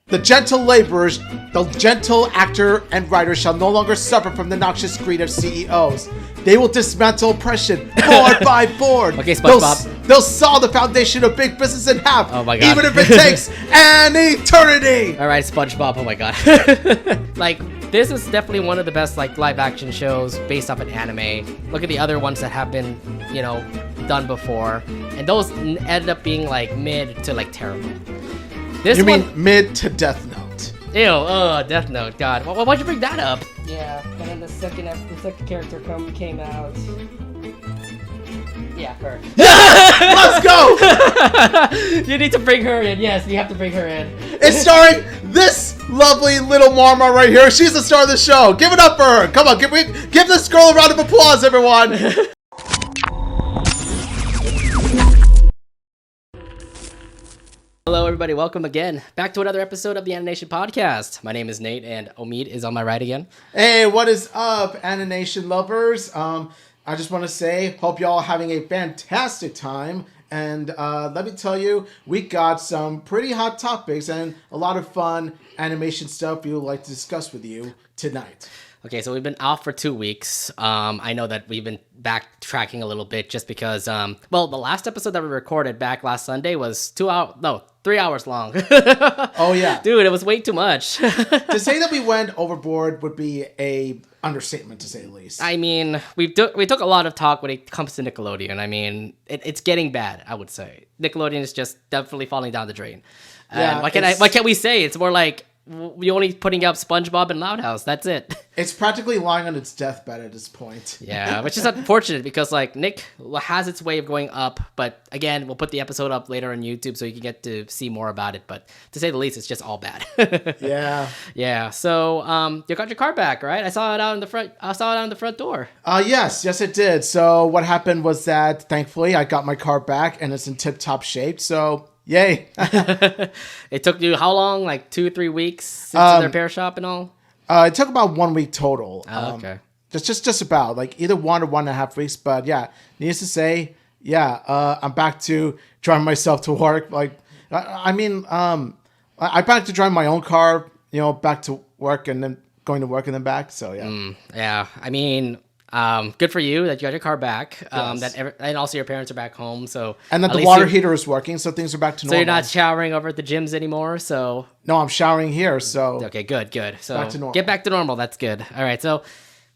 The gentle laborers, the gentle actor and writer shall no longer suffer from the noxious greed of CEOs. They will dismantle oppression board by board. Okay, SpongeBob. They'll saw the foundation of big business in half. Oh my God. Even if it takes an eternity. All right, SpongeBob. Oh my God. Like, this is definitely one of the best like live action shows based off an anime. Look at the other ones that have been, done before, and those ended up being like mid to like terrible. You mean mid to Death Note? Ew, Death Note, God. Why'd you bring that up? Yeah, and then the second character came out. Yeah, her. Let's go! You need to bring her in. Yes, you have to bring her in. It's starring this lovely little Marma right here. She's the star of the show. Give it up for her. Come on, give this girl a round of applause, everyone. Hello, everybody. Welcome again back to another episode of the Anination Podcast. My name is Nate, and Omid is on my right again. Hey, what is up, Anination lovers? I just want to say, hope y'all are having a fantastic time. And let me tell you, we got some pretty hot topics and a lot of fun animation stuff we would like to discuss with you tonight. Okay, so we've been off for 2 weeks. I know that we've been backtracking a little bit just because, the last episode that we recorded back last Sunday was 3 hours long. Oh, yeah. Dude, it was way too much. To say that we went overboard would be a understatement, to say the least. I mean, we took a lot of talk when it comes to Nickelodeon. I mean, it's getting bad, I would say. Nickelodeon is just definitely falling down the drain. Yeah, what can we say? It's more like we only putting up SpongeBob and Loud House. That's it. It's practically lying on its deathbed at this point. Yeah, which is unfortunate because like Nick has its way of going up, but again, we'll put the episode up later on YouTube so you can get to see more about it. But to say the least, it's just all bad. Yeah. Yeah. So you got your car back, right? I saw it out in the front. I saw it out in the front door. Yes, it did. So what happened was that thankfully I got my car back and it's in tip-top shape. So yay. It took you how long? Like 2-3 weeks since the repair shop and all? It took about 1 week total. Oh, okay. Just about like either 1 or 1.5 weeks. But yeah, needless to say, I'm back to driving myself to work. Like, I back to driving my own car, back to work and then going to work and then back. So yeah. Yeah. I mean, good for you that you got your car back. Yes. And also your parents are back home. So and that the water heater is working, so things are back to normal. So you're not showering over at the gyms anymore. So no, I'm showering here. So okay, good. So back to normal. Get back to normal. That's good. All right, so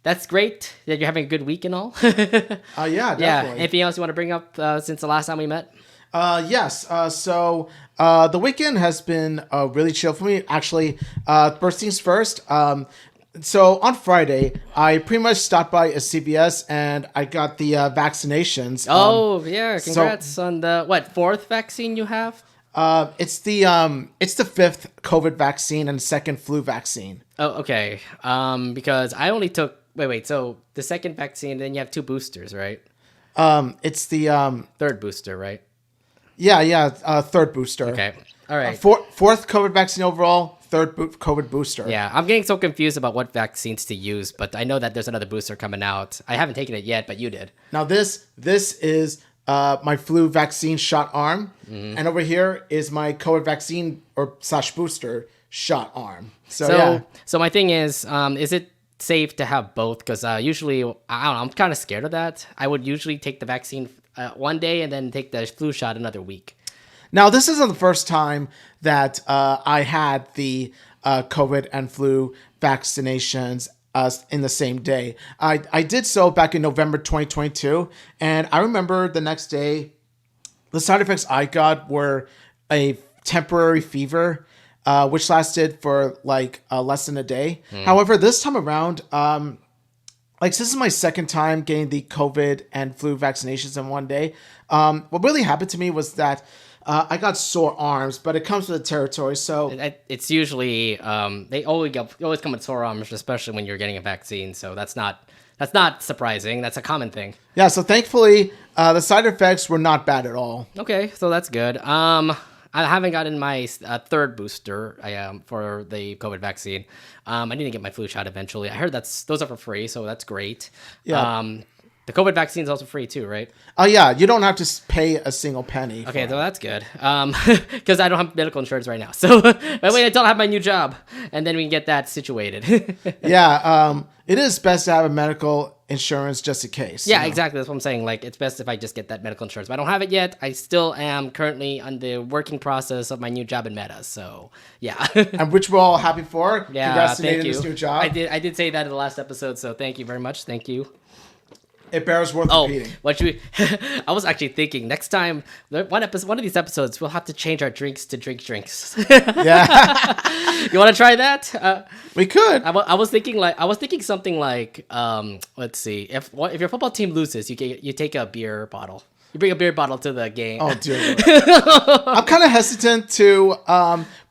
that's great that you're having a good week and all. Yeah, definitely. Yeah. Anything else you want to bring up since the last time we met? Yes. So the weekend has been really chill for me. Actually, first things first. So on Friday, I pretty much stopped by a CVS and I got the vaccinations. Yeah! Congrats on the fourth vaccine you have. It's the 5th COVID vaccine and second flu vaccine. Oh, okay. Because I only took so the second vaccine, then you have 2 boosters, right? It's the third booster, right? Yeah. Third booster. Okay. All right. Fourth COVID vaccine overall. Third COVID booster. Yeah, I'm getting so confused about what vaccines to use, but I know that there's another booster coming out. I haven't taken it yet, but you did. Now this is my flu vaccine shot arm, and over here is my COVID vaccine or / booster shot arm. So my thing is it safe to have both? Because usually, I don't know, I'm kind of scared of that. I would usually take the vaccine one day and then take the flu shot another week. Now, this isn't the first time that I had the COVID and flu vaccinations in the same day. I did so back in November 2022, and I remember the next day, the side effects I got were a temporary fever, which lasted for less than a day. However, this time around, this is my second time getting the COVID and flu vaccinations in one day. What really happened to me was that I got sore arms, but it comes with the territory. So it's usually they always come with sore arms, especially when you're getting a vaccine. So that's not surprising. That's a common thing. Yeah. So thankfully, the side effects were not bad at all. Okay, so that's good. I haven't gotten my third booster for the COVID vaccine. I need to get my flu shot eventually. I heard those are for free, so that's great. Yeah. The COVID vaccine is also free too, right? Oh yeah, you don't have to pay a single penny. Okay, so that's good. Because I don't have medical insurance right now. So but wait until I have my new job, and then we can get that situated. Yeah, it is best to have a medical insurance just in case. Yeah, exactly. That's what I'm saying. Like, it's best if I just get that medical insurance. But I don't have it yet. I still am currently on the working process of my new job in Meta. So yeah. And which we're all happy for. Yeah, Congrats to thank Nate you. in this new job. I did say that in the last episode. So thank you very much. Thank you. It bears worth repeating. What should we? I was actually thinking next time, one of these episodes, we'll have to change our drinks to drinks. Yeah, You want to try that? we could. I was thinking something like, let's see, if your football team loses, you take a beer bottle. You bring a beer bottle to the game. Oh dear Lord. I'm kind of hesitant to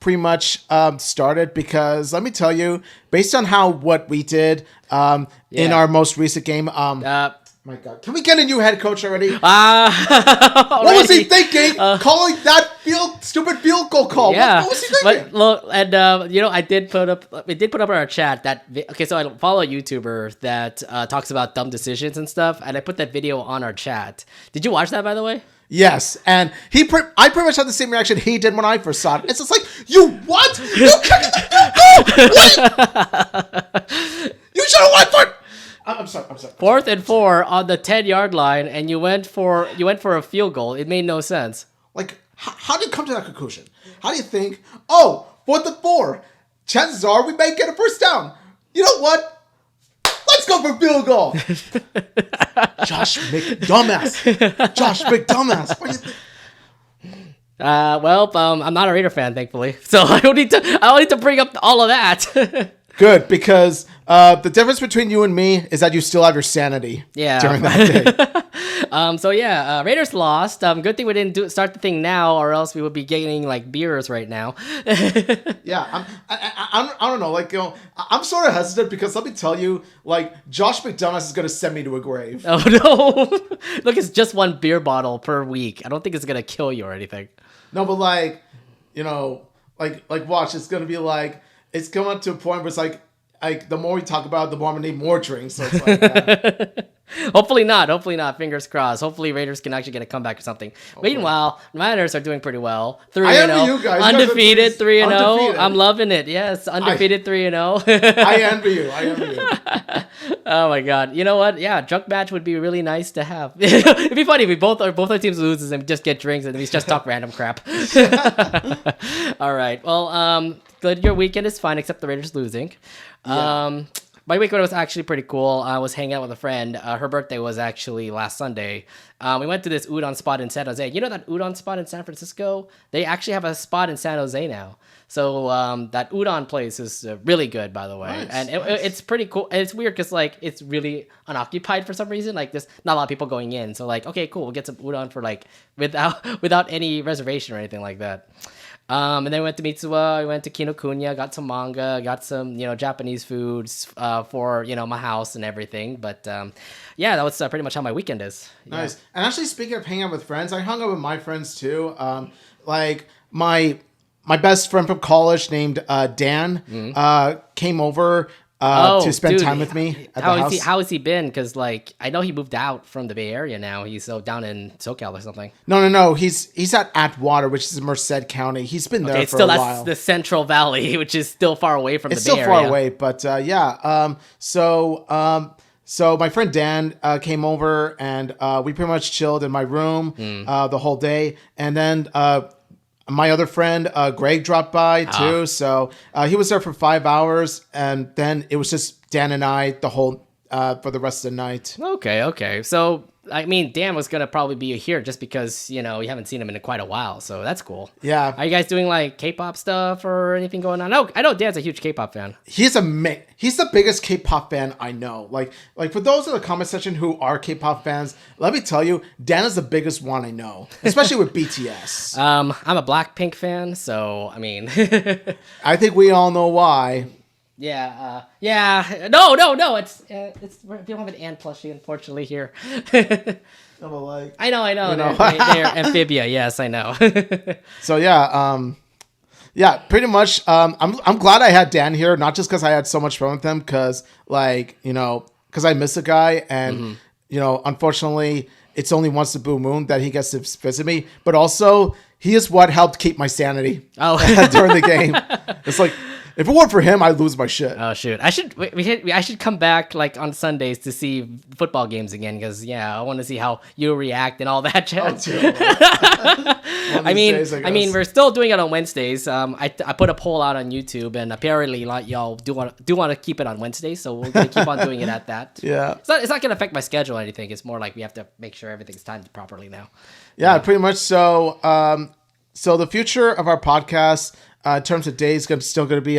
pretty much start it because let me tell you, based on what we did in our most recent game, my God, can we get a new head coach already? What was he thinking? Calling that stupid field goal call. Yeah, what was he thinking? but look, and I did put up in our chat that so I follow a YouTuber that talks about dumb decisions and stuff, and I put that video on our chat. Did you watch that, by the way? Yes, and I pretty much had the same reaction he did when I first saw it. It's just like, you what? You You should have went for it. I'm sorry. 4th and 4 on the 10-yard line, and you went for a field goal. It made no sense. Like, how do you come to that conclusion? How do you think, 4th and 4, chances are we may get a first down. You know what? Let's go for field goal. Josh McDumbass. What do you think? I'm not a Raider fan, thankfully, so I don't need to bring up all of that. Good, because the difference between you and me is that you still have your sanity during that day. Raiders lost. Good thing we didn't start the thing now, or else we would be getting like beers right now. Yeah, I don't know. Like, I'm sort of hesitant because let me tell you, like, Josh McDonald is gonna send me to a grave. Oh no! Look, it's just one beer bottle per week. I don't think it's gonna kill you or anything. No, but like, watch. It's gonna be like. It's coming up to a point where it's like the more we talk about it, the more I'm gonna need more drinks. So it's like, Hopefully not. Fingers crossed. Hopefully Raiders can actually get a comeback or something. Okay. Meanwhile, Niners are doing pretty well. 3-0. You guys. Undefeated 3-0. I'm loving it. Yes, undefeated 3-0. I envy you. Oh my God. You know what? Yeah, drunk match would be really nice to have. It'd be funny if both our teams loses and we just get drinks and we just talk random crap. All right. Well, good. Your weekend is fine except the Raiders losing. Yeah. My weekend was actually pretty cool. I was hanging out with a friend. Her birthday was actually last Sunday. We went to this udon spot in San Jose. You know that udon spot in San Francisco? They actually have a spot in San Jose now. So that udon place is really good, by the way. Nice, and it's pretty cool. And it's weird because like it's really unoccupied for some reason. Like there's not a lot of people going in. So like, okay, cool. We'll get some udon for like without any reservation or anything like that. And then we went to Mitsuwa, we went to Kinokuniya, got some manga, got some, Japanese foods for, my house and everything. But that was pretty much how my weekend is. Nice. Yeah. And actually, speaking of hanging out with friends, I hung out with my friends too. Like my best friend from college named Dan came over to spend time with me at the house. How has he been? Because like I know he moved out from the Bay Area now. He's down in SoCal or something. No. He's at Atwater, which is in Merced County. He's been there for a while. That's the Central Valley, which is still far away from the Bay Area. It's still far away, but So my friend Dan came over and we pretty much chilled in my room the whole day, and then. My other friend, Greg, dropped by too. So he was there for 5 hours, and then it was just Dan and I the whole for the rest of the night. Okay. So I mean, Dan was gonna probably be here just because you haven't seen him in quite a while. So that's cool. Yeah. Are you guys doing like K-pop stuff or anything going on? I know Dan's a huge K-pop fan. He's the biggest K-pop fan I know. Like for those in the comment section who are K-pop fans, let me tell you, Dan is the biggest one I know, especially with BTS. I'm a Blackpink fan, so I mean, I think we all know why. Yeah. No. It's we don't have an ant plushie, unfortunately, here. I know. They're amphibia. Yes, I know. So yeah, pretty much. I'm glad I had Dan here, not just because I had so much fun with him, because because I miss the guy, and unfortunately, it's only once a blue moon that he gets to visit me. But also, he is what helped keep my sanity during the game. It's like, if it weren't for him, I'd lose my shit. Oh shoot! I should come back like on Sundays to see football games again because I want to see how you react and all that. I mean, we're still doing it on Wednesdays. I put a poll out on YouTube, and apparently, like y'all do want to keep it on Wednesdays, so we're gonna keep on doing it at that. Yeah, it's not gonna affect my schedule or anything. It's more like we have to make sure everything's timed properly now. Yeah, pretty much. So, so the future of our podcast. In terms of days, still going to be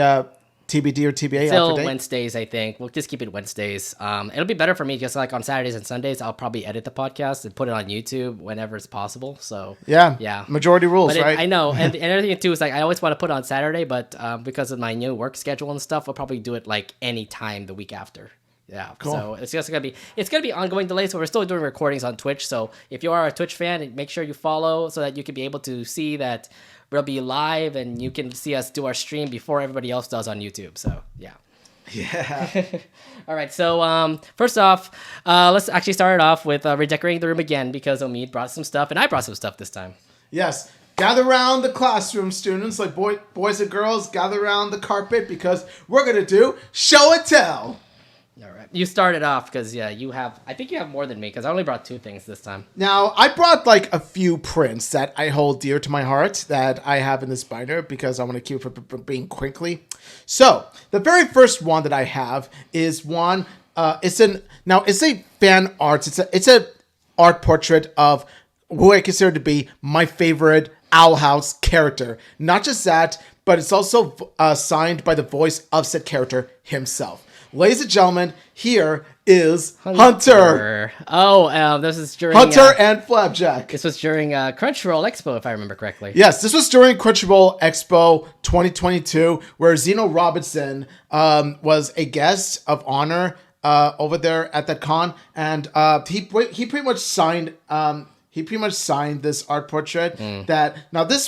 TBD or TBA? Still Wednesdays, I think. We'll just keep it Wednesdays. It'll be better for me because like on Saturdays and Sundays, I'll probably edit the podcast and put it on YouTube whenever it's possible. So yeah, majority rules, right? I know, and another thing too is like I always want to put it on Saturday, but because of my new work schedule and stuff, I'll probably do it like any time the week after. Yeah, cool. So it's gonna be ongoing delays. So we're still doing recordings on Twitch. So if you are a Twitch fan, make sure you follow so that you can be able to see that. We'll be live, and you can see us do our stream before everybody else does on YouTube. So, yeah. All right. So, first off, let's actually start it off with redecorating the room again because Omid brought some stuff, and I brought some stuff this time. Yes. Gather around the classroom, students, like boys and girls, gather around the carpet because we're going to do show and tell. All right. You started off because, I think you have more than me because I only brought 2 things this time. Now, I brought like a few prints that I hold dear to my heart that I have in this binder because I want to keep it from being quickly. So, the very first one that I have is one, it's a fan art. It's a art portrait of who I consider to be my favorite Owl House character. Not just that, but it's also signed by the voice of said character himself. Ladies and gentlemen, here is Hunter. Oh, this is during... Hunter and Flapjack. This was during Crunchyroll Expo, if I remember correctly. Yes, this was during Crunchyroll Expo 2022, where Zeno Robinson was a guest of honor over there at that con, and he pretty much signed... He pretty much signed this art portrait that... Now, this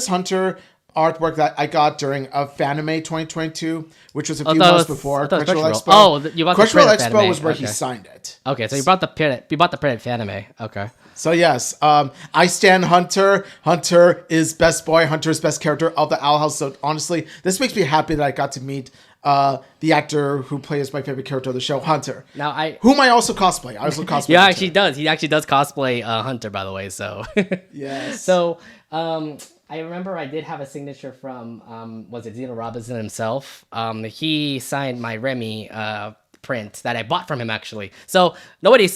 Hunter... artwork that I got during Fanime 2022, which was a few months before Crunchyroll Expo. Oh, you bought the print Crunchyroll at Expo Fanime. was where he signed it. Okay, so you bought the print. You bought the print at Fanime. Okay. So yes, I stand Hunter. Hunter is best boy. Hunter is best character of the Owl House. So honestly, this makes me happy that I got to meet the actor who plays my favorite character of the show, Hunter. Whom I also cosplay. I also cosplay. Yeah, actually does. He actually does cosplay Hunter, by the way. So yes. So I remember I did have a signature from was it Zeno Robinson himself? He signed my Remy print that I bought from him actually. So nobody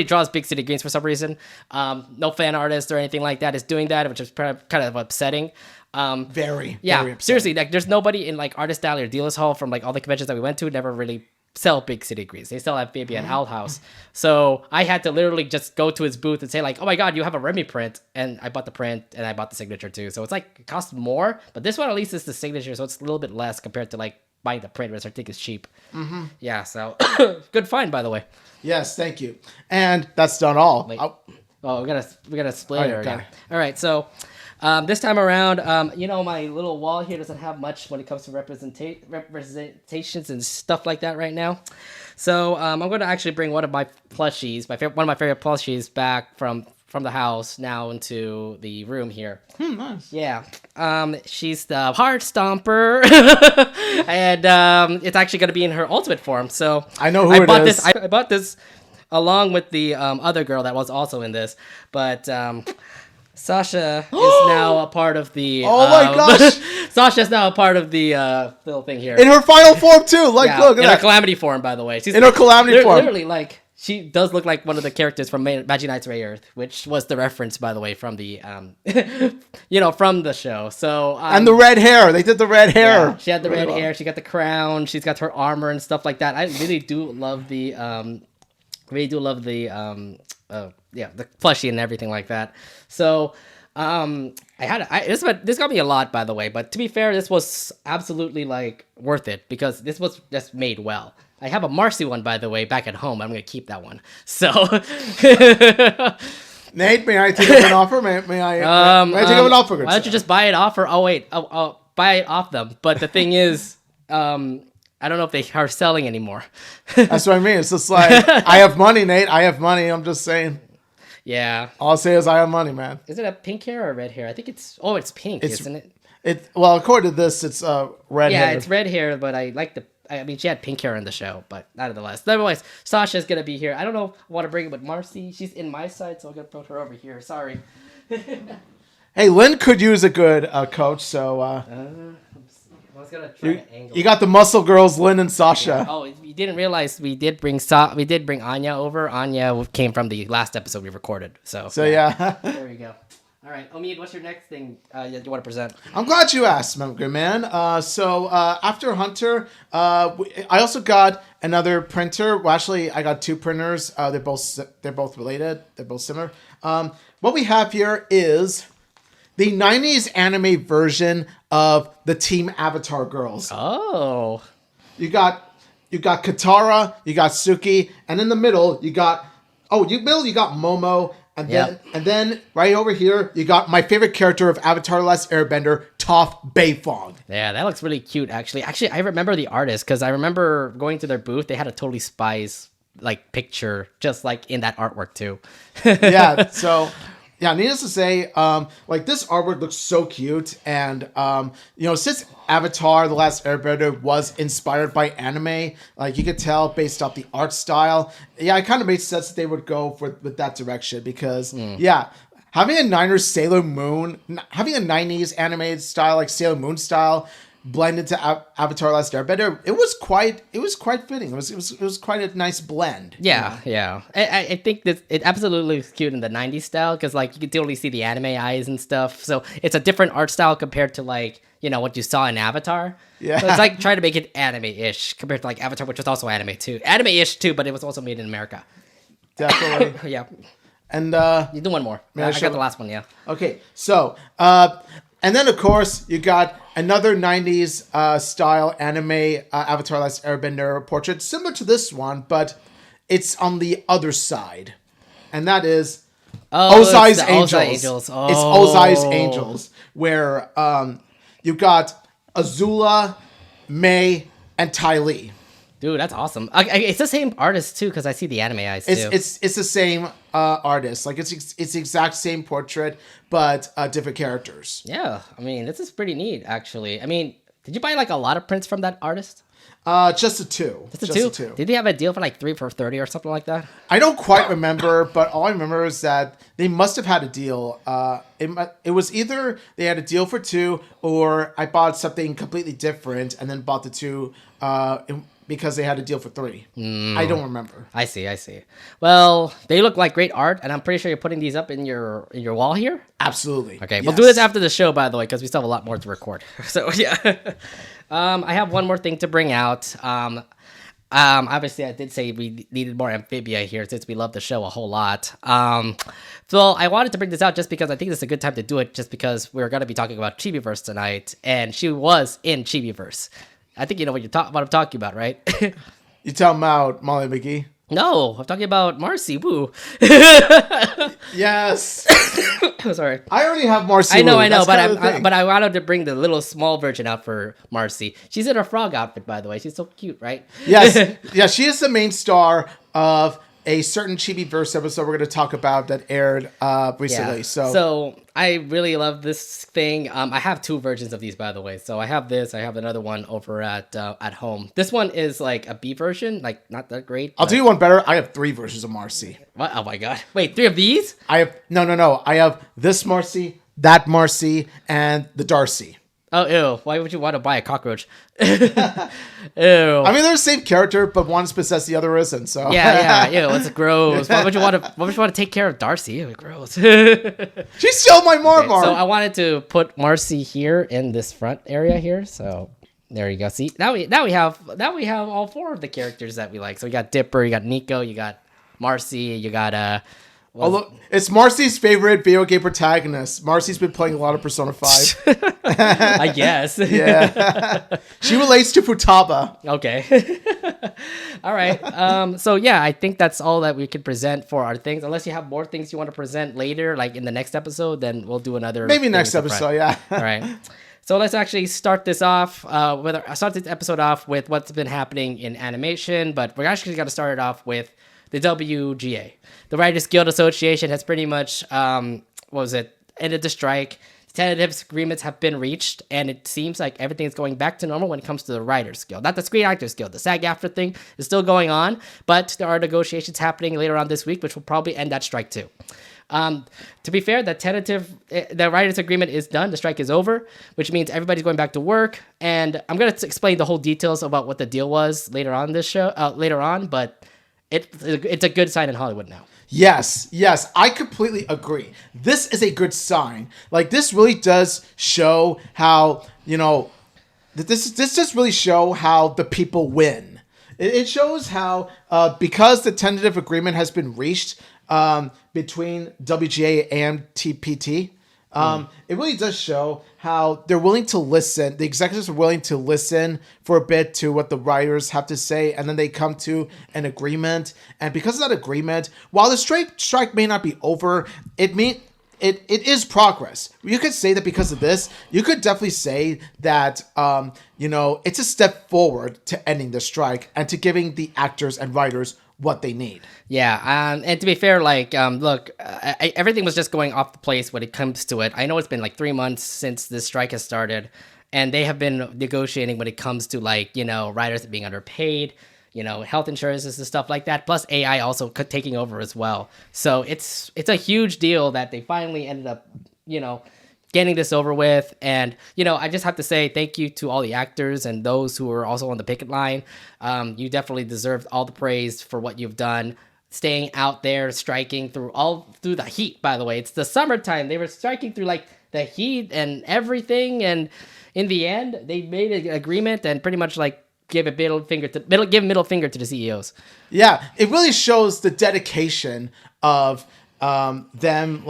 draws Big City Greens for some reason. No fan artist or anything like that is doing that, which is kind of upsetting. Very upsetting. Seriously, like there's nobody in like Artist Alley or Dealers Hall from like all the conventions that we went to never really sell Big City Greens. They still have maybe an Owl House. So I had to literally just go to his booth and say like, oh my God, you have a Remy print. And I bought the print and I bought the signature too. So it's like, it costs more, but this one at least is the signature. So it's a little bit less compared to like buying the print, which I think is cheap. Mm-hmm. Yeah. So good find, by the way. Yes. Thank you. And that's not all. Like, we gotta split it. Yeah. All right. So, this time around, my little wall here doesn't have much when it comes to representations and stuff like that right now. So I'm going to actually bring one of my plushies, one of my favorite plushies, back from the house now into the room here. Nice. Yeah. She's the Heart Stomper, and it's actually going to be in her ultimate form. So I know who it is. I bought this along with the other girl that was also in this, but. Sasha is now a part of the... Oh my gosh! Sasha's now a part of the little thing here. In her final form, too! Look at that. In her Calamity form, by the way. She's in her Calamity form. Literally, like, she does look like one of the characters from Magic Knights Ray Earth, which was the reference, by the way, from the, from the show. So and the red hair. They did the red hair. Yeah, she had the red hair. She got the crown. She's got her armor and stuff like that. I really do love the... the plushie and everything like that. So, this got me a lot, by the way. But to be fair, this was absolutely like worth it because this was just made well. I have a Marcy one, by the way, back at home. I'm gonna keep that one. So, Nate, may I take up an offer? May I take up an offer? Why don't you just buy it off? Or I'll buy it off them. But the thing is, I don't know if they are selling anymore. That's what I mean. It's just like, I have money, Nate. I have money. I'm just saying. Yeah. All I'll say is I have money, man. Is it a pink hair or red hair? I think it's pink, isn't it? Well, according to this, it's red hair. Yeah, it's red hair, but I like I mean, she had pink hair in the show, but nevertheless, Sasha's gonna be here. I don't know if I want to bring it with Marcy. She's in my side, so I'm gonna put her over here. Sorry. Hey, Lynn could use a good coach, so... I was gonna try to angle. You got the muscle girls, Lynn and Sasha. Yeah. Oh, you didn't realize we did bring Anya over. Anya came from the last episode we recorded. So yeah. There we go. All right, Omid, what's your next thing you want to present? I'm glad you asked, good man. After Hunter, I also got another printer. Well, actually, I got two printers. They're both related. They're both similar. What we have here is the 90s anime version of the Team Avatar girls. Oh. You got Katara, you got Suki, and in the middle you got Momo. And then right over here, you got my favorite character of Avatar: The Last Airbender, Toph Beifong. Yeah, that looks really cute, actually. Actually, I remember the artist because I remember going to their booth. They had a Totally Spies picture, just like in that artwork too. Yeah. So, yeah. Needless to say, this artwork looks so cute, and since Avatar: The Last Airbender was inspired by anime, you could tell based off the art style. Yeah, it kind of made sense that they would go with that direction because having a 90s anime style like Sailor Moon style blend into Avatar: The Last Airbender, it was quite fitting. It was quite a nice blend. Yeah, yeah. I think that it absolutely looks cute in the 90s style because you can totally see the anime eyes and stuff. So it's a different art style compared to what you saw in Avatar. Yeah. So it's trying to make it anime-ish compared to Avatar, which was also anime too. Anime-ish too, but it was also made in America. Definitely. Yeah. And you do one more. I got the last one, yeah. Okay. So, and then of course you got another 90s style anime Avatar: Last Airbender portrait similar to this one, but it's on the other side. And that is Ozai's Angels. Oh. It's Ozai's Angels, where you got Azula, Mei, and Ty Lee. Dude, that's awesome. It's the same artist too, because I see the anime eyes too. It's the same artist. It's the exact same portrait, but different characters. Yeah, I mean, this is pretty neat, actually. I mean, did you buy a lot of prints from that artist? Just the two. Just the two? Did they have a deal for 3 for 30 or something like that? I don't quite remember, but all I remember is that they must have had a deal. It was either they had a deal for 2, or I bought something completely different and then bought the 2 because they had a deal for 3. I don't remember. I see. Well, they look like great art, and I'm pretty sure you're putting these up in your wall here? Absolutely. Okay, yes. We'll do this after the show, by the way, because we still have a lot more to record. So, yeah. I have one more thing to bring out. Obviously, I did say we needed more Amphibia here since we love the show a whole lot. So I wanted to bring this out just because I think it's a good time to do it, just because we're going to be talking about Chibiverse tonight, and she was in Chibiverse. I think you know what I'm talking about, right? You talking about Molly McGee? No, I'm talking about Marcy Wu. Yes. Sorry. I already have Marcy. I know, That's but I wanted to bring the little small version out for Marcy. She's in her frog outfit, by the way. She's so cute, right? Yes. Yeah, she is the main star of a certain Chibi Verse episode we're going to talk about that aired recently. Yeah. So I really love this thing. I have 2 versions of these, by the way. So I have this. I have another one over at home. This one is a B version, not that great. I'll do you one better. I have 3 versions of Marcy. What? Oh my god! Wait, 3 of these? I have no. I have this Marcy, that Marcy, and the Darcy. Oh, ew. Why would you want to buy a cockroach? Ew. I mean, they're the same character, but one's possessed, the other isn't, so. Yeah. Ew, it's gross. Why would you want to take care of Darcy? Ew, gross. She's still my Marmar. Okay, so I wanted to put Marcy here in this front area here, so there you go. See, now we have all 4 of the characters that we like. So we got Dipper, you got Nico, you got Marcy, you got Although it's Marcy's favorite video game protagonist. Marcy's been playing a lot of Persona 5. I guess. Yeah. She relates to Futaba. Okay. All right. So yeah, I think that's all that we could present for our things. Unless you have more things you want to present later, in the next episode, then we'll do another. Maybe next episode, yeah. All right. So let's actually start this off. Start this episode off with what's been happening in animation, but we're actually going to start it off with the WGA. The Writers Guild Association has pretty much, ended the strike. Tentative agreements have been reached, and it seems like everything's going back to normal when it comes to the Writers Guild. Not the Screen Actors Guild. The SAG-AFTRA thing is still going on, but there are negotiations happening later on this week, which will probably end that strike too. To be fair, the writers' agreement is done. The strike is over, which means everybody's going back to work. And I'm going to explain the whole details about what the deal was later on this show, but it's a good sign in Hollywood now. Yes, I completely agree. This is a good sign. Like, this really does show how, this does really show how the people win. It shows how, because the tentative agreement has been reached between WGA and TPT, it really does show how they're willing to listen. The executives are willing to listen for a bit to what the writers have to say, and then they come to an agreement. And because of that agreement, while the strike may not be over, it is progress. You could say that because of this, you could definitely say that, it's a step forward to ending the strike and to giving the actors and writers what they need. Yeah, and to be fair, everything was just going off the place when it comes to it. I know it's been 3 months since this strike has started, and they have been negotiating when it comes to writers being underpaid, health insurances and stuff like that, plus AI also taking over as well. So it's a huge deal that they finally ended up, getting this over with. And, I just have to say thank you to all the actors and those who are also on the picket line. You definitely deserve all the praise for what you've done, staying out there, striking through the heat, by the way. It's the summertime. They were striking through the heat and everything. And in the end, they made an agreement and pretty much give middle finger to the CEOs. Yeah, it really shows the dedication of them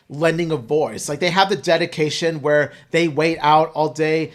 lending a voice. They have the dedication where they wait out all day,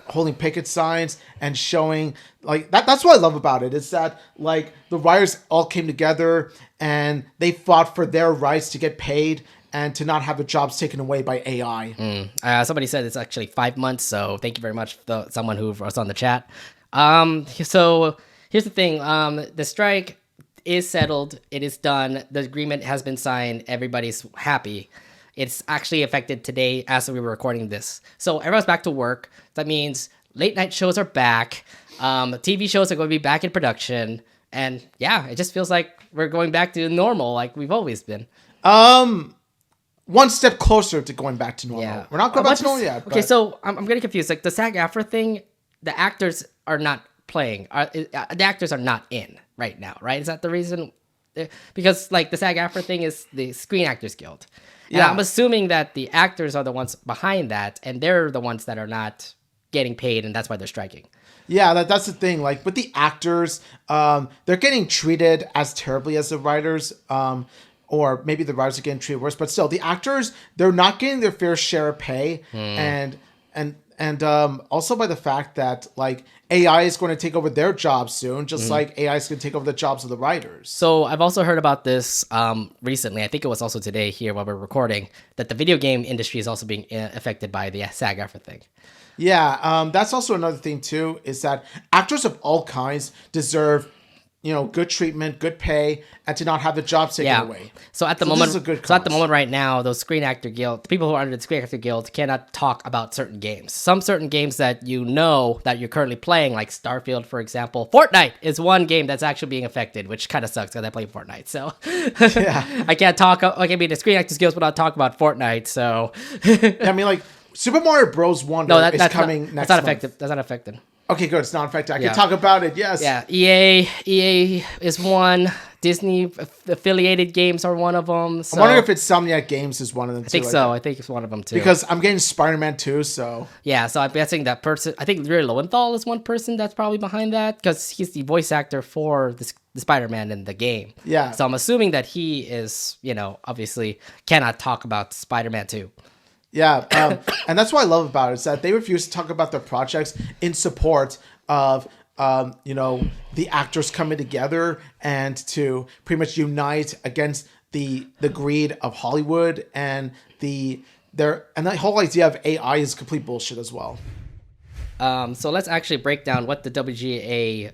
holding picket signs and showing that's what I love about it. It's that the writers all came together and they fought for their rights to get paid and to not have their jobs taken away by AI. Somebody said it's actually 5 months, so thank you very much for someone who was on the chat. So here's the thing. The strike is settled. It is done. The agreement has been signed. Everybody's happy. It's actually affected today as we were recording this. So everyone's back to work. That means late night shows are back. TV shows are going to be back in production. And yeah, it just feels like we're going back to normal like we've always been. One step closer to going back to normal. Yeah. We're not going back to normal yet. Okay, so I'm getting confused. The SAG-AFTRA thing, the actors are not playing. The actors are not in right now, right? Is that the reason? Because the SAG-AFTRA thing is the Screen Actors Guild. And I'm assuming that the actors are the ones behind that, and they're the ones that are not getting paid, and that's why they're striking. Yeah, that's the thing. With the actors, they're getting treated as terribly as the writers, or maybe the writers are getting treated worse. But still, the actors, they're not getting their fair share of pay, and also by the fact that AI is going to take over their jobs soon, just like AI is going to take over the jobs of the writers. So I've also heard about this recently. I think it was also today here while we're recording, that the video game industry is also being affected by the SAG-AFTRA thing. Yeah, that's also another thing too, is that actors of all kinds deserve good treatment, good pay, and to not have the jobs taken away. So at the moment right now, those Screen Actor Guild, the people who are under the Screen Actor Guild cannot talk about certain games. Some certain games that that you're currently playing, like Starfield, for example. Fortnite is one game that's actually being affected, which kind of sucks because I play Fortnite. So I can't talk. I can be the Screen Actors Guild without talking about Fortnite. So Super Mario Bros. Wonder is coming next month. That's not affected. Okay, good. It's not affected. I can talk about it. Yes. Yeah. EA is one. Disney affiliated games are one of them. So. I'm wondering if it's Insomniac Games is one of them too. I think so. I think it's one of them too. Because I'm getting Spider-Man 2, so. Yeah, so I'm guessing that person. I think Ray Lowenthal is one person that's probably behind that because he's the voice actor for the Spider-Man in the game. Yeah. So I'm assuming that he is, obviously cannot talk about Spider-Man 2. Yeah, and that's what I love about it, is that they refuse to talk about their projects in support of, the actors coming together and to pretty much unite against the greed of Hollywood and the and the whole idea of AI is complete bullshit as well. So let's actually break down what the WGA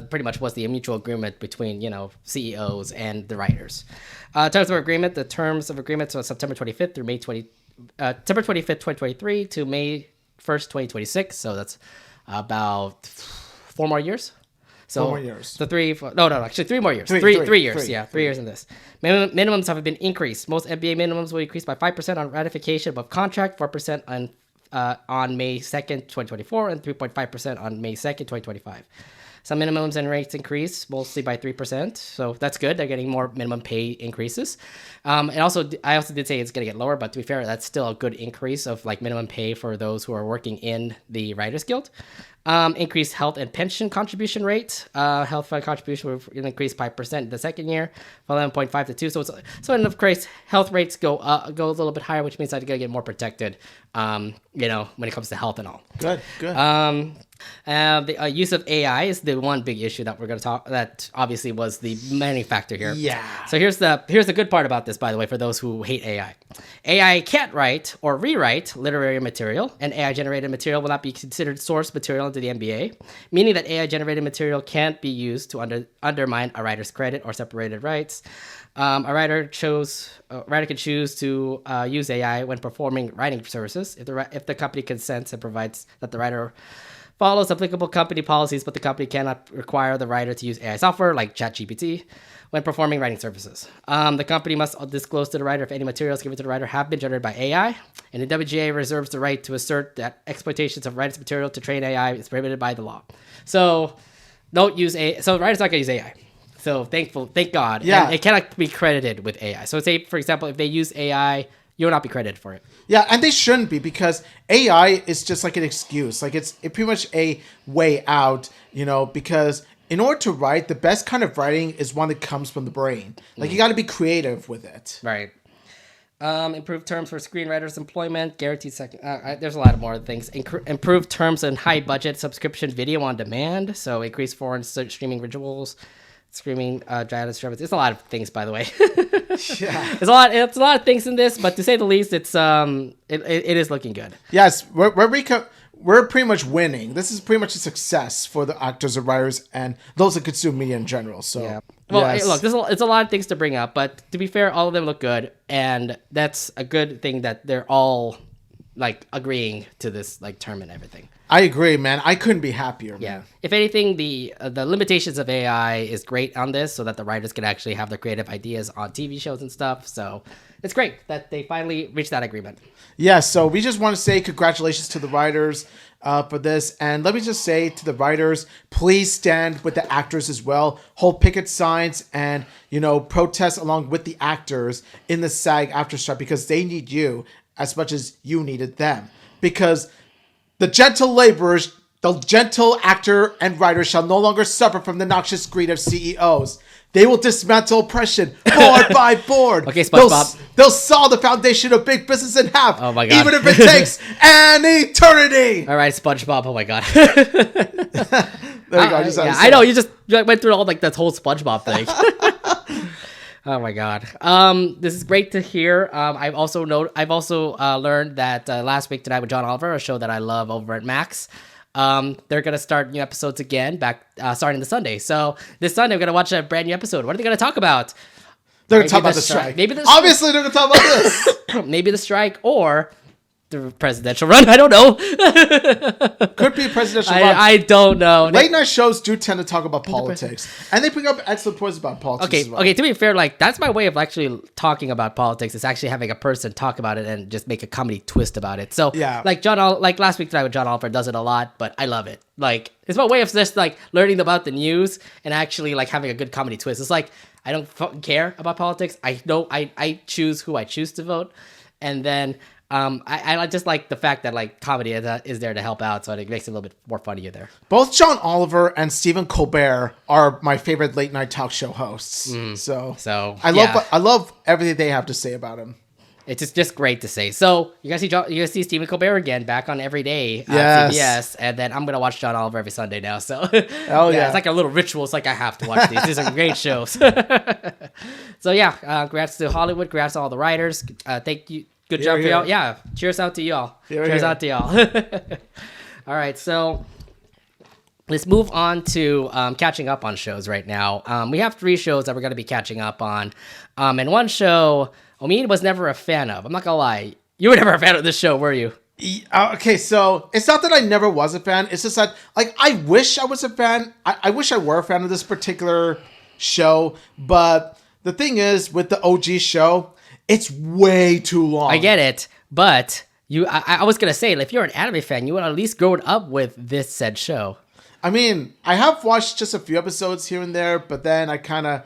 pretty much was the mutual agreement between CEOs and the writers. Terms of agreement. The terms of agreement are September 25th through September 25th, 2023 to May 1st, 2026. So that's about 4 more years. So 4 more years. The 3 more years. 3 years. Yeah, 3 years in this. Minimums have been increased. Most NBA minimums will increase by 5% on ratification above contract, 4% on May 2nd, 2024, and 3.5% on May 2nd, 2025. Some minimums and rates increase, mostly by 3%, so that's good. They're getting more minimum pay increases. And I also did say it's going to get lower, but to be fair, that's still a good increase of like minimum pay for those who are working in the Writers Guild. Increased health and pension contribution rate. Health fund contribution will increase 5% the second year, from 11.5 to 2. So in of course, health rates go a little bit higher, which means that you're gonna get more protected. When it comes to health and all. Good. The use of AI is the one big issue that we're going to talk. That obviously was the main factor here. Yeah. So here's the good part about this, by the way, for those who hate AI. AI can't write or rewrite literary material, and AI generated material will not be considered source material into the NBA, meaning that AI generated material can't be used to undermine a writer's credit or separated rights. A writer can choose to use AI when performing writing services if the company consents and provides that the writer follows applicable company policies, but the company cannot require the writer to use AI software like ChatGPT when performing writing services. The company must disclose to the writer if any materials given to the writer have been generated by AI, and the WGA reserves the right to assert that exploitations of writer's material to train AI is prohibited by the law. So don't use AI. So the writer's not going to use AI. So thank God. Yeah. And it cannot be credited with AI. So say, for example, if they use AI, you will not be credited for it. Yeah, and they shouldn't be, because AI is just like an excuse. Like it's pretty much a way out, because in order to write, the best kind of writing is one that comes from the brain. Like you got to be creative with it. Right. Improved terms for screenwriters' employment, guaranteed second. There's a lot of more things. Improved terms and high budget subscription video on demand. So increased foreign streaming visuals. Streaming data service. It's a lot of things, by the way. Yeah, it's a lot of things in this, but to say the least, it's it is looking good. Yes, we're pretty much winning. This is pretty much a success for the actors and writers and those that consume media in general. So yeah. Well, yes. Look, it's a lot of things to bring up, but to be fair, all of them look good, and that's a good thing that they're all like agreeing to this like term and everything. I agree, man. I couldn't be happier. Yeah. Man. If anything, the limitations of AI is great on this, so that the writers can actually have their creative ideas on TV shows and stuff. So it's great that they finally reached that agreement. Yeah. So we just want to say congratulations to the writers for this, and let me just say to the writers, please stand with the actors as well. Hold picket signs and protest along with the actors in the SAG-AFTRA strike, because they need you as much as you needed them. Because the gentle laborers, the gentle actor and writer shall no longer suffer from the noxious greed of CEOs. They will dismantle oppression board by board. Okay, SpongeBob. They'll saw the foundation of big business in half. Oh my God. Even if it takes an eternity. All right, SpongeBob. Oh my God. There you go. I know you just went through all like that whole SpongeBob thing. Oh my God. This is great to hear. I've also learned that last week Tonight with John Oliver, a show that I love over at Max, they're gonna start new episodes again starting this Sunday. So this Sunday we're gonna watch a brand new episode. What are they gonna talk about? They're gonna talk about the strike. Obviously they're gonna talk about this. Maybe the strike or the presidential run. I don't know. Could be a presidential run. I don't know. Late night shows do tend to talk about politics, and they bring up excellent points about politics as well. Okay. To be fair, like that's my way of actually talking about politics. Is actually having a person talk about it and just make a comedy twist about it. So yeah, like last week Tonight with John Oliver does it a lot, but I love it. Like it's my way of just like learning about the news and actually like having a good comedy twist. It's like I don't fucking care about politics. I know I choose who I choose to vote, and then. I just like the fact that like comedy is there to help out, so it makes it a little bit more funnier there. Both John Oliver and Stephen Colbert are my favorite late night talk show hosts. So I love everything they have to say about him. It's just great to say. So you guys see Stephen Colbert again back on every day yes. CBS, and then I'm gonna watch John Oliver every Sunday now. So yeah, it's like a little ritual. It's like I have to watch these. These are great shows. So congrats to Hollywood. Congrats to all the writers. Thank you. Good Here, job for here. y'all. Yeah. Cheers out to y'all. Here, Cheers here. out to y'all. All right. So let's move on to catching up on shows right now. We have 3 shows that we're going to be catching up on. And one show, Omin was never a fan of. I'm not going to lie. You were never a fan of this show, were you? Okay, so it's not that I never was a fan. It's just that, like, I wish I was a fan. I wish I were a fan of this particular show. But the thing is, with the OG show, it's way too long. I get it. But I was going to say, if you're an anime fan, you would at least grow up with this said show. I mean, I have watched just a few episodes here and there, but then I kind of,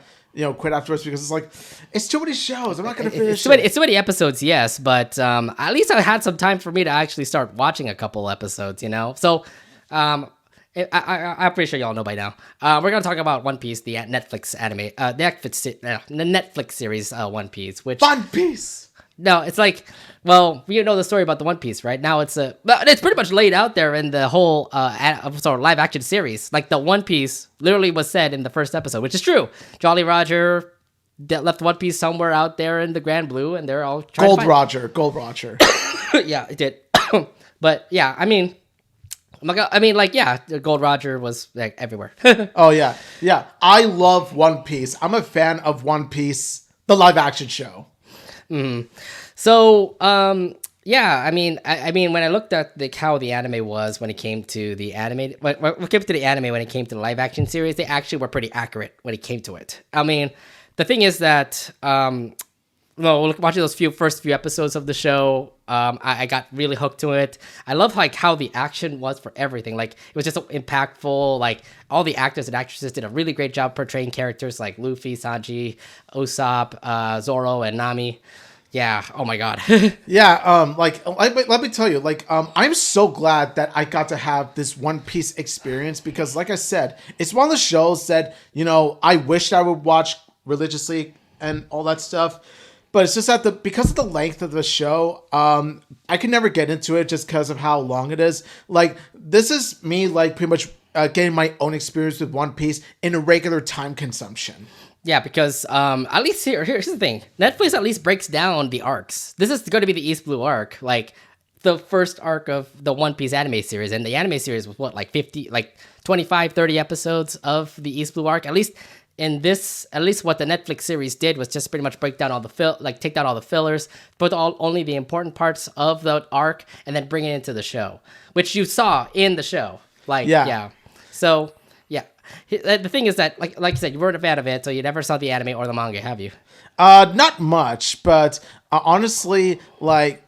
quit afterwards because it's like, it's too many shows. I'm not going to finish it. It's too many episodes, yes, but at least I had some time for me to actually start watching a couple episodes, So I'm pretty sure y'all know by now. We're going to talk about One Piece, the Netflix anime, the Netflix series One Piece, which... One Piece! No, it's like, well, you know the story about the One Piece, right? Now it's pretty much laid out there in the whole live action series. Like the One Piece literally was said in the first episode, which is true. Jolly Roger left One Piece somewhere out there in the Grand Blue, and they're all trying Gold to Roger. Yeah, it did. But yeah, Gold Roger was like everywhere. Oh yeah, yeah. I love One Piece. I'm a fan of One Piece, the live action show. So, yeah, I mean, when I looked at how the anime was when it came to the when it came to the live action series, they actually were pretty accurate when it came to it. I mean, the thing is that, watching those first few episodes of the show, I got really hooked to it. I love how the action was for everything. Like, it was just so impactful. Like, all the actors and actresses did a really great job portraying characters like Luffy, Sanji, Usopp, Zoro, and Nami. Yeah. Oh my God. Yeah. Let me tell you, I'm so glad that I got to have this One Piece experience because, like I said, it's one of the shows that, I wished I would watch religiously and all that stuff. But it's just that because of the length of the show, I could never get into it just because of how long it is. Like, this is me, pretty much getting my own experience with One Piece in a regular time consumption. Yeah, because at least here's the thing. Netflix at least breaks down the arcs. This is going to be the East Blue arc, like the first arc of the One Piece anime series. And the anime series was 25, 30 episodes of the East Blue arc. At least what the Netflix series did was just pretty much break down all the take down all the fillers, put only the important parts of the arc, and then bring it into the show, which you saw in the show. Yeah. So, yeah. The thing is that, like you said, you weren't a fan of it, so you never saw the anime or the manga, have you? Not much, but honestly, I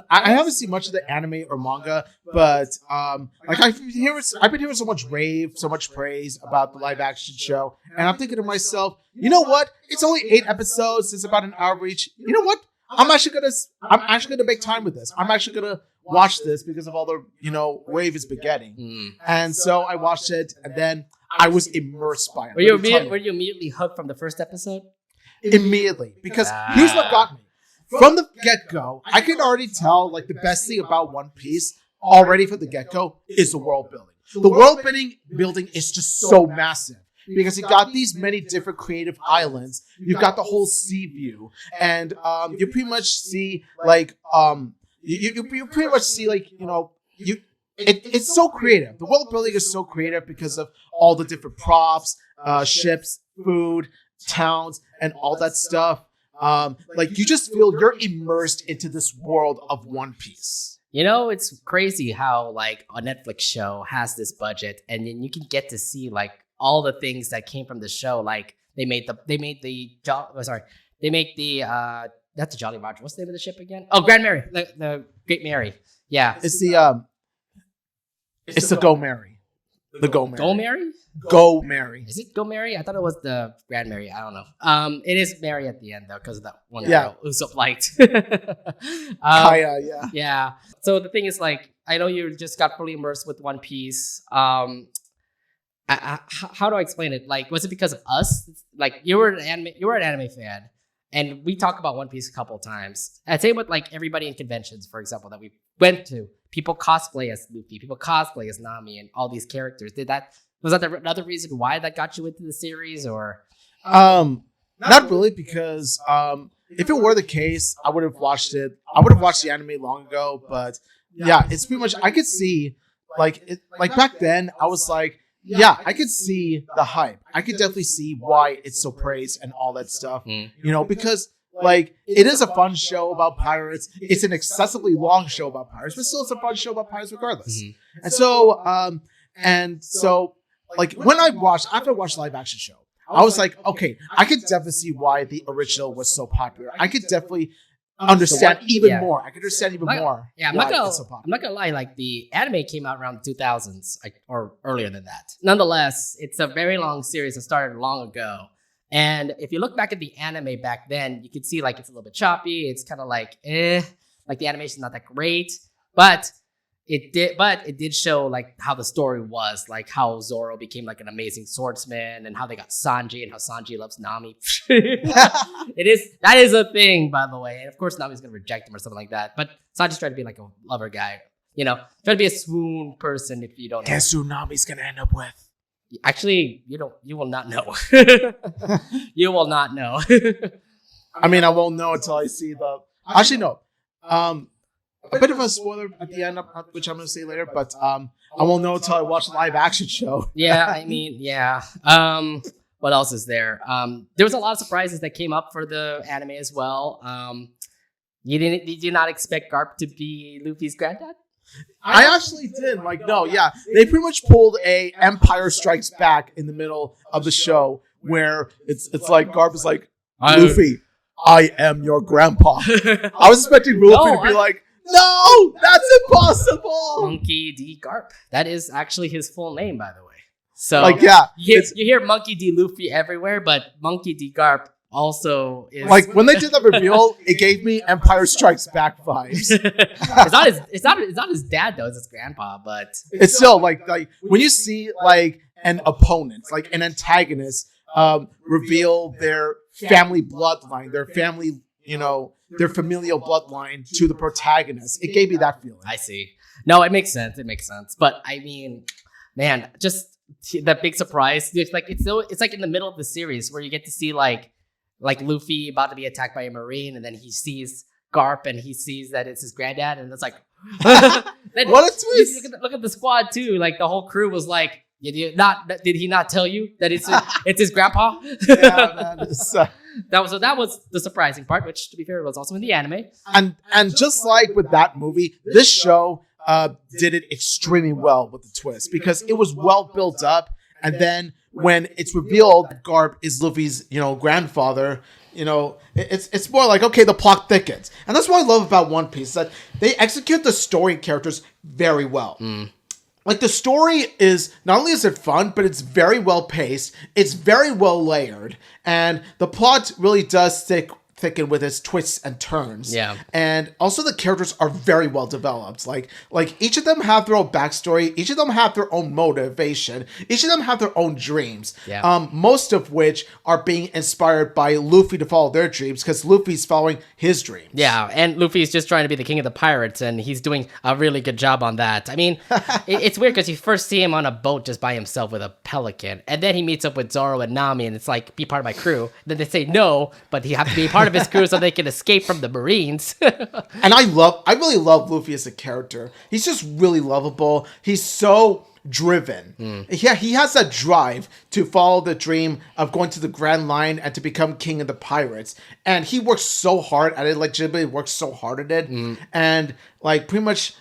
haven't seen much of the anime or manga, but I've been hearing so much rave, so much praise about the live action show, and I'm thinking to myself, you know what? It's only 8 episodes. It's about an hour each. You know what? I'm actually gonna make time with this. I'm actually gonna watch this because of all the rave it's been getting, and so I watched it, and then I was immersed by it. Were you immediately hooked from the first episode? Immediately, because here's what got me. From the get-go, I can already tell, the best thing about One Piece, already from the get-go, is the world building. The world building is just so massive, because you got these many different creative islands. You've got the whole sea view, and you pretty much see, you pretty much see, it's so creative. The world building is so creative because of all the different props, ships, food, towns, and all that stuff. You just feel you're immersed into this world of One Piece. It's crazy how a Netflix show has this budget, and then you can get to see all the things that came from the show. They make the that's the Jolly Roger. What's the name of the ship again? Oh, Grand Mary, the Great Mary. Yeah, it's the Go Mary. The Go Mary. Go Mary? Go Mary. Is it Go Mary? I thought it was the Grand Mary. I don't know. It is Mary at the end though, because of that one girl Usopp liked. Kaya, yeah. Yeah. So the thing is, I know you just got fully immersed with One Piece. How do I explain it? Was it because of us? You were an anime fan, and we talk about One Piece a couple of times. I'd say with everybody in conventions, for example, that we went to. People cosplay as Luffy. People cosplay as Nami and all these characters. Was that another reason why that got you into the series, or? Not really, because if it were the case, I would have watched it. I would have watched the anime long ago. But yeah, it's pretty much. I could see like back then. I was like, yeah, I could see the hype. I could definitely see why it's so praised and all that stuff. You know, because like it is a fun show about pirates. It's an excessively long show about pirates, but still it's a fun show about pirates regardless. And so like when after I watched the live action show, I was like, okay, I could definitely see why the original was so popular. I could definitely understand even more. I could understand even more. Yeah, I'm not gonna lie. Like the anime came out around 2000s, or earlier than that. Nonetheless, it's a very long series that started long ago. And if you look back at the anime back then, you can see like it's a little bit choppy. It's kind of like like the animation's not that great, but it did show like how the story was, like how Zoro became like an amazing swordsman, and how they got Sanji, and how Sanji loves Nami. That is a thing, by the way. And of course, Nami's gonna reject him or something like that. But Sanji's trying to be like a lover guy, you know, trying to be a swoon person. If you don't know, guess who Nami's gonna end up with? Actually, you will not know. You will not know. I mean, I won't know until I see the. Actually, no. A bit of a spoiler at the end, which I'm going to say later, but I won't know until I watch the live action show. Yeah, I mean, yeah. What else is there? There was a lot of surprises that came up for the anime as well. Did you not expect Garp to be Luffy's granddad? I actually did. Like, no, yeah. They pretty much pulled a Empire Strikes Back in the middle of the show where it's like Garp is like, Luffy, I am your grandpa. I was expecting Luffy to be like, no, that's impossible. Monkey D. Garp. That is actually his full name, by the way. So, like, yeah. You hear Monkey D. Luffy everywhere, but Monkey D. Garp also is... Like, when they did the reveal, it gave me Empire Strikes Back vibes. It's not his dad, though. It's his grandpa, but... It's still, like when you see, like, an opponent, like an antagonist, reveal their family bloodline, their family, you know... their familial bloodline to the protagonist. It gave me that feeling. I see. No, it makes sense. But I mean, man, just that big surprise. It's like it's like in the middle of the series where you get to see like Luffy about to be attacked by a marine, and then he sees Garp and he sees that it's his granddad, and it's like what a twist. Look at the squad too. Like the whole crew was like, did he not tell you that it's his grandpa? Yeah, man. That was the surprising part, which to be fair was also in the anime. And just like with that movie, this show did it extremely well with the twist because it was well built up, and then when it's revealed that Garp is Luffy's, you know, grandfather, you know, it's more like, okay, the plot thickens. And that's what I love about One Piece, that they execute the story and characters very well. Like, the story is, not only is it fun, but it's very well paced, it's very well layered, and the plot really does thicken with its twists and turns. Yeah. And also the characters are very well developed. Like each of them have their own backstory, each of them have their own motivation, each of them have their own dreams. Yeah. Most of which are being inspired by Luffy to follow their dreams, because Luffy's following his dreams. Yeah, and Luffy's just trying to be the king of the pirates, and he's doing a really good job on that. I mean, it's weird because you first see him on a boat just by himself with a pelican, and then he meets up with Zoro and Nami, and it's like, be part of my crew. Then they say no, but he has to be part of his crew so they can escape from the Marines. And I really love Luffy as a character. He's just really lovable. He's so driven. Yeah, he has that drive to follow the dream of going to the Grand Line and to become king of the pirates. And he works so hard at it, like legitimately works so hard at it. And like pretty much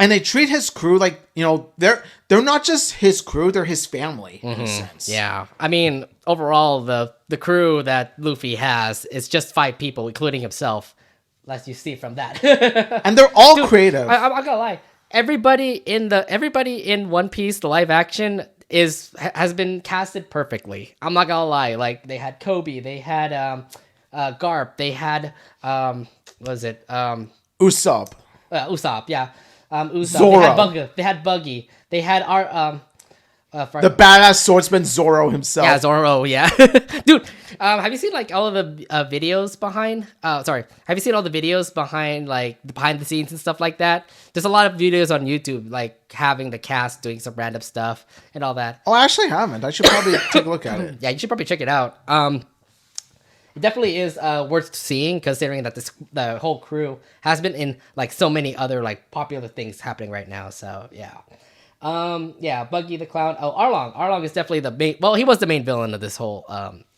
and they treat his crew like, you know, they're not just his crew, they're his family in a sense. Yeah. I mean, overall, the crew that Luffy has is just 5 people, including himself, as you see from that. And they're all creative. I'm not gonna lie. Everybody in One Piece, the live action, has been casted perfectly. I'm not gonna lie. Like, they had Kobe, they had Garp, they had what was it? Usopp. Usopp, yeah. Usopp. Zoro. They had Buggy. They had our the badass swordsman Zoro himself. Yeah, Zoro. Yeah, dude. Have you seen like all of the videos behind? Sorry. Have you seen all the videos behind like the behind the scenes and stuff like that? There's a lot of videos on YouTube, like having the cast doing some random stuff and all that. Oh, I actually haven't. I should probably take a look at it. Yeah, you should probably check it out. it definitely is worth seeing, considering that the whole crew has been in like so many other like popular things happening right now. So yeah. Buggy the Clown. Oh, Arlong is definitely the main. Well, he was the main villain of this whole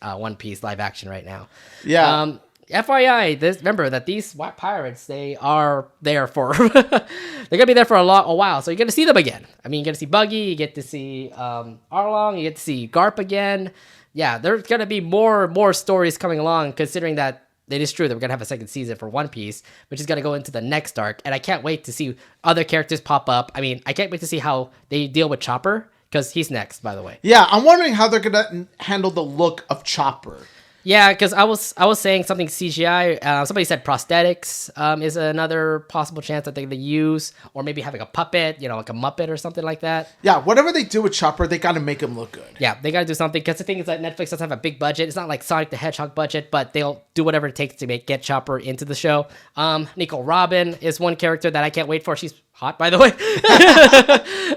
One Piece live action right now. Yeah. FYI, remember that these white pirates, they are there for they're gonna be there for a while. So you're gonna see them again. I mean, you get to see Buggy, you get to see Arlong, you get to see Garp again. Yeah, there's gonna be more stories coming along, considering that it is true that we're gonna have a second season for One Piece, which is gonna go into the next arc. And I can't wait to see other characters pop up. I mean, I can't wait to see how they deal with Chopper, because he's next, by the way. Yeah, I'm wondering how they're gonna handle the look of Chopper. Yeah, because I was saying something CGI. Somebody said prosthetics is another possible chance that they use, or maybe having a puppet, like a Muppet or something like that. Yeah, whatever they do with Chopper, they gotta make him look good. Yeah, they gotta do something, because the thing is that Netflix doesn't have a big budget. It's not like Sonic the Hedgehog budget, but they'll do whatever it takes to get Chopper into the show. Nico Robin is one character that I can't wait for. She's hot, by the way.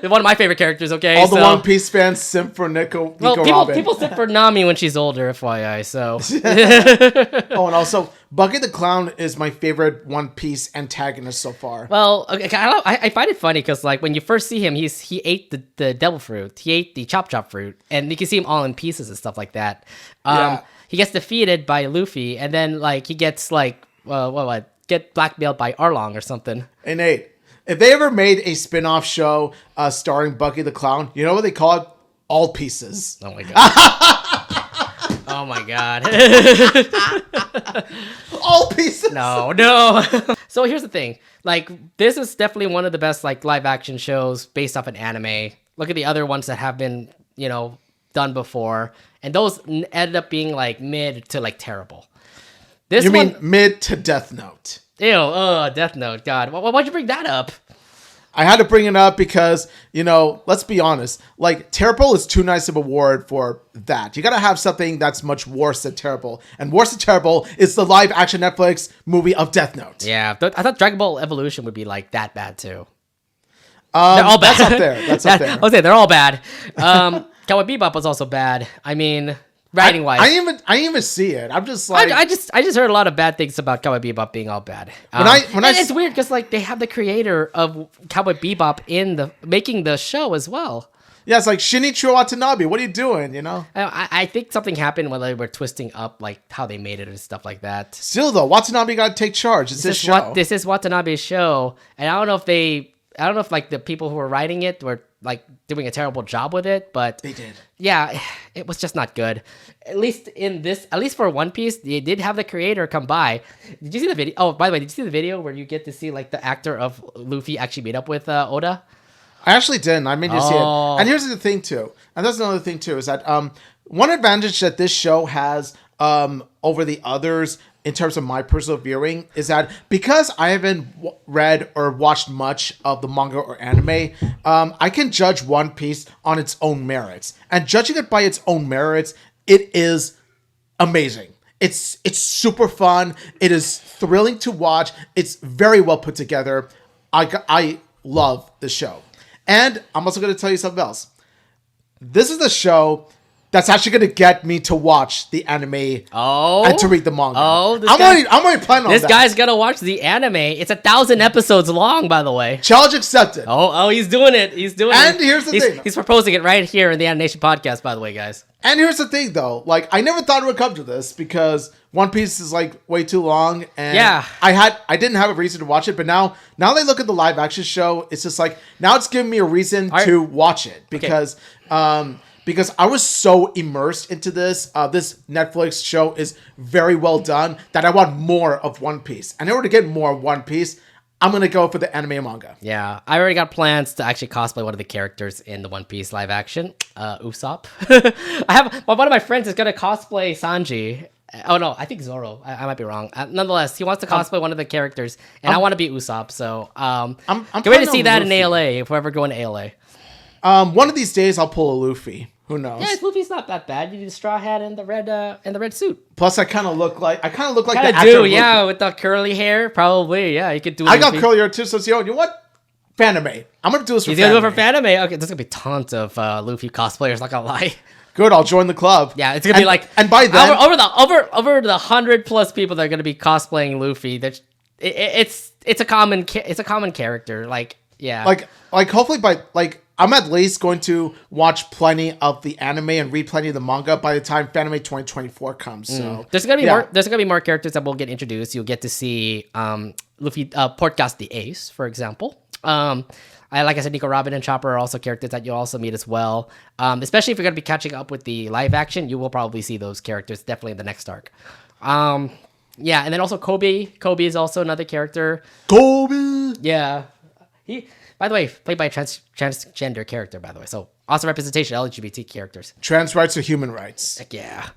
One of my favorite characters, okay? All the One Piece fans simp for Nico Robin. People simp for Nami when she's older, FYI, so. Oh, and also, Buggy the Clown is my favorite One Piece antagonist so far. Well, okay, I find it funny, because like when you first see him, he ate the devil fruit. He ate the chop fruit, and you can see him all in pieces and stuff like that. He gets defeated by Luffy, and then like he gets like, get blackmailed by Arlong or something. Hey, Nate. If they ever made a spin-off show starring Buggy the Clown, you know what they call it? All Pieces. Oh my god. Oh my god. All Pieces. No. So here's the thing. Like, this is definitely one of the best like live action shows based off an anime. Look at the other ones that have been, done before, and those ended up being like mid to like terrible. You mean mid to Death Note? Ew, Death Note, God. Why'd you bring that up? I had to bring it up because, let's be honest. Like, terrible is too nice of a word for that. You gotta have something that's much worse than terrible. And worse than terrible is the live-action Netflix movie of Death Note. Yeah, I thought Dragon Ball Evolution would be, like, that bad, too. They're all bad. That's up there. I was saying, they're all bad. Cowboy Bebop was also bad. I mean... Writing wise, I didn't even see it. I'm just like, I just heard a lot of bad things about Cowboy Bebop being all bad. It's weird because like they have the creator of Cowboy Bebop making the show as well. Yeah, it's like Shinichiro Watanabe. What are you doing? I think something happened when they were twisting up like how they made it and stuff like that. Still though, Watanabe got to take charge. It's his show. This is Watanabe's show, and I don't know if like the people who were writing it were like doing a terrible job with it, but they did. Yeah, it was just not good. At least for One Piece, they did have the creator come by. Did you see the video? Oh, by the way, did you see the video where you get to see like the actor of Luffy actually meet up with Oda? I actually didn't. I made you see it. And here's the thing too. And that's another thing too, is that one advantage that this show has over the others in terms of my personal viewing is that because I haven't read or watched much of the manga or anime, I can judge One Piece on its own merits. And judging it by its own merits, it is amazing. It's super fun. It is thrilling to watch. It's very well put together. I love the show. And I'm also going to tell you something else. This is the show that's actually going to get me to watch the anime and to read the manga. I'm already planning on that. This guy's going to watch the anime. It's 1,000 episodes long, by the way. Challenge accepted. Oh, he's doing it. He's doing it. And here's the thing. He's proposing it right here in the Anination Podcast, by the way, guys. And here's the thing, though. Like, I never thought it would come to this because One Piece is, like, way too long. And yeah. I didn't have a reason to watch it. But now they look at the live action show. It's just like, now it's giving me a reason to watch it. Because, because I was so immersed into this. This Netflix show is very well done that I want more of One Piece. And in order to get more of One Piece, I'm going to go for the anime and manga. Yeah, I already got plans to actually cosplay one of the characters in the One Piece live action, Usopp. One of my friends is going to cosplay Sanji. Oh, no, I think Zoro. I might be wrong. Nonetheless, he wants to cosplay one of the characters, and I want to be Usopp. So I'm get ready to see that Luffy in ALA if we're ever going to ALA. One of these days, I'll pull a Luffy. Who knows? Yeah, Luffy's not that bad. You do the straw hat and the red suit. Plus, I kind of look like the actor. With the curly hair, probably. Yeah, you could do. I got curly hair too, so you know what? Fanime. I'm gonna do this for. He's gonna do it for Fanime. Okay, there's gonna be tons of Luffy cosplayers. Not gonna lie. Good, I'll join the club. Yeah, it's gonna be like, and by then over the 100+ people that are gonna be cosplaying Luffy. It's a common character. Like, yeah, like hopefully I'm at least going to watch plenty of the anime and read plenty of the manga by the time Fanime 2024 comes. So there's gonna be more characters that will get introduced. You'll get to see Luffy, Portgas the Ace, for example. Like I said, Nico Robin and Chopper are also characters that you'll also meet as well. Especially if you're going to be catching up with the live action, you will probably see those characters definitely in the next arc. Yeah, and then also Kobe. Kobe is also another character. Kobe! Yeah. He, by the way, played by a transgender character, by the way. So, awesome representation of LGBT characters. Trans rights are human rights. Heck yeah.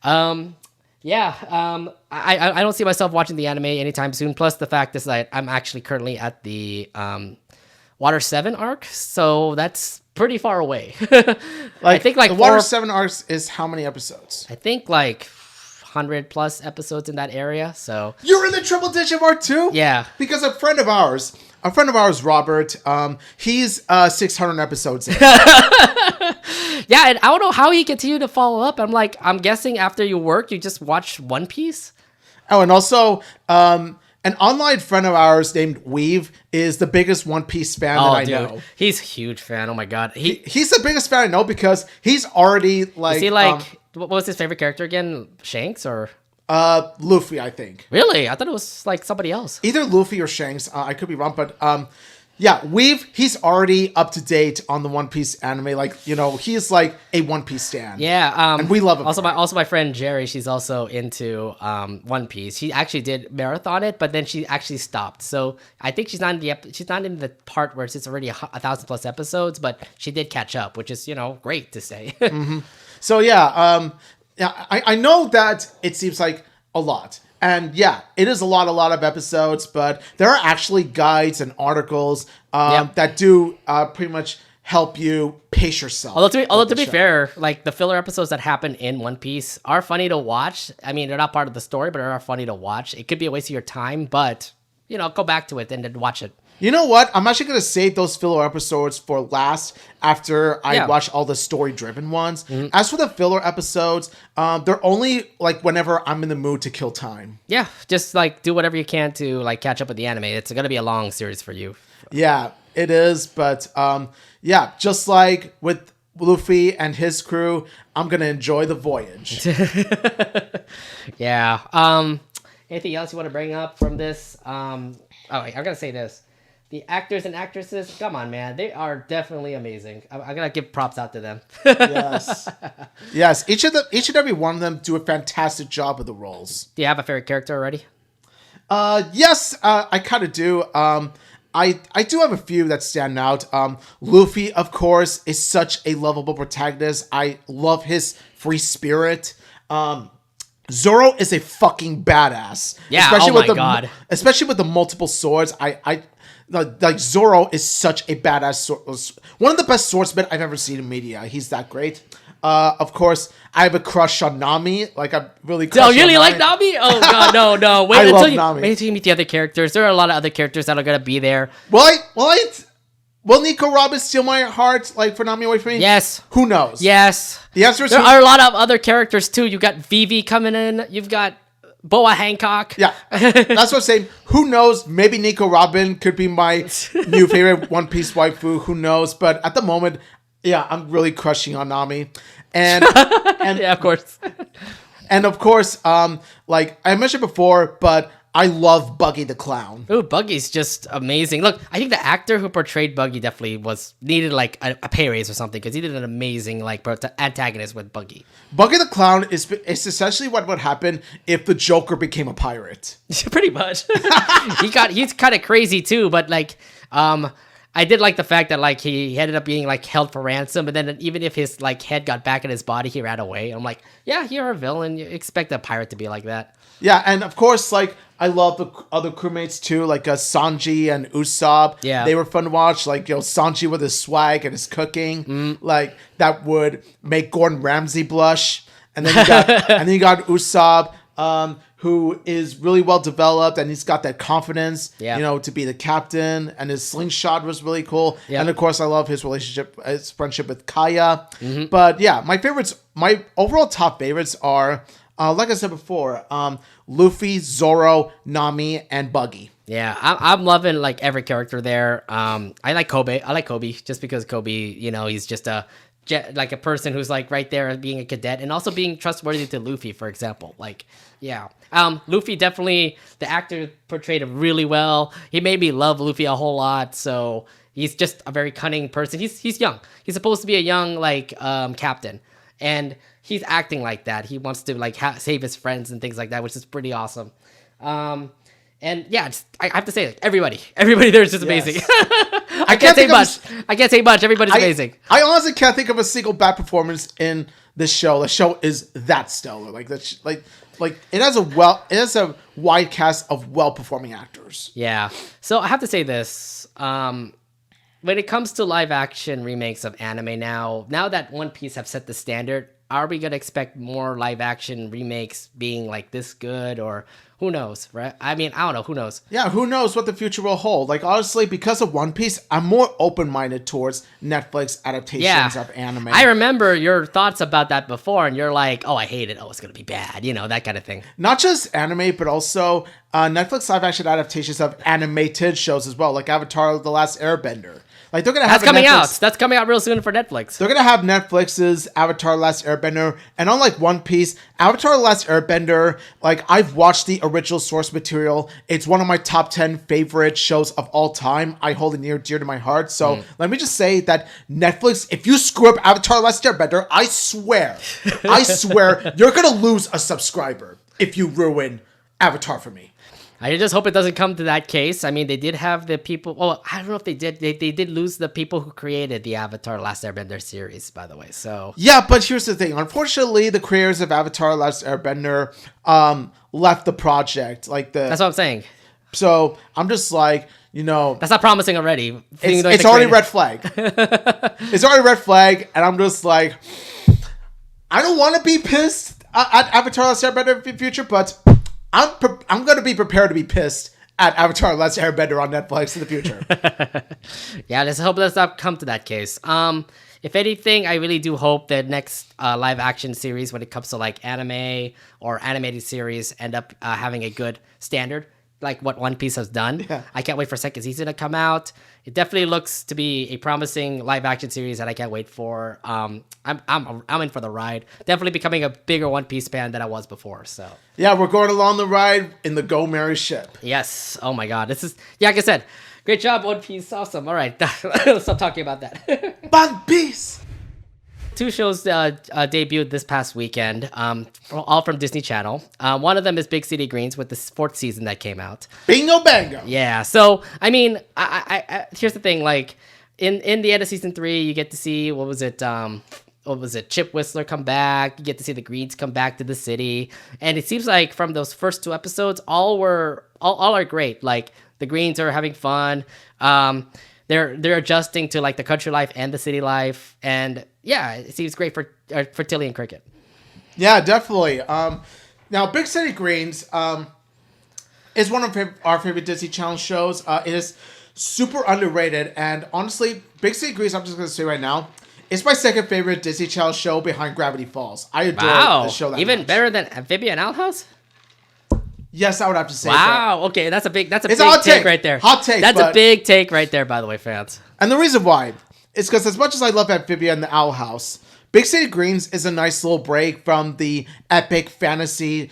I don't see myself watching the anime anytime soon. Plus, the fact is that I'm actually currently at the Water 7 arc, so that's pretty far away. I think like the Water 7 arcs is how many episodes? I think like 100+ episodes in that area. So you're in the triple digit mark too? Yeah, because a friend of ours, Robert, he's 600 episodes in. Yeah, and I don't know how he continued to follow up. I'm guessing after you work, you just watch One Piece. Oh, and also, an online friend of ours named Weave is the biggest One Piece fan that I know. He's a huge fan. Oh my god, he's the biggest fan I know because he's already like. Is he like? What was his favorite character again? Shanks or? Luffy, I think. Really? I thought it was like somebody else. Either Luffy or Shanks. I could be wrong, but yeah, Weave, he's already up to date on the One Piece anime. Like, he's like a One Piece stan. Yeah, and we love him. Also, my friend Jerry, she's also into One Piece. She actually did marathon it, but then she actually stopped. So I think she's not in the part where it's already 1,000+ episodes, but she did catch up, which is great to say. Mm-hmm. So yeah, I know that it seems like a lot. And yeah, it is a lot of episodes, but there are actually guides and articles that do pretty much help you pace yourself. Although to be fair, like the filler episodes that happen in One Piece are funny to watch. I mean, they're not part of the story, but they are funny to watch. It could be a waste of your time, but go back to it and then watch it. You know what? I'm actually going to save those filler episodes for last after I watch all the story-driven ones. Mm-hmm. As for the filler episodes, they're only like whenever I'm in the mood to kill time. Yeah, just like do whatever you can to like catch up with the anime. It's going to be a long series for you. Yeah, it is. But yeah, just like with Luffy and his crew, I'm going to enjoy the voyage. Yeah. Anything else you want to bring up from this? I'm going to say this. The actors and actresses, come on, man. They are definitely amazing. I'm going to give props out to them. Yes. Yes. Each and every one of them do a fantastic job with the roles. Do you have a favorite character already? Yes, I kind of do. I do have a few that stand out. Luffy, of course, is such a lovable protagonist. I love his free spirit. Zoro is a fucking badass. Yeah, God. Especially with the multiple swords. Like Zoro is such a badass one of the best swordsmen I've ever seen in media. He's that great. Of course, I have a crush on Nami. Like I'm really. Oh, you really like Nami? Oh god, no. Wait until you meet the other characters. There are a lot of other characters that are gonna be there. Will Nico Robin steal my heart like for Nami away from me? Yes. Who knows? Yes. The answer is there are a lot of other characters too. You've got Vivi coming in. You've got Boa Hancock. Yeah, that's what I'm saying. Who knows? Maybe Nico Robin could be my new favorite One Piece waifu. Who knows? But at the moment, yeah, I'm really crushing on Nami, and yeah, of course, and of course, like I mentioned before, but I love Buggy the Clown. Ooh, Buggy's just amazing. Look, I think the actor who portrayed Buggy definitely needed like a pay raise or something because he did an amazing like antagonist with Buggy. Buggy the Clown is essentially what would happen if the Joker became a pirate. Pretty much. He's kind of crazy too, but like I did like the fact that like he ended up being like held for ransom, but then even if his like head got back in his body, he ran away. I'm like, yeah, you're a villain. You expect a pirate to be like that. Yeah, and of course, like I love the other crewmates too, like Sanji and Usopp. Yeah, they were fun to watch. Like Sanji with his swag and his cooking, like that would make Gordon Ramsay blush. And then you got Usopp who is really well developed, and he's got that confidence, Yeah. to be the captain, and his slingshot was really cool. Yeah. And of course, I love his friendship with Kaya. Mm-hmm. But yeah, my overall top favorites are, like I said before, Luffy, Zoro, Nami, and Buggy. Yeah, I'm loving like every character there. I like Kobe. I like Kobe just because Kobe, he's just a person who's like right there being a cadet and also being trustworthy to Luffy, for example. Like, yeah. Luffy definitely, the actor portrayed him really well. He made me love Luffy a whole lot. So he's just a very cunning person. He's young. He's supposed to be a young captain, and he's acting like that. He wants to like save his friends and things like that, which is pretty awesome. And yeah, I have to say, like, everybody there is just amazing. I can't say much. I can't say much. Everybody's amazing. I honestly can't think of a single bad performance in this show. The show is that stellar. Like it has a wide cast of well performing actors. Yeah. So I have to say this. When it comes to live action remakes of anime now that One Piece have set the standard, are we gonna expect more live action remakes being like this good, or who knows, right? I mean, I don't know. Who knows? Yeah, who knows what the future will hold? Like, honestly, because of One Piece, I'm more open-minded towards Netflix adaptations of anime. I remember your thoughts about that before, and you're like, oh, I hate it. Oh, it's going to be bad. That kind of thing. Not just anime, but also Netflix live-action adaptations of animated shows as well, like Avatar: The Last Airbender. Like, they're gonna have That's coming out real soon for Netflix. They're gonna have Netflix's Avatar: The Last Airbender, and unlike One Piece, Avatar: The Last Airbender, like, I've watched the original source material. It's one of my top 10 favorite shows of all time. I hold it near dear to my heart. So let me just say that Netflix, if you screw up Avatar: The Last Airbender, I swear, you're gonna lose a subscriber if you ruin Avatar for me. I just hope it doesn't come to that case. I mean, they did have the people. Well, I don't know if they did. They did lose the people who created the Avatar: Last Airbender series, by the way. So yeah, but here's the thing. Unfortunately, the creators of Avatar: Last Airbender left the project. That's what I'm saying. So I'm just like, that's not promising already. It's already red flag. It's already red flag, and I'm just like, I don't want to be pissed at Avatar: Last Airbender in the future, but I'm going to be prepared to be pissed at Avatar: Last Airbender on Netflix in the future. Yeah, let's hope let's not come to that case. If anything, I really do hope that next live action series, when it comes to like anime or animated series, end up having a good standard, like what One Piece has done. Yeah. I can't wait for second season to come out. It definitely looks to be a promising live action series that I can't wait for. I'm in for the ride. Definitely becoming a bigger One Piece fan than I was before. So yeah, we're going along the ride in the Go Mary ship. Yes. Oh my God. Like I said, great job, One Piece. Awesome. All right, let's stop talking about that. One Piece. 2 shows debuted this past weekend, all from Disney Channel. One of them is Big City Greens with the 4th season that came out. Bingo bango. Yeah, so, I mean, I here's the thing, like, in the end of season 3, you get to see, Chip Whistler come back, you get to see the Greens come back to the city, and it seems like from those first 2 episodes, all are great. Like, the Greens are having fun, they're adjusting to like the country life and the city life, and yeah, it seems great for Tilly and Cricket. Yeah, definitely. Now, Big City Greens is one of our favorite Disney Channel shows. It is super underrated, and honestly, Big City Greens, I'm just going to say right now, it's my second favorite Disney Channel show behind Gravity Falls. I adore the show that even much. Better than Amphibian Owl House? Yes, I would have to say. Wow. Okay, that's a big hot take right there. Hot take. That's a big take right there, by the way, fans. And the reason why is because as much as I love Amphibia and the Owl House, Big City Greens is a nice little break from the epic fantasy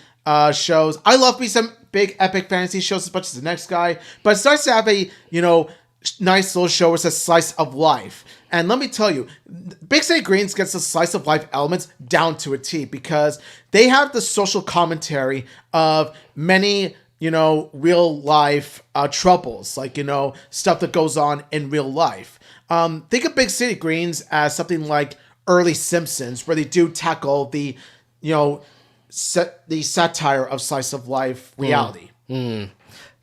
shows. I love me some big epic fantasy shows as much as the next guy, but it's nice to have a nice little show with a slice of life. And let me tell you, Big City Greens gets the slice of life elements down to a T because they have the social commentary of many, real life troubles, like, stuff that goes on in real life. Think of Big City Greens as something like early Simpsons, where they do tackle the, the satire of slice of life reality.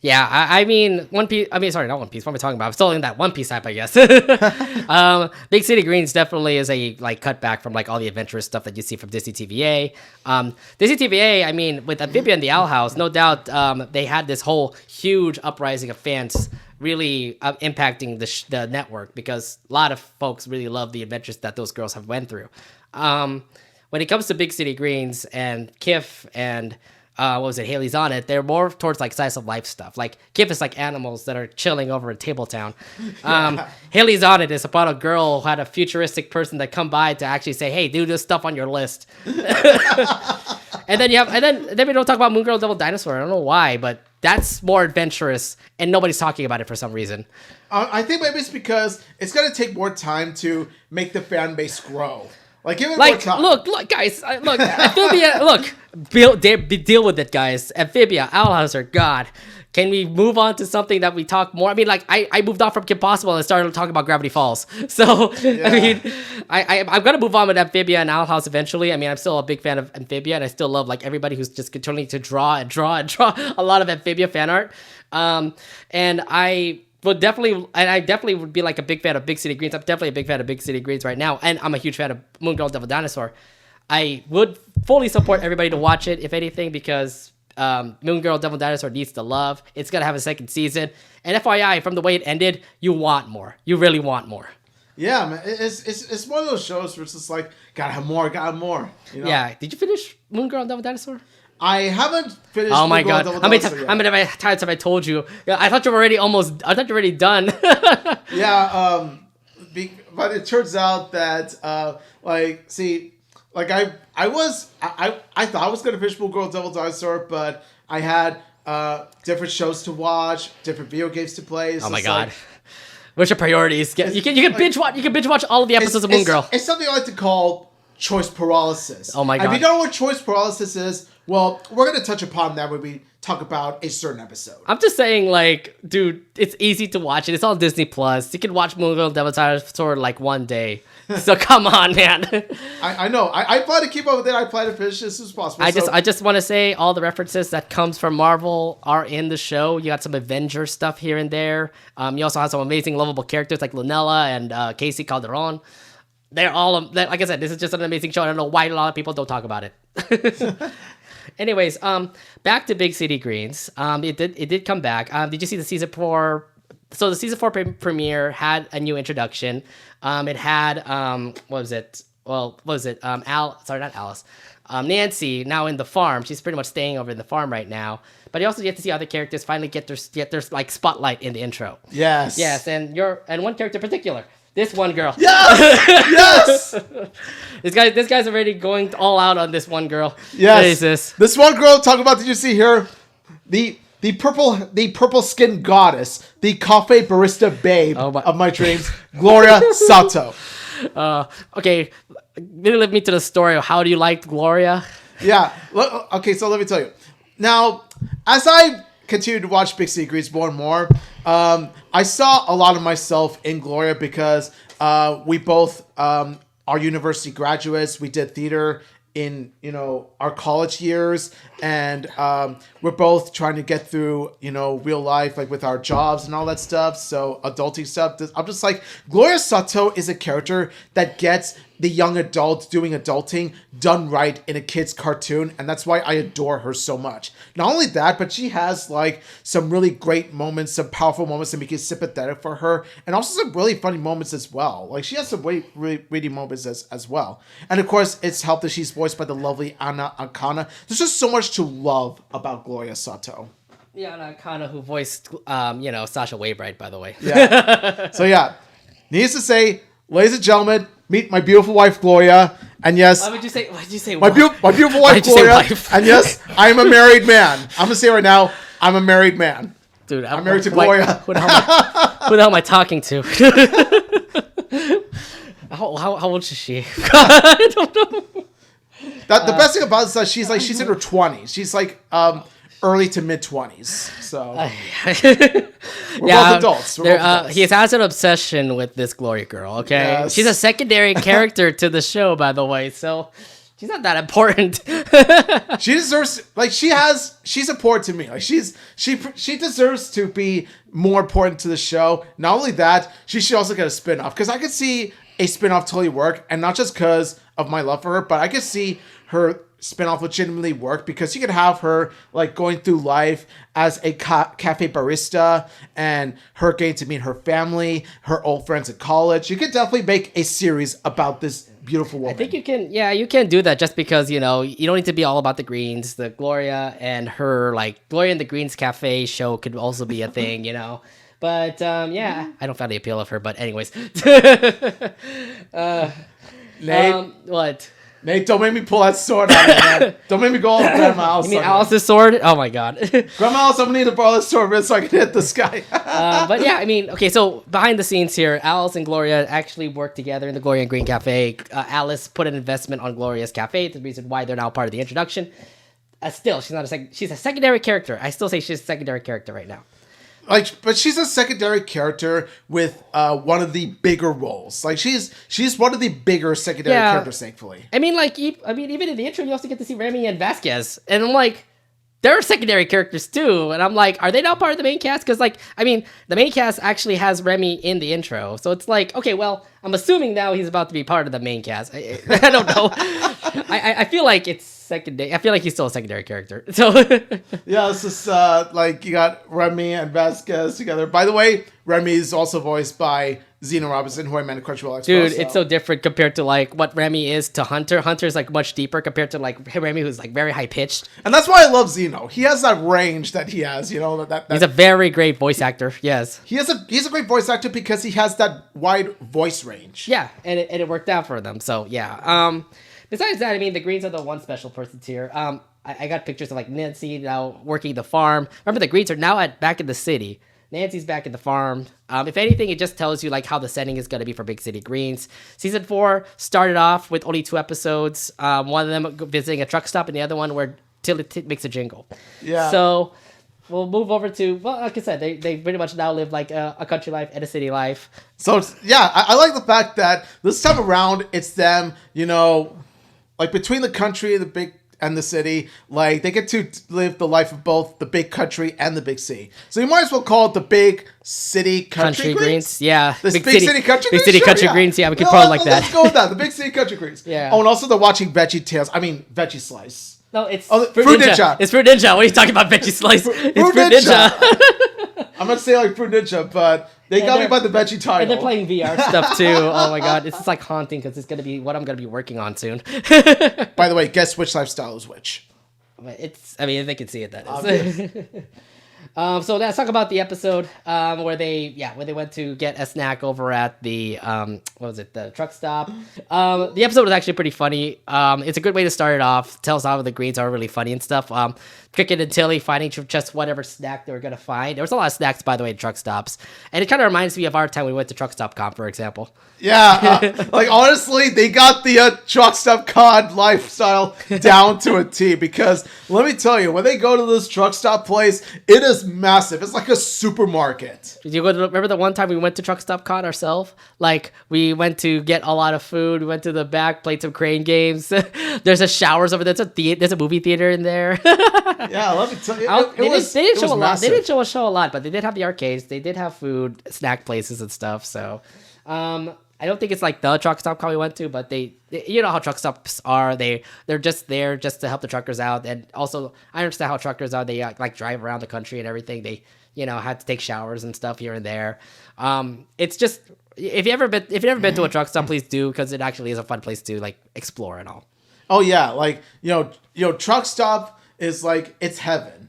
Yeah, I mean, One Piece. I mean, sorry, not One Piece. What am I talking about? I'm still in that One Piece hype, I guess. Big City Greens definitely is a like cutback from like all the adventurous stuff that you see from Disney TVA. Disney TVA, I mean, with Amphibia and the Owl House, no doubt they had this whole huge uprising of fans really impacting the network because a lot of folks really love the adventures that those girls have went through. When it comes to Big City Greens and Kif and what was it, Haley's on it, they're more towards like slice of life stuff. Like Kif is like animals that are chilling over in Tabletown. Haley's on it is about a girl who had a futuristic person that come by to actually say, hey, do this stuff on your list. and then we don't talk about Moon Girl Devil Dinosaur. I don't know why, but that's more adventurous and nobody's talking about it for some reason. I think maybe it's because it's going to take more time to make the fan base grow. Like, give it like, more time. Look, guys. Look, Amphibia, look. Deal with it, guys. Amphibia, Owl House, God. Can we move on to something that we talk more? I mean, like, I moved on from Kim Possible and started talking about Gravity Falls. So, yeah. I mean, I'm going to move on with Amphibia and Owl House eventually. I mean, I'm still a big fan of Amphibia, and I still love, like, everybody who's just continuing to draw a lot of Amphibia fan art. And I definitely would be like a big fan of Big City Greens. I'm definitely a big fan of Big City Greens right now, and I'm a huge fan of Moon Girl Devil Dinosaur. I would fully support everybody to watch it, if anything, because Moon Girl Devil Dinosaur needs the love. It's gonna have a second season, and FYI, from the way it ended, you want more. You really want more. Yeah, man, it's one of those shows where it's just like gotta have more. You know? Yeah. Did you finish Moon Girl Devil Dinosaur? I haven't finished. Oh my god! How many times have I told you? I thought you were already done. Yeah. But it turns out that I thought I was gonna finish Moon Girl Devil Dinosaur, but I had different shows to watch, different video games to play. Oh my god! What's your priorities? You can binge watch. You can binge watch all of the episodes of Moon Girl. It's something I like to call choice paralysis. Oh my god! If you don't know what choice paralysis is, well, we're going to touch upon that when we talk about a certain episode. I'm just saying, like, dude, it's easy to watch it. It's on Disney Plus. You can watch Moon Girl Devil Dinosaur like one day. So come on, man. I know. I plan to keep up with it. I plan to finish as soon as possible. I just want to say all the references that comes from Marvel are in the show. You got some Avenger stuff here and there. You also have some amazing lovable characters like Lunella and Casey Calderon. They're all, like I said, this is just an amazing show. I don't know why a lot of people don't talk about it. Anyways, back to Big City Greens. It did come back. Did you see the season 4? So the season 4 premiere had a new introduction. It had Nancy now in the farm. She's pretty much staying over in the farm right now. But you also get to see other characters finally get their like spotlight in the intro. Yes, and one character in particular. This one girl. Yes! This guy's already going all out on this one girl. Yes. This one girl, talk about, did you see her? The purple skinned goddess, the cafe barista babe of my dreams, Gloria Sato. Okay, lead me to the story of how do you like Gloria? Yeah. Okay, so let me tell you. Now, as I continued to watch Big City Greens more and more, I saw a lot of myself in Gloria because we both are university graduates. We did theater in our college years, and we're both trying to get through real life, like with our jobs and all that stuff. So adulting stuff. I'm just like, Gloria Sato is a character that gets the young adult doing adulting done right in a kid's cartoon, and that's why I adore her so much. Not only that, but she has like some really great moments, some powerful moments that make you sympathetic for her, and also some really funny moments as well. Like, she has some really witty moments as well. And of course, it's helped that she's voiced by the lovely Anna Akana. There's just so much to love about Gloria Sato. Yeah, Anna Akana, who voiced Sasha Wainwright, by the way. Yeah. So yeah, needless to say, ladies and gentlemen, meet my beautiful wife, Gloria. And yes... Why would you say my beautiful wife, Gloria. And yes, I'm a married man. I'm going to say right now, I'm a married man. Dude, I'm married to Gloria. Who the hell am I talking to? How old is she? I don't know. The best thing about it is that she's in her 20s. She's like early to mid 20s. So we're both adults. He has an obsession with this Gloria girl. Okay, yes. She's a secondary character to the show, by the way. So She's not that important. She deserves, like, she's important to me. Like, she deserves to be more important to the show. Not only that, she should also get a spin-off, because I could see a spin-off totally work, and not just because of my love for her, but I could see her spin-off legitimately work, because you could have her like going through life as a cafe barista, and her getting to meet her family, her old friends at college. You could definitely make a series about this beautiful woman. I think you can, you can do that, just because, you don't need to be all about the Greens. The Gloria and the Greens Cafe show could also be a thing, But, I don't find the appeal of her, but anyways. Nate, what? Nate, don't make me pull that sword out of my head. Don't make me go all Grandma Alice. You mean Alice's sword? Oh my god. Grandma Alice, I'm gonna need to borrow this sword so I can hit this guy. But yeah, I mean, okay, so behind the scenes here, Alice and Gloria actually worked together in the Gloria and Green Cafe. Alice put an investment on Gloria's Cafe, the reason why they're now part of the introduction. Still, she's a secondary character. I still say she's a secondary character right now. But she's a secondary character with one of the bigger roles. Like, she's one of the bigger secondary characters, thankfully. I mean, even in the intro, you also get to see Remy and Vasquez, and I'm like, they're secondary characters too. And I'm like, are they now part of the main cast? Because the main cast actually has Remy in the intro, so it's like, okay, well, I'm assuming now he's about to be part of the main cast. I don't know. I feel like it's secondary. I feel like he's still a secondary character. So yeah, it's just you got Remy and Vasquez together. By the way, Remy is also voiced by Zena Robinson, who I met at Crunchyroll Expo. Dude, it's so different compared to what Remy is to Hunter. Hunter's much deeper compared to Remy, who's very high pitched. And that's why I love Zeno. He has that range that he has. He's a very great voice actor. Yes, he's a great voice actor because he has that wide voice range. Yeah, and it worked out for them. So yeah. Besides that, the Greens are the one special person tier. I got pictures of Nancy now working the farm. Remember, the Greens are now back in the city. Nancy's back in the farm. If anything, it just tells you how the setting is going to be for Big City Greens. Season 4 started off with only 2 episodes. One of them visiting a truck stop, and the other one where Tilly makes a jingle. Yeah. So we'll move over to, well, like I said, they pretty much now live a country life and a city life. So yeah, I like the fact that this time around it's them, between the country and the city, they get to live the life of both the big country and the big city. So you might as well call it the big city country greens. Yeah. This big city country greens? Big city country greens, yeah, we can call it like that. Let's go with that, the big city country greens. Yeah. Oh, and also they're watching Veggie Slice. No, it's Fruit Ninja. It's Fruit Ninja. What are you talking about, Veggie Slice? It's Fruit Ninja. I'm going to say Fruit Ninja, but they got me by the veggie title. And they're playing VR stuff too. Oh my god, it's just haunting because it's going to be what I'm going to be working on soon. By the way, guess which lifestyle is which? They can see it, that is. So let's talk about the episode where they went to get a snack over at the the truck stop. The episode was actually pretty funny. It's a good way to start it off. Tells how the Greens are really funny and stuff. Cricket and Tilly finding just whatever snack they were gonna find. There was a lot of snacks, by the way, at truck stops, and it kind of reminds me of our time we went to Truck Stop Con, for example. Yeah, honestly, they got the Truck Stop Con lifestyle down to a T, because let me tell you, when they go to this truck stop place, it is massive. It's like a supermarket. Did you remember the one time we went to Truck Stop Con ourselves? We went to get a lot of food. We went to the back, played some crane games. There's a showers over there. There's a movie theater in there. Yeah, let me tell you, they didn't show a lot. They didn't show a lot, but they did have the arcades. They did have food, snack places, and stuff. So, I don't think it's the truck stop car we went to, but they you know how truck stops are. They're just there just to help the truckers out, and also I understand how truckers are. They drive around the country and everything. They had to take showers and stuff here and there. It's just if you've never been to a truck stop, please do, because it actually is a fun place to explore and all. Oh yeah, truck stop is it's heaven,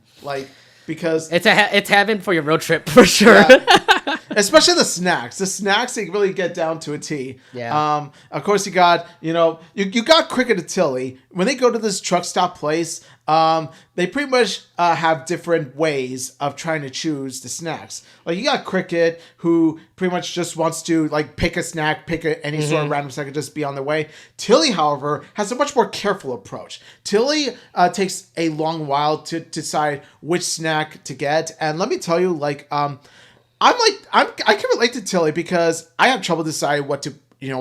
because it's heaven for your road trip for sure. Yeah. Especially the snacks. The snacks, they really get down to a T. Yeah. Of course, you got you got Cricket and Tilly. When they go to this truck stop place, they pretty much have different ways of trying to choose the snacks. You got Cricket, who pretty much just wants to pick a snack, any sort of random snack and just be on their way. Tilly, however, has a much more careful approach. Tilly takes a long while to decide which snack to get, and let me tell you, I can relate to Tilly because I have trouble deciding what to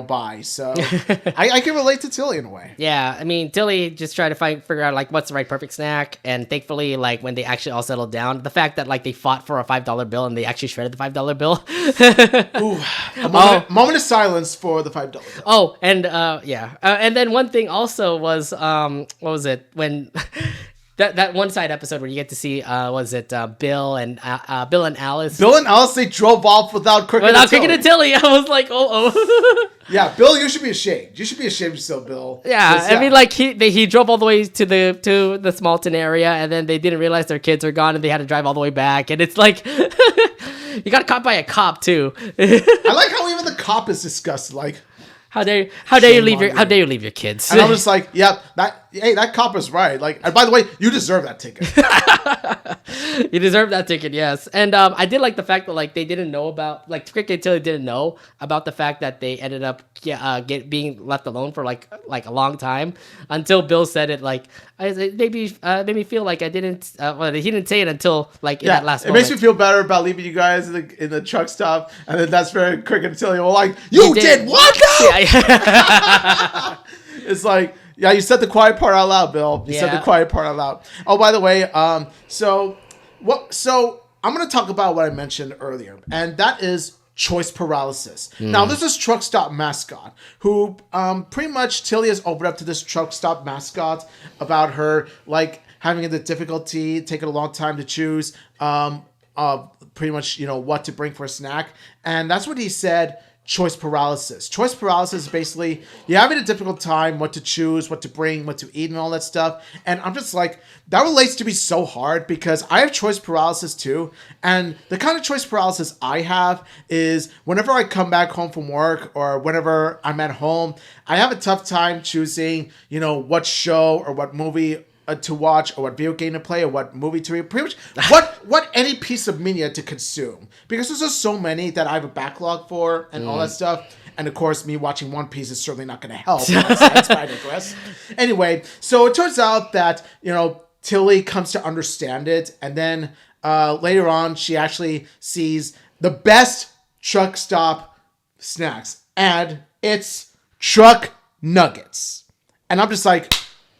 buy. So I can relate to Tilly in a way. Yeah, I mean, Tilly just tried to figure out like what's the right perfect snack, and thankfully, like when they actually all settled down, the fact that like they fought for a $5 bill and they actually shredded the $5 bill. Ooh, a moment of silence for the $5 bill. Oh, and and then one thing also was what was it when. That one side episode where you get to see Bill and Alice. Bill and Alice, they drove off without Cricket and Tilly. I was like, oh. Yeah, Bill, you should be ashamed. You should be ashamed of yourself, Bill. Yeah, I mean, like he drove all the way to the Smalton area, and then they didn't realize their kids were gone, and they had to drive all the way back. And it's like you got caught by a cop too. I like how even the cop is disgusted. Like, how dare you leave your kids? And I'm just like, yep, that cop is right. Like, and by the way, you deserve that ticket. You deserve that ticket, yes. And I did like the fact that like they didn't know about like Cricket and Tilly didn't know about the fact that they ended up being left alone for like a long time until Bill said it. Like, made me feel like I didn't. He didn't say it until like in that last. It makes me feel better about leaving you guys in the truck stop, and then that's where Cricket and Tilly were like, "You did what?" It's like, yeah, you said the quiet part out loud, Bill. You said the quiet part out loud. Oh, by the way, so I'm going to talk about what I mentioned earlier, and that is choice paralysis. Now, this is Truck Stop mascot, who pretty much Tilly has opened up to this Truck Stop mascot about her like having the difficulty, taking a long time to choose, pretty much what to bring for a snack, and that's what he said. Choice paralysis. Choice paralysis is basically you're having a difficult time what to choose, what to bring, what to eat, and all that stuff. And I'm just like, that relates to me so hard because I have choice paralysis too. And the kind of choice paralysis I have is whenever I come back home from work or whenever I'm at home, I have a tough time choosing, what show or what movie to watch or what video game to play or what movie to read, pretty much what any piece of media to consume, because there's just so many that I have a backlog for and all that stuff. And of course, me watching One Piece is certainly not going to help. That's why I digress. Anyway, so it turns out that Tilly comes to understand it, and then later on she actually sees the best truck stop snacks, and it's truck nuggets. And I'm just like,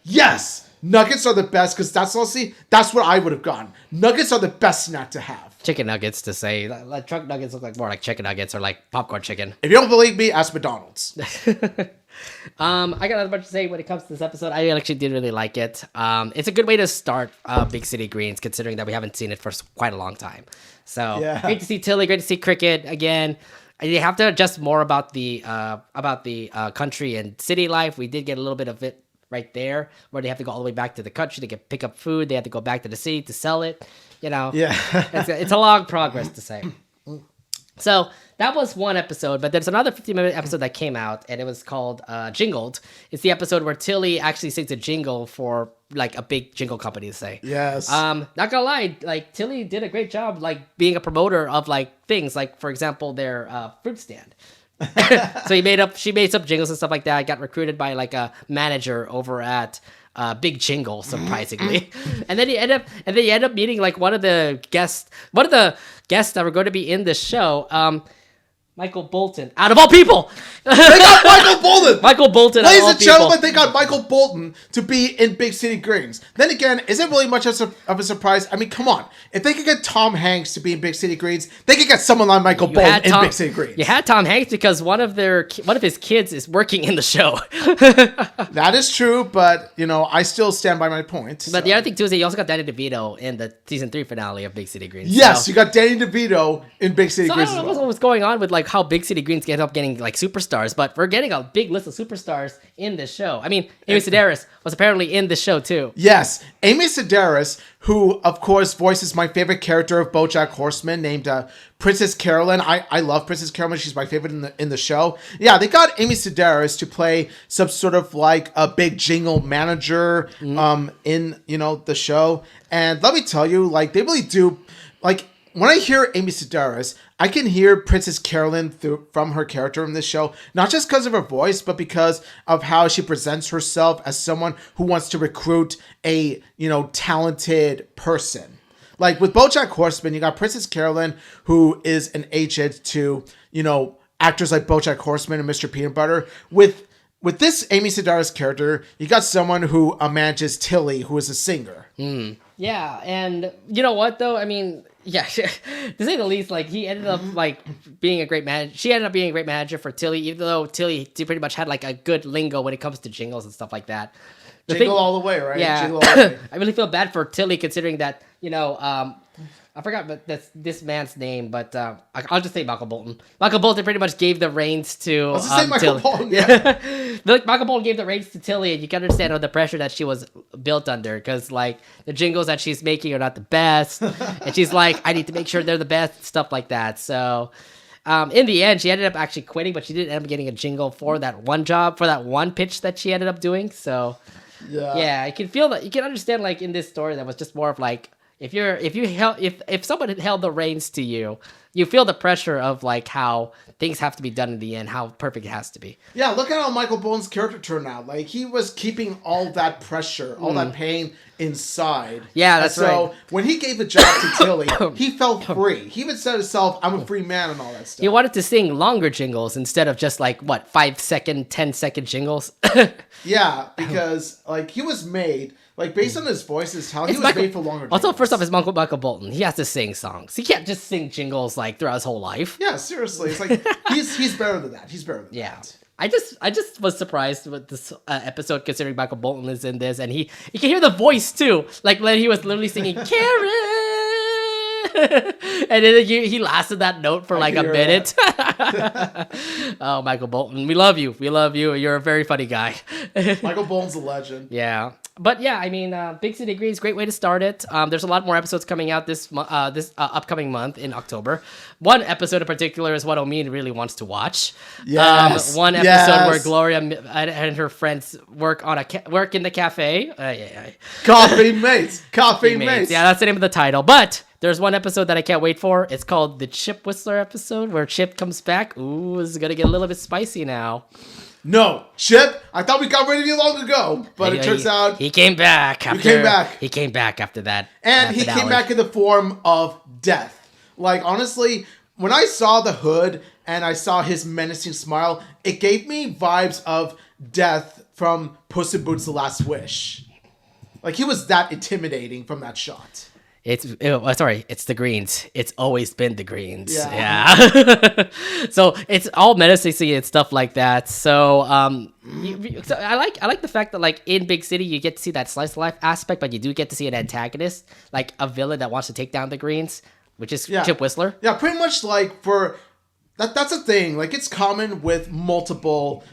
yes. Nuggets are the best because that's what I would have gotten. Nuggets are the best snack to have. Chicken nuggets to say. Like truck nuggets look like more like chicken nuggets or like popcorn chicken. If you don't believe me, ask McDonald's. I got a bunch to say when it comes to this episode. I actually did really like it. It's a good way to start Big City Greens, considering that we haven't seen it for quite a long time. So great to see Tilly, great to see Cricket again. You have to adjust more about the country and city life. We did get a little bit of it right there, where they have to go all the way back to the country to pick up food. They have to go back to the city to sell it. It's a long progress to say. So that was one episode, but there's another 15-minute episode that came out, and it was called Jingled. It's the episode where Tilly actually sings a jingle for like a big jingle company to say. Yes. Not gonna lie, like Tilly did a great job, like being a promoter of like things, like for example their fruit stand. So she made some jingles and stuff like that. I got recruited by like a manager over at Big Jingle, surprisingly. And then you end up meeting like one of the guests that were going to be in this show. Michael Bolton, out of all people. They got Michael Bolton. Michael Bolton. Ladies and gentlemen, they got Michael Bolton to be in Big City Greens. Then again, is it really much of a surprise? I mean, come on. If they could get Tom Hanks to be in Big City Greens, they could get someone like Michael Bolton in Big City Greens. You had Tom Hanks because one of his kids is working in the show. That is true, but I still stand by my point. But the other thing too is that you also got Danny DeVito in the season 3 finale of Big City Greens. Yes, you got Danny DeVito in Big City Greens. I don't know what was going on with like how Big City Greens end up getting like superstars, but we're getting a big list of superstars in this show. I mean, Amy Sedaris was apparently in the show too. Yes, Amy Sedaris, who of course voices my favorite character of BoJack Horseman, named Princess Carolyn. I love Princess Carolyn. She's my favorite in the show. Yeah, they got Amy Sedaris to play some sort of like a big jingle manager in the show. And let me tell you, like they really do like. When I hear Amy Sedaris, I can hear Princess Carolyn from her character in this show, not just because of her voice, but because of how she presents herself as someone who wants to recruit a, talented person. Like with BoJack Horseman, you got Princess Carolyn, who is an agent to, actors like BoJack Horseman and Mr. Peanut Butter. With this Amy Sedaris character, you got someone who manages Tilly, who is a singer. Yeah, and you know what though? I mean, yeah, to say the least, like he ended up like being a great manager. She ended up being a great manager for Tilly, even though Tilly pretty much had like a good lingo when it comes to jingles and stuff like that. Jingle all the way, right? Yeah, Jingle all the way. I really feel bad for Tilly considering that I forgot this man's name, but I'll just say Michael Bolton. Michael Bolton pretty much gave the reins to Michael Tilly. Bolton, yeah. Like Michael Bolton gave the reins to Tilly, and you can understand the pressure that she was built under, because like the jingles that she's making are not the best, and she's like, I need to make sure they're the best, stuff like that. So. In the end, she ended up actually quitting, but she did end up getting a jingle for that one job, for that one pitch that she ended up doing. So, yeah, I can feel that. You can understand, like in this story, that was just more of like if someone had held the reins to you, you feel the pressure of like how things have to be done in the end, how perfect it has to be. Yeah, look at how Michael Bolton's character turned out. Like he was keeping all that pressure, all that pain inside. Yeah, that's right. So when he gave the job to Tilly, he felt free. He even said himself, "I'm a free man," and all that stuff. He wanted to sing longer jingles instead of just like 5-second, 10-second jingles. Yeah, because like he was made. Like, based on his voice, his talent, he was made for longer jingles. Also, first off, it's Michael Bolton. He has to sing songs. He can't just sing jingles, like, throughout his whole life. Yeah, seriously. It's like, he's better than that. He's better than that. I just was surprised with this episode, considering Michael Bolton is in this, and you can hear the voice, too. Like, when he was literally singing, Karen! And then he lasted that note for like a minute. Oh, Michael Bolton. We love you. We love you. You're a very funny guy. Michael Bolton's a legend. Yeah. But yeah, I mean, Big City Greens, great way to start it. There's a lot more episodes coming out this upcoming month in October. One episode in particular is what Omin really wants to watch. Yes. One episode where Gloria and her friends work in the cafe. Coffee mates. Coffee mates. Yeah, that's the name of the title. But there's one episode that I can't wait for. It's called the Chip Whistler episode, where Chip comes back. Ooh, this is gonna get a little bit spicy now. No, Chip, I thought we got rid of you long ago, but it turns out he came back. He came back after that. And he came back in the form of death. Like, honestly, when I saw the hood and I saw his menacing smile, it gave me vibes of death from Puss in Boots: The Last Wish. Like, he was that intimidating from that shot. It's the Greens. It's always been the Greens. Yeah. So it's all menacing and stuff like that. So so I like the fact that like in Big City you get to see that slice of life aspect, but you do get to see an antagonist, like a villain that wants to take down the Greens, which is Chip Whistler. Yeah, pretty much like for that's a thing. Like it's common with multiple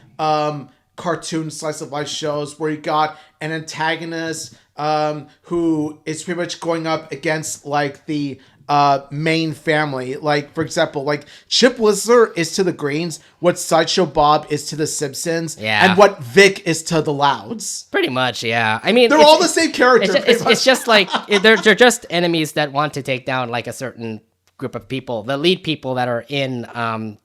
cartoon slice of life shows where you got an antagonist who is pretty much going up against like the main family. Like, for example, like Chip Whistler is to the Greens what Sideshow Bob is to the Simpsons, and what Vic is to the Louds. Pretty much, yeah. I mean, they're all the same character. It's just like they're just enemies that want to take down like a certain group of people, the lead people that are in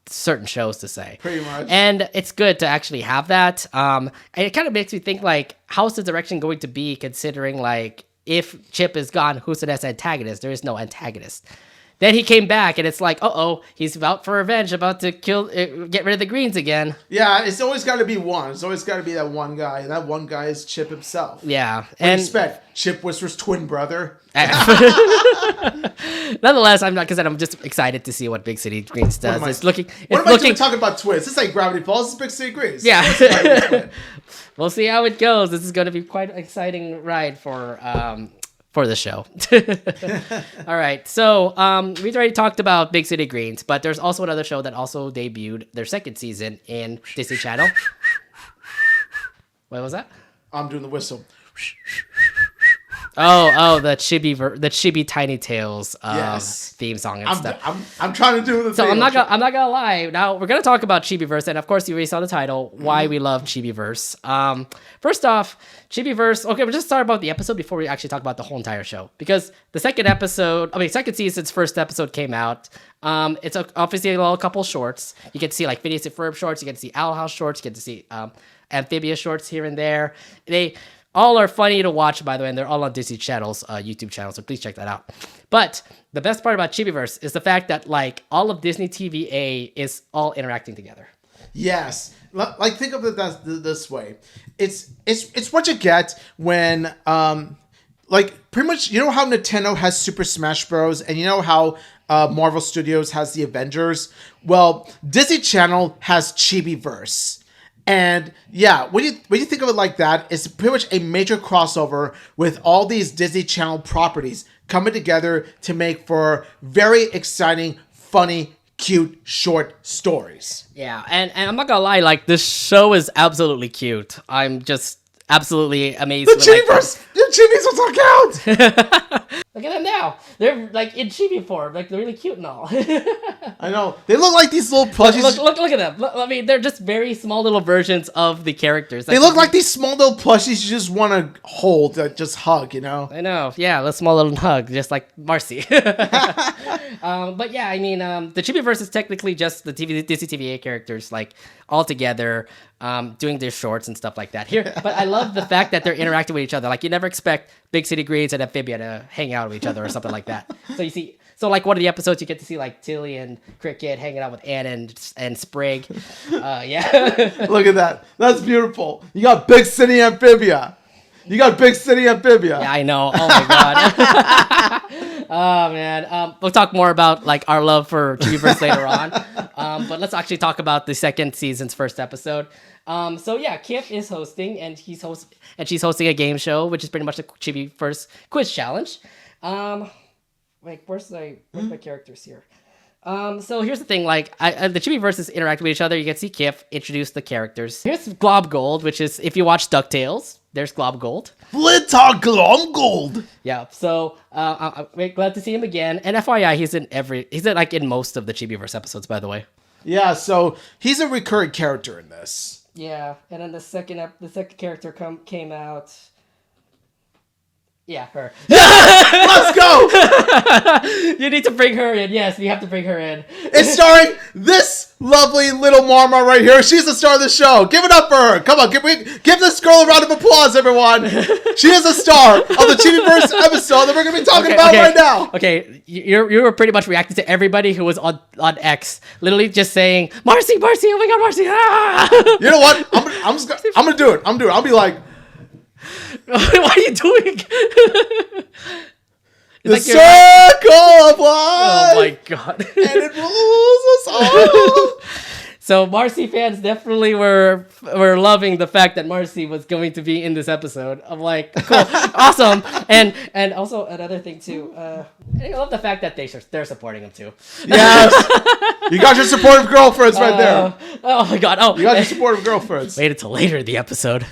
certain shows, to say. Pretty much. And it's good to actually have that. And it kind of makes me think, like, how's the direction going to be, considering, like, if Chip is gone, who's the next antagonist? There is no antagonist. Then he came back, and it's like, he's out for revenge, about to get rid of the Greens again. Yeah, it's always got to be one. It's always got to be that one guy, and that one guy is Chip himself. Yeah. What do you expect? Chip Whistler's twin brother? Nonetheless, I'm just excited to see what Big City Greens does. What am I doing talking about twists? This ain't Gravity Falls, it's Big City Greens. Yeah. We'll see how it goes. This is going to be quite an exciting ride for the show. All right. So we've already talked about Big City Greens, but there's also another show that also debuted their second season in Disney Channel. What was that? I'm doing the whistle. Oh, the Chibi Tiny Tales theme song and stuff. I'm trying to do the thing. So I'm not gonna lie. Now we're gonna talk about Chibiverse, and of course you already saw the title. Why we love Chibiverse. First off, Chibiverse. Okay, we'll just start about the episode before we actually talk about the whole entire show, because the second season's first episode came out. It's obviously a couple shorts. You get to see like Phineas and Ferb shorts. You get to see Owl House shorts. You get to see Amphibia shorts here and there. all are funny to watch, by the way, and they're all on Disney Channel's YouTube channel, so please check that out. But the best part about Chibiverse is the fact that like all of Disney TVA is all interacting together. Yes. Like, think of it this way. It's what you get when, like, pretty much, you know how Nintendo has Super Smash Bros. And you know how Marvel Studios has the Avengers? Well, Disney Channel has Chibiverse. And yeah, when you think of it like that, it's pretty much a major crossover with all these Disney Channel properties coming together to make for very exciting, funny, cute, short stories. Yeah, and I'm not gonna lie, like, this show is absolutely cute. I'm just absolutely amazed. The Chibiverse! The Chibis will talk out! Look at them now. They're like in chibi form. Like they're really cute and all. I know. They look like these little plushies. Look at them. I mean, they're just very small little versions of the characters. They look like these small little plushies you just want to hold, just hug, you know? I know. Yeah, a small little hug, just like Marcy. But yeah, I mean, the Chibiverse is technically just the Disney TVA characters, like, all together, doing their shorts and stuff like that. But I love the fact that they're interacting with each other. Like, you never expect Big City Greens and Amphibia to hang out with each other or something like that. So like one of the episodes, you get to see like Tilly and Cricket hanging out with Ann and Sprig. Yeah. Look at that. That's beautiful. You got Big City Amphibia. Yeah, I know. Oh my god. Oh man. We'll talk more about like our love for Chibiverse later on. But let's actually talk about the second season's first episode. So yeah, Kip is hosting, and she's hosting a game show, which is pretty much the Chibiverse quiz challenge. Wait, where's my characters here? So here's the thing, like, the Chibiverses interact with each other. You can see Kip introduce the characters. Here's Glob Gold, which is, if you watch DuckTales, there's Glob Gold. Flitter Glob Gold! Yeah, so, I'm glad to see him again. And FYI, he's in most of the Chibiverse episodes, by the way. Yeah, so he's a recurring character in this. Yeah, and then the second character came out. Yeah, her. Let's go! You need to bring her in. Yes, you have to bring her in. It's starring this lovely little Marma right here. She's the star of the show. Give it up for her. Come on, give this girl a round of applause, everyone. She is a star of the Chibiverse episode that we're going to be talking about right now. Okay, you were pretty much reacting to everybody who was on X, literally just saying, Marcy, oh my god, Marcy. Ah! You know what? I'm going to do it. I'll be like, what are you doing? The like circle of life. Oh my god. And it rules us all. So Marcy fans definitely were loving the fact that Marcy was going to be in this episode. I'm like, cool, awesome. And also another thing too, I love the fact that they're supporting him too. Yes. You got your supportive girlfriends right there. Oh my god. Oh, you got your supportive girlfriends. Wait until later in the episode.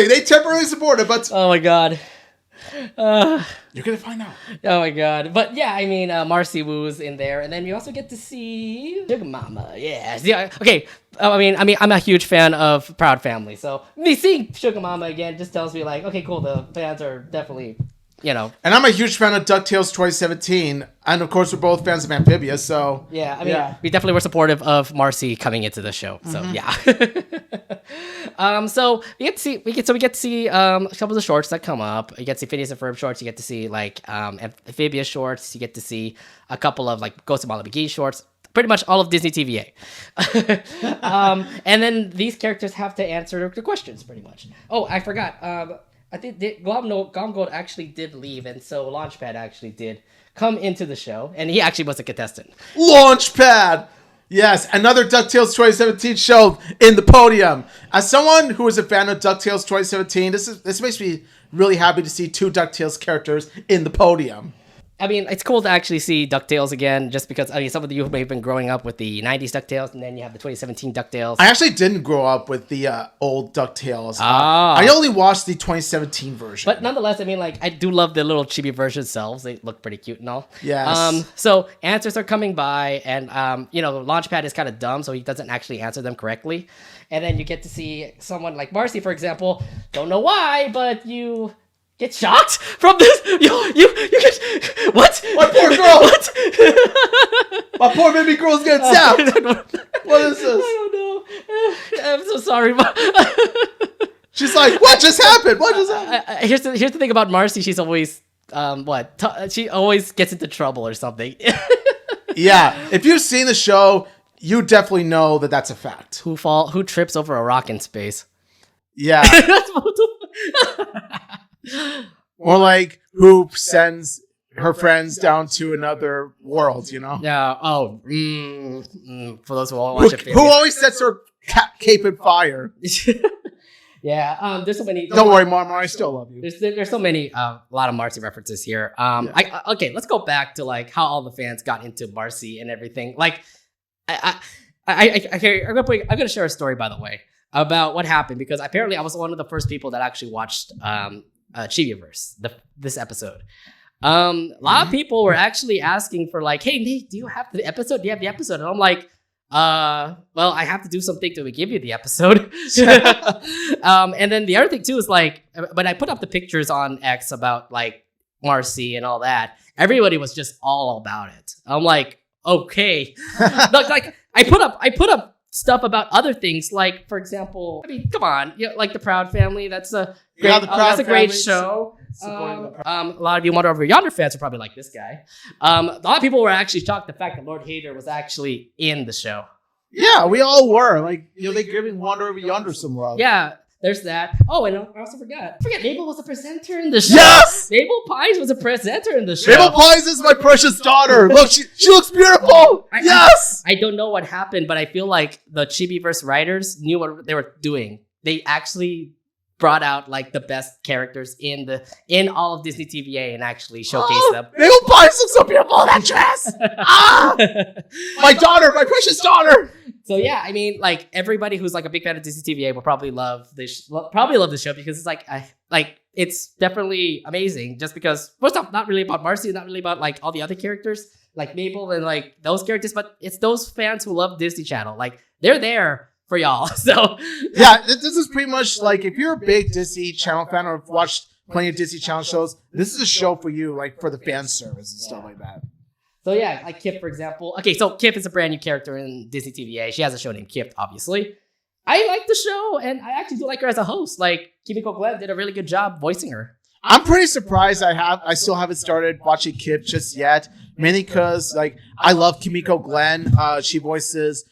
They temporarily support it, but oh my god. You're gonna find out. Oh my god. But yeah, I mean, Marcy Woo's in there, and then you also get to see Sugar Mama. Yes. Yeah. Okay. I mean, I'm a huge fan of Proud Family, so me seeing Sugar Mama again just tells me like, okay, cool. The fans are definitely, you know. And I'm a huge fan of DuckTales 2017, and of course we're both fans of Amphibia, so yeah. I mean, we definitely were supportive of Marcy coming into the show. So yeah. So we get to see a couple of the shorts that come up. You get to see Phineas and Ferb shorts. You get to see like Amphibia shorts. You get to see a couple of like Ghost of Molly McGee shorts. Pretty much all of Disney TVA. And then these characters have to answer the questions pretty much. Oh, I forgot. I think Glob Gold actually did leave, and so Launchpad actually did come into the show, and he actually was a contestant. Launchpad! Yes, another DuckTales 2017 show in the podium. As someone who is a fan of DuckTales 2017, this makes me really happy to see two DuckTales characters in the podium. I mean, it's cool to actually see DuckTales again, just because, I mean, some of you may have been growing up with the 90s DuckTales, and then you have the 2017 DuckTales. I actually didn't grow up with the old DuckTales. I only watched the 2017 version. But nonetheless, I mean, like, I do love the little chibi version selves. They look pretty cute and all. Yes. So answers are coming by, and, Launchpad is kind of dumb, so he doesn't actually answer them correctly. And then you get to see someone like Marcy, for example. Don't know why, but you get shocked from this. You get what? My poor girl. What? My poor baby girl's getting zapped. What is this? I don't know. I'm so sorry. She's like, what just happened? What just happened? Here's the thing about Marcy. She's always she always gets into trouble or something. Yeah, if you've seen the show, you definitely know that that's a fact. Who trips over a rock in space? Yeah. Or like who sends her friends down to another world, you know? Yeah. Oh. For those who watch it, who always sets her cape in fire? Yeah. There's so many. Don't worry, Mama. I still love you. There's so many. A lot of Marcy references here. Yeah. Okay. Let's go back to like how all the fans got into Marcy and everything. Like, I'm gonna share a story, by the way, about what happened, because apparently I was one of the first people that actually watched Chibiverse, this episode. A lot of people were actually asking for like, hey Nate, do you have the episode? And I'm like, well, I have to do something to give you the episode. And then the other thing too is like, when I put up the pictures on X about like Marcy and all that, everybody was just all about it. I'm like, okay. Like I put up stuff about other things, like for example, I mean, come on, like the Proud Family. That's a great, that's a great show. A lot of you Wonder Over Yonder fans are probably like, this guy. A lot of people were actually shocked the fact that Lord Hader was actually in the show. Yeah, we all were. Like, they giving Wonder Over Yonder some love. Yeah, there's that. Oh, and I also forgot. Mabel was a presenter in the show. Yes! Mabel Pines was a presenter in the show. Mabel Pines is my precious daughter. Look, she looks beautiful. Yes! I don't know what happened, but I feel like the Chibiverse writers knew what they were doing. They actually brought out like the best characters in all of Disney TVA and actually showcased them. Mabel Pines looks so beautiful in that dress. My daughter, my precious daughter. So yeah, I mean, like everybody who's like a big fan of Disney TVA will probably love this. Probably love the show because it's like it's definitely amazing. Just because first off, not really about Marcy, not really about like all the other characters like Mabel and like those characters, but it's those fans who love Disney Channel. Like they're there for y'all. So yeah, this is pretty much like if you're a big Disney Channel fan or have watched plenty of Disney Channel shows, this is a show for you, like for the fan service and stuff like that. So yeah, like Kip, for example. Okay, so Kip is a brand new character in Disney TVA. She has a show named Kip, obviously. I like the show, and I actually do like her as a host. Like, Kimiko Glenn did a really good job voicing her. I'm pretty surprised I still haven't started watching Kip just yet, mainly because like I love Kimiko Glenn. She voices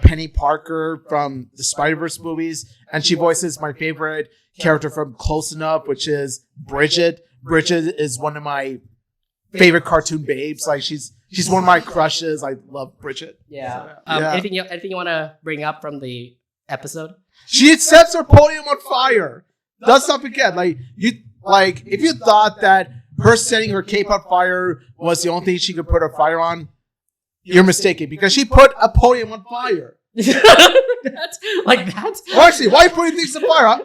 Penny Parker from the Spider-Verse movies, and she voices my favorite character from Close Enough, which is Bridget. Bridget is one of my favorite cartoon babes. Like she's one of my crushes. I love Bridget. Yeah. Yeah. Anything you want to bring up from the episode? She sets her podium on fire. Let's not forget. If you thought that her setting her cape on fire was the only thing she could put her fire on, you're mistaken, because she put a podium on fire. That's like that. Actually, why are you putting things on fire?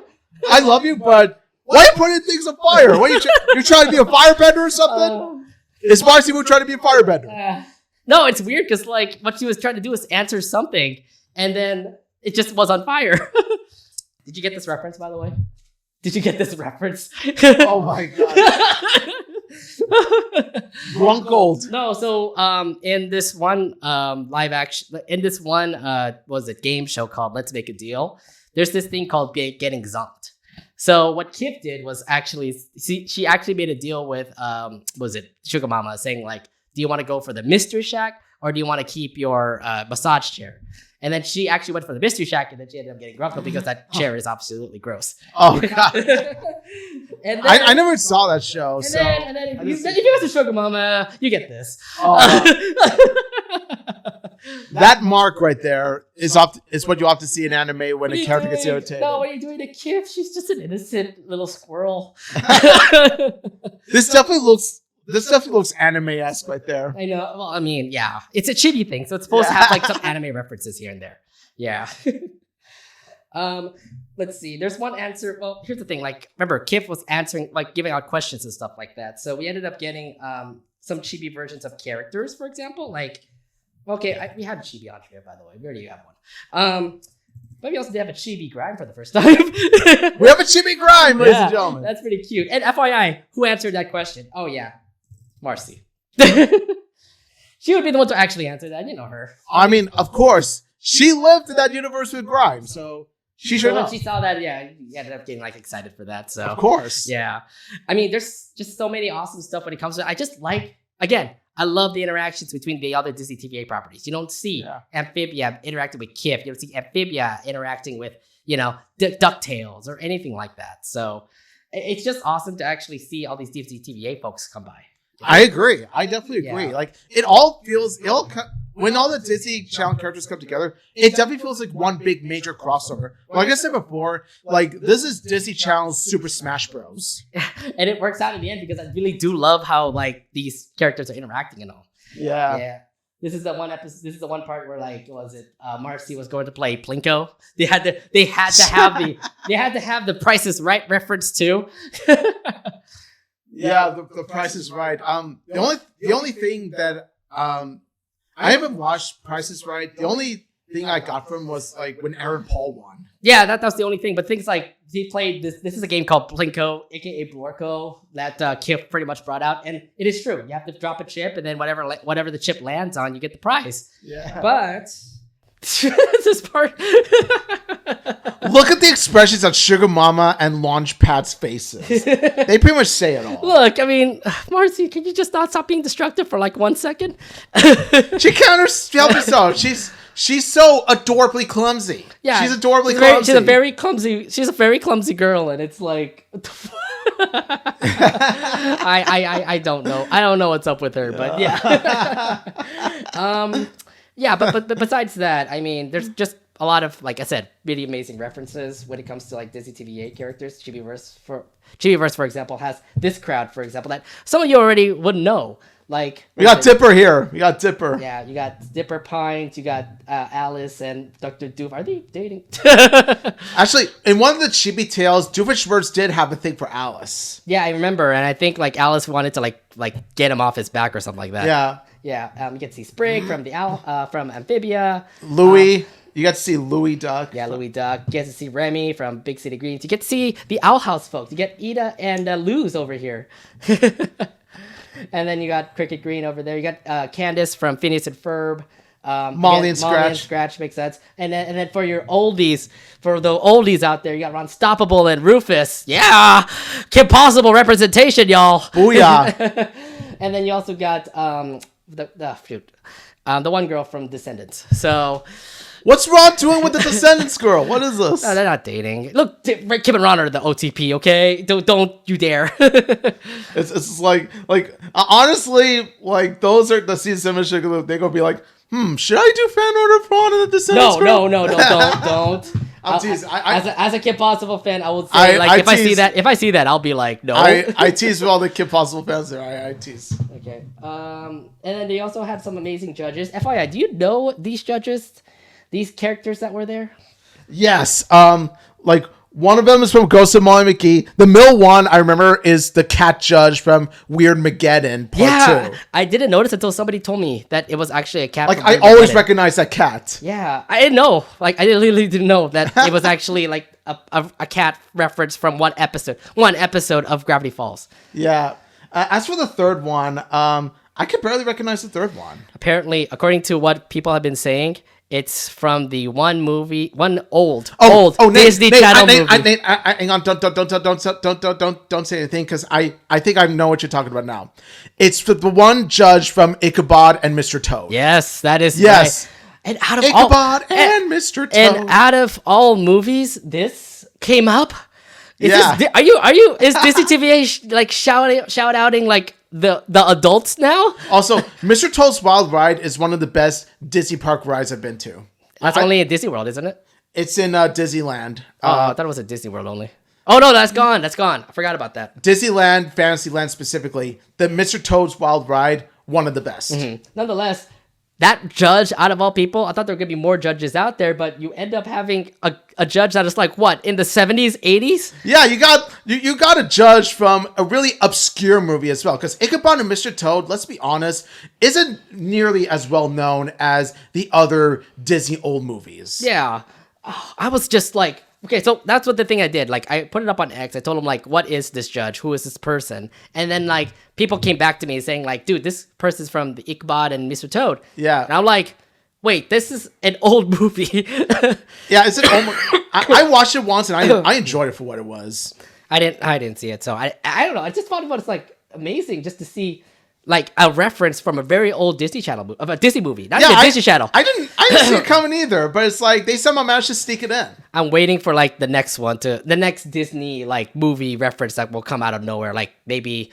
I love you, but why are you putting things on fire? What, you're trying to be a firebender or something? Is Marcy Wu trying to be a firebender? No, it's weird because like what she was trying to do is answer something, and then it just was on fire. Did you get this reference, by the way? Did you get this reference? Oh my god. Drunk gold. No, so in this one live action, in this one was a game show called Let's Make a Deal. There's this thing called getting zumped. So what Kip did was actually she actually made a deal with was it Sugar Mama, saying like, do you want to go for the mystery shack or do you want to keep your massage chair? And then she actually went for the mystery shack, and then she ended up getting grumpy because that chair is absolutely gross. Oh god! And then, I never saw that show. And then if you was a Sugar Mama, you get this. That mark right there is what you have to see in anime when a character gets irritated. No, what are you doing to Kip? She's just an innocent little squirrel. This definitely looks anime-esque right there. I know. Well, I mean, yeah. It's a chibi thing, so it's supposed to have like some anime references here and there. Yeah. Let's see. There's one answer. Well, here's the thing. Like, remember, Kip was answering, like, giving out questions and stuff like that. So we ended up getting some chibi versions of characters, for example. Like, okay, we had Chibi on here, by the way. We already have one. But we also did have a Chibi Grime for the first time. We have a Chibi Grime, ladies and gentlemen. That's pretty cute. And FYI, who answered that question? Oh, yeah. Marcy. She would be the one to actually answer that. You know her. I mean, of course. She lived in that universe with Grime, so She sure when knows. she saw that, yeah, he ended up getting like excited for that. So Of course. yeah. I mean, there's just so many awesome stuff when it comes to. I just like again. I love the interactions between the other Disney TVA properties. You don't see Amphibia interacting with Kif. You don't see Amphibia interacting with, DuckTales or anything like that. So it's just awesome to actually see all these Disney TVA folks come by. I agree. I definitely agree. Yeah. Like when all the Disney Channel characters come together, it definitely feels like one big major crossover. Like I said before, like this is Disney Channel's Super Smash Bros. And it works out in the end because I really do love how like these characters are interacting and all. Yeah. This is the one episode. This is the one part where Marcy was going to play Plinko. They had to have the Price is Right reference too. Yeah, the Price is Right. The only thing that I haven't watched Price is Right. The only thing I got from was like when Aaron Paul won. Yeah, that was the only thing. But things like he played this. This is a game called Plinko, aka Blorko, that Kif pretty much brought out, and it is true. You have to drop a chip, and then whatever the chip lands on, you get the prize. Yeah. But this part. Look at the expressions on Sugar Mama and Launchpad's faces. They pretty much say it all. Look, I mean, Marcy, can you just not stop being destructive for like 1 second? She can't help herself. She's so adorably clumsy. Yeah, she's adorably clumsy. She's a very clumsy girl, and it's like, I don't know. I don't know what's up with her, but yeah. Yeah, but besides that, I mean, there's just a lot of, like I said, really amazing references when it comes to like Disney TVA characters. Chibiverse, for example, has this crowd, for example, that some of you already would know. Like we got Dipper here. We got Dipper. Yeah, you got Dipper Pint. You got Alice and Dr. Doof. Are they dating? Actually, in one of the Chibi Tales, Doofenshmirtz did have a thing for Alice. Yeah, I remember, and I think like Alice wanted to like get him off his back or something like that. Yeah. Yeah. You get to see Sprig from from Amphibia. Louis. You got to see Louis Duck. Yeah, Louis Duck. You get to see Remy from Big City Greens. You get to see the Owl House folks. You get Ida and Luz over here. And then you got Cricket Green over there. You got Candace from Phineas and Ferb. Molly and Scratch makes sense. And then for the oldies out there, you got Ron Stoppable and Rufus. Yeah, Kim Possible representation, y'all. Booyah. And then you also got the one girl from Descendants. So. What's Ron doing with the Descendants girl? What is this? No, they're not dating. Look, Kim and Ron are the OTP, okay? Don't you dare. It's like honestly, like those are the season 7 shit. They're gonna be like, should I do fan art of Ron and the Descendants girl? No, don't. I'm teasing. As a Kim Possible fan, I would say if I see that, I'll be like, no. I tease with all the Kim Possible fans there. I tease. Okay. And then they also had some amazing judges. FYI, do you know these judges? These characters that were there? Yes. Like one of them is from Ghost of Molly McGee. The middle one I remember is the cat judge from Weird Mageddon Part 2. I didn't notice until somebody told me that it was actually a cat. Like I always recognize that cat. Yeah, I didn't know. Like I literally didn't know that it was actually like a cat reference from one episode of Gravity Falls. Yeah. As for the third one, I could barely recognize the third one. Apparently, according to what people have been saying, it's from the one old Disney Channel movie. Hang on, don't say anything because I think I know what you're talking about now. It's the one judge from Ichabod and Mr. Toad. Yes, that is yes. Right. And out of Ichabod and Mr. Toad. And out of all movies, this came up. Is Disney TVA like shout outing like the adults now? Also, Mr. Toad's Wild Ride is one of the best Disney park rides I've been to. That's only in Disney World, isn't it? It's in Disneyland. I thought it was at Disney World only. Oh no, that's gone. I forgot about that. Disneyland, Fantasyland specifically, the Mr. Toad's Wild Ride, one of the best. Mm-hmm. Nonetheless, that judge, out of all people, I thought there were going to be more judges out there, but you end up having a judge that is like, what, in the 70s, 80s? Yeah, you got a judge from a really obscure movie as well, because Ichabod and Mr. Toad, let's be honest, isn't nearly as well known as the other Disney old movies. Yeah. I was just like, okay, so that's what the thing I did. Like, I put it up on X. I told him, like, what is this judge? Who is this person? And then, like, people came back to me saying, like, dude, this person's from the Ichabod and Mr. Toad. Yeah. And I'm like, wait, this is an old movie. Yeah, it's an old I watched it once and I enjoyed it for what it was. I didn't see it, so I don't know. I just thought about it's like amazing just to see like a reference from a very old Disney Channel of a Disney movie, not even Disney Channel. I didn't see it coming either, but it's like they somehow managed to sneak it in. I'm waiting for like the next Disney like movie reference that will come out of nowhere, like maybe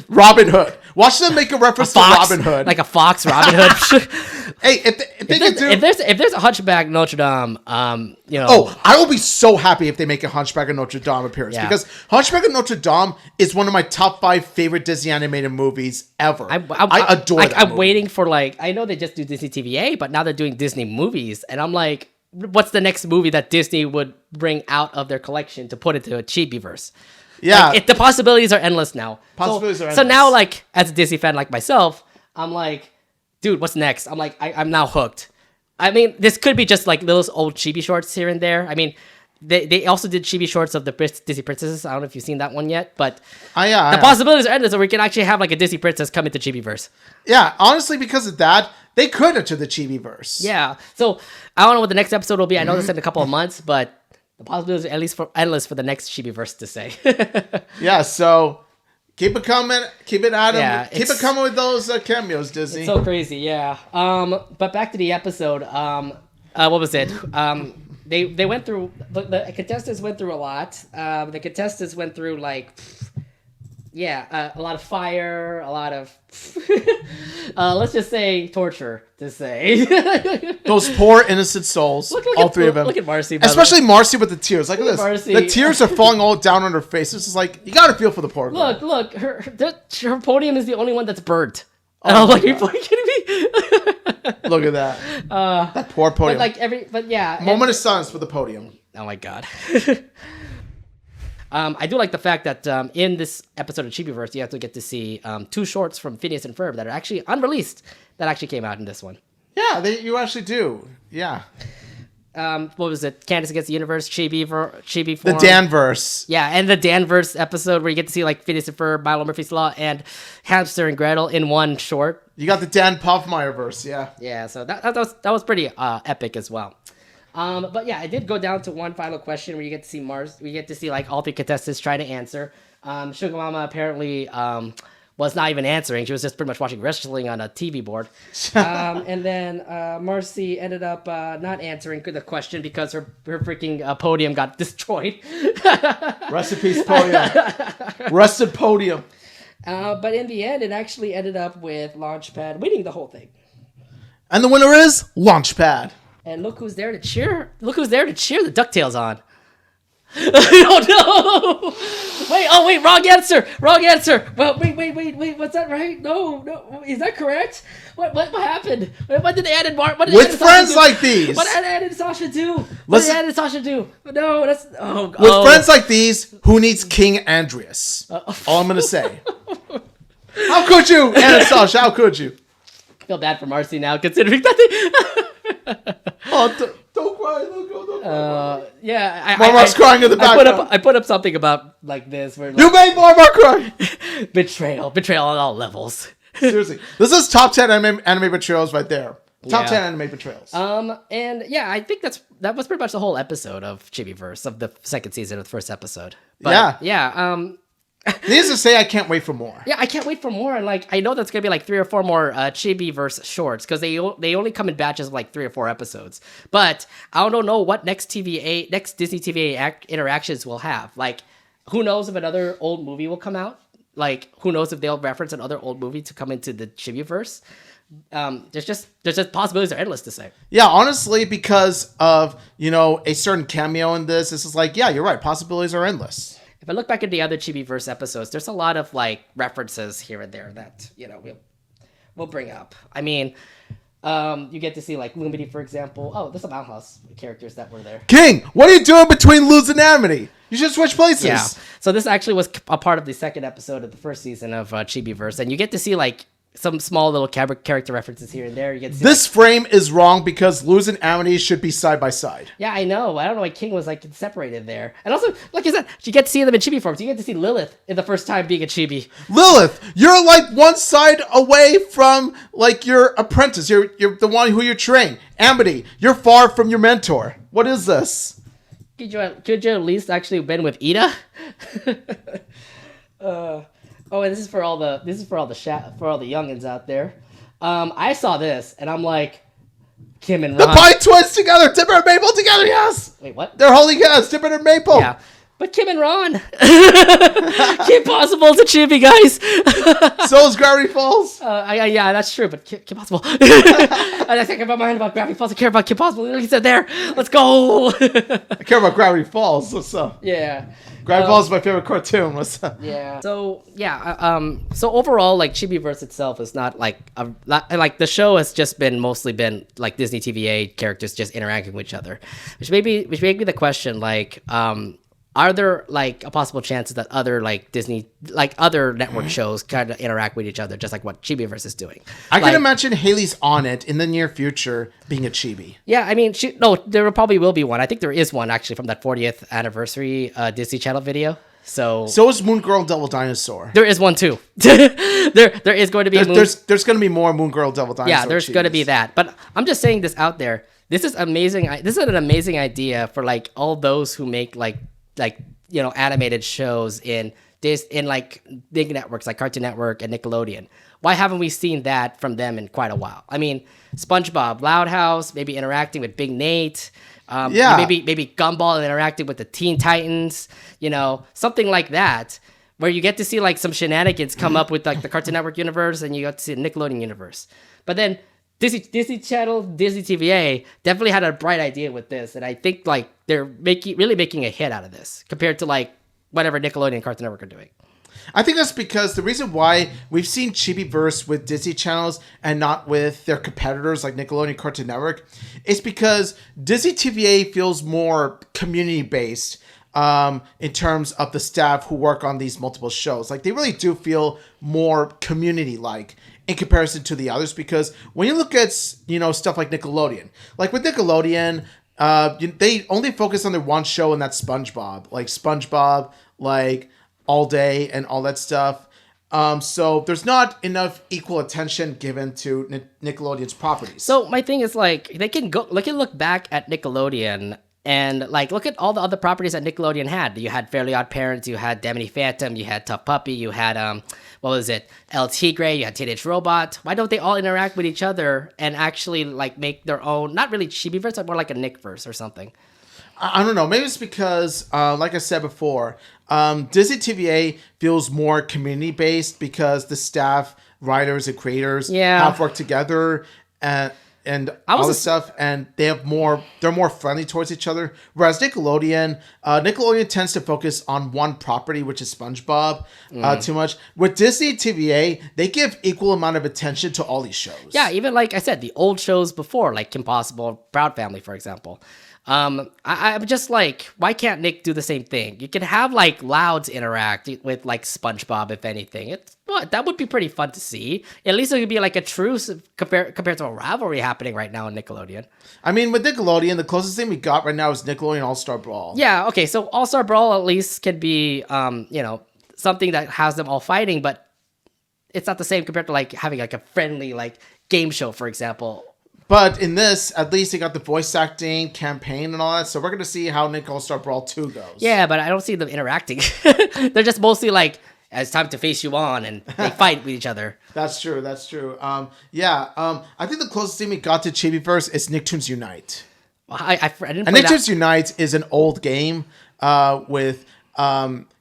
Robin Hood. Watch them make a reference to Robin Hood, like a fox Robin Hood. Hey, if there's a Hunchback Notre Dame, you know. Oh, I will be so happy if they make a Hunchback of Notre Dame appearance because Hunchback of Notre Dame is one of my top 5 favorite Disney animated movies ever. I adore that I'm movie. waiting for like I know they just do Disney TVA, but now they're doing Disney movies, and I'm like, what's the next movie that Disney would bring out of their collection to put into a Chibiverse? Yeah, like, the possibilities are endless now. So now, like as a Disney fan like myself, I'm like, dude, what's next? I'm like, I'm now hooked. I mean, this could be just like little old chibi shorts here and there. I mean, they also did chibi shorts of the Disney princesses. I don't know if you've seen that one yet, but the possibilities are endless. So we can actually have like a Disney princess come into Chibiverse. Yeah, honestly, because of that, they could enter the Chibiverse. Yeah. So I don't know what the next episode will be. I know this in a couple of months, but the possibilities are at least endless for the next Chibiverse to say. Yeah. So. Keep it coming. Keep it at them. Keep it coming with those cameos, Disney. It's so crazy, yeah. But back to the episode. What was it? They went through the contestants went through a lot. The contestants went through like, a lot of fire, a lot of let's just say torture. To say those poor innocent souls, all three of them. Look at Marcy, especially Marcy with the tears. Look at this. Marcy. The tears are falling all down on her face. It's just like you gotta feel for the poor girl. Look, her podium is the only one that's burnt. And I was like, are you kidding me? Look at that. That poor podium. Moment of silence for the podium. Oh my god. I do like the fact that in this episode of Chibiverse, you have to get to see 2 shorts from Phineas and Ferb that are actually unreleased that actually came out in this one. Yeah, you actually do. Yeah. What was it? Candace Against the Universe, Chibi form. The Danverse. Yeah, and the Danverse episode where you get to see like Phineas and Ferb, Milo Murphy's Law, and Hamster and Gretel in one short. You got the Dan Puffmeyer verse, yeah. Yeah, so that was pretty epic as well. But yeah, I did go down to one final question where you get to see we get to see like all 3 contestants try to answer. Sugar Mama apparently was not even answering. She was just pretty much watching wrestling on a TV board. And then Marcy ended up not answering the question because her freaking podium got destroyed. Rest in peace, podium. Rusted podium. But in the end, it actually ended up with Launchpad winning the whole thing. And the winner is Launchpad. And look who's there to cheer. Look who's there to cheer the DuckTales on. Oh no! Wait, wrong answer. Well, wait, what's that right? No, is that correct? What happened? What did Ann and Mark? With friends like these. What did Ann and Sasha do? What did Ann and Sasha do? No, that's With friends like these, who needs King Andreas? All I'm gonna say. How could you, Ann and Sasha? How could you? I feel bad for Marcy now, considering that. Don't cry, don't cry. Yeah, Marmar's crying in the background. I put up something about like this where like, you made Marmar cry. betrayal on all levels. Seriously, this is top 10 anime betrayals right there. Top 10 anime betrayals. And yeah, I think that was pretty much the whole episode of Chibiverse of the second season of the first episode. But, Needless to say, I can't wait for more. Yeah, I can't wait for more. And like, I know that's gonna be like 3 or 4 more Chibiverse shorts because they only come in batches of like 3 or 4 episodes. But I don't know what next Disney TVA interactions will have. Like, who knows if another old movie will come out? Like, who knows if they'll reference another old movie to come into the Chibiverse? There's just possibilities are endless to say. Yeah, honestly, because of a certain cameo in this is like, yeah, you're right. Possibilities are endless. If I look back at the other Chibiverse episodes, there's a lot of like references here and there that we'll bring up. I mean, you get to see like Lumity, for example. Oh, there's some Outhouse characters that were there. King, what are you doing between Luz and Amity? You should switch places. Yeah. So this actually was a part of the second episode of the first season of Chibiverse, and you get to see like some small little character references here and there. You get to see, this frame is wrong because Luz and Amity should be side by side. Yeah, I know. I don't know why King was like separated there. And also, like I said, you get to see them in Chibi forms. You get to see Lilith in the first time being a Chibi. Lilith, you're like one side away from like your apprentice. You're the one who you train. Amity, you're far from your mentor. What is this? Could you at least actually been with Ida? Oh, and this is for all the youngins out there. I saw this and I'm like, Kim and Ron. The Pine Twins together, Dipper and Maple together, yes. Wait, what? They're holding hands, Dipper and Maple. Yeah, but Kim and Ron. Kim Possible's a chibi, guys. So is Gravity Falls. Yeah, that's true. But Kim Possible. I think about my mind about Gravity Falls. I care about Kim Possible. Like you said, there. Let's go. I care about Gravity Falls. What's up? Yeah. Gravity Falls is my favorite cartoon. What's up? Yeah. So so overall, like Chibiverse itself is not like like the show has just mostly been like Disney TVA characters just interacting with each other, which made me the question like are there like a possible chances that other like Disney like other network shows kind of interact with each other just like what Chibiverse is doing? I can imagine Haley's on it in the near future being a chibi. Yeah, I mean, there probably will be one. I think there is one actually from that 40th anniversary Disney Channel video. So is Moon Girl Devil Dinosaur. There is one too. there is going to be there's going to be more Moon Girl Devil Dinosaur. Yeah, there's going to be that. But I'm just saying this out there. This is amazing. This is an amazing idea for like all those who make like animated shows in like big networks like Cartoon Network and Nickelodeon. Why haven't we seen that from them in quite a while? I mean, SpongeBob, Loud House, maybe interacting with Big Nate. Maybe Gumball interacting with the Teen Titans. Something like that, where you get to see like some shenanigans come up with like the Cartoon Network universe, and you get to see the Nickelodeon universe. But then Disney Channel, Disney TVA definitely had a bright idea with this, and I think like they're really making a hit out of this compared to like whatever Nickelodeon and Cartoon Network are doing. I think that's because the reason why we've seen Chibiverse with Disney channels and not with their competitors like Nickelodeon and Cartoon Network is because Disney TVA feels more community-based in terms of the staff who work on these multiple shows. Like they really do feel more community-like in comparison to the others, because when you look at stuff like Nickelodeon, like with Nickelodeon, they only focus on their one show, and that's SpongeBob, like All Day and all that stuff. So there's not enough equal attention given to Nickelodeon's properties. So my thing is like they can look back at Nickelodeon and like look at all the other properties that Nickelodeon had. You had Fairly Odd Parents, you had Demony Phantom, you had Tough Puppy, you had what was it? El Tigre, you had Teenage Robot. Why don't they all interact with each other and actually like make their own, not really Chibiverse, but more like a Nickverse or something? I don't know. Maybe it's because, like I said before, Disney TVA feels more community-based because the staff, writers, and creators have worked together and all this stuff, and they're more friendly towards each other. Whereas Nickelodeon tends to focus on one property, which is SpongeBob, too much. With Disney TVA, they give equal amount of attention to all these shows. Yeah, even like I said, the old shows before, like Kim Possible, Proud Family, for example. I'm just like, why can't Nick do the same thing? You can have like Louds interact with like SpongeBob, if anything. That would be pretty fun to see. At least it could be like a truce compared to a rivalry happening right now in Nickelodeon. I mean, with Nickelodeon, the closest thing we got right now is Nickelodeon All-Star Brawl. Yeah, okay, so All-Star Brawl at least can be, something that has them all fighting, but it's not the same compared to like having like a friendly like game show, for example. But in this, at least they got the voice acting, campaign, and all that. So we're going to see how Nick All-Star Brawl 2 goes. Yeah, but I don't see them interacting. They're just mostly like, it's time to face you on, and they fight with each other. That's true. I think the closest thing we got to Chibiverse is Nicktoons Unite. I didn't play Nicktoons Unite is an old game with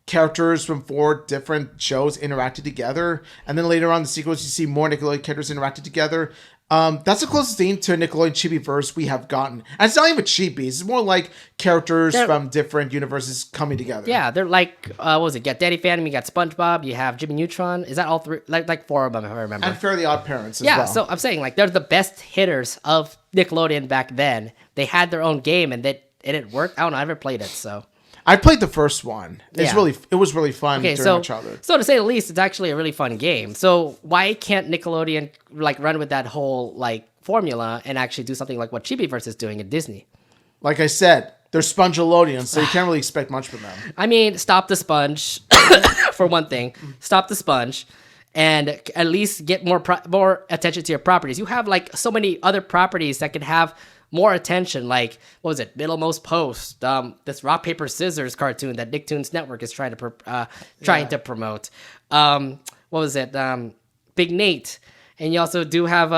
characters from 4 different shows interacted together. And then later on in the sequels, you see more Nickelodeon characters interacted together. That's the closest thing to Nickelodeon Chibiverse we have gotten. And it's not even chibis. It's more like characters from different universes coming together. Yeah, they're like, what was it? You got Danny Phantom, you got SpongeBob, you have Jimmy Neutron. Is that all 3? Like 4 of them, if I remember. And Fairly Odd Parents as well. Yeah, so I'm saying, like, they're the best hitters of Nickelodeon back then. They had their own game, and it worked. I don't know, I never played it, so... I played the first one. It was really fun during my childhood. So to say the least, it's actually a really fun game. So why can't Nickelodeon like run with that whole like formula and actually do something like what Chibiverse is doing at Disney? Like I said, they're Spongelodeon, so you can't really expect much from them. I mean, stop the sponge for one thing. Stop the sponge. And at least get more attention to your properties. You have like so many other properties that could have more attention. Like, what was it? Middlemost Post, this rock paper scissors cartoon that Nicktoons Network is trying to promote. What was it? Big Nate, and you also do have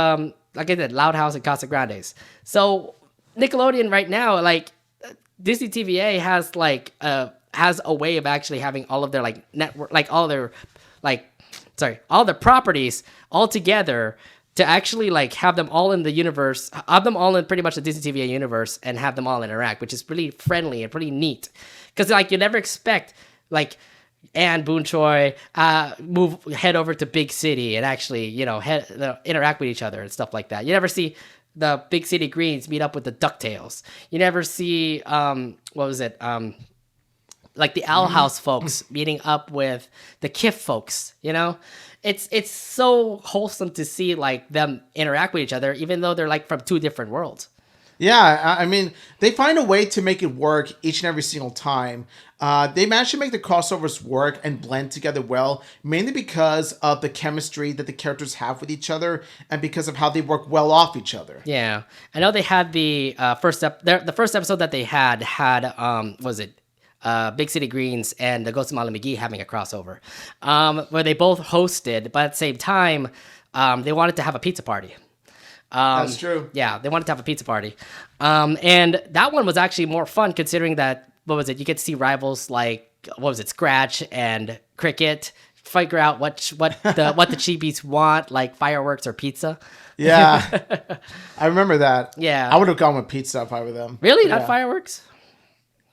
like I said, Loud House and Casa Grandes. So Nickelodeon right now, like Disney TVA has a way of actually having all of their like network, like all their properties all together to actually like have them all in the universe, have them all in pretty much the Disney TVA universe, and have them all interact, which is pretty friendly and pretty neat. Because like you never expect like Anne Boone Choi head over to Big City and actually interact with each other and stuff like that. You never see the Big City Greens meet up with the DuckTales. You never see like the Owl House folks meeting up with the Kiff folks, It's so wholesome to see like them interact with each other, even though they're like from two different worlds. Yeah, I mean, they find a way to make it work each and every single time. They manage to make the crossovers work and blend together well, mainly because of the chemistry that the characters have with each other and because of how they work well off each other. Yeah, I know they had the first episode that they had Big City Greens and the Ghost of Molly McGee having a crossover, where they both hosted, but at the same time, they wanted to have a pizza party. That's true. Yeah, they wanted to have a pizza party. And that one was actually more fun considering that, you get to see rivals like, Scratch and Cricket figure out what the Chibis want, like fireworks or pizza. Yeah, I remember that. Yeah. I would have gone with pizza if I were them. Really? Yeah. Not fireworks?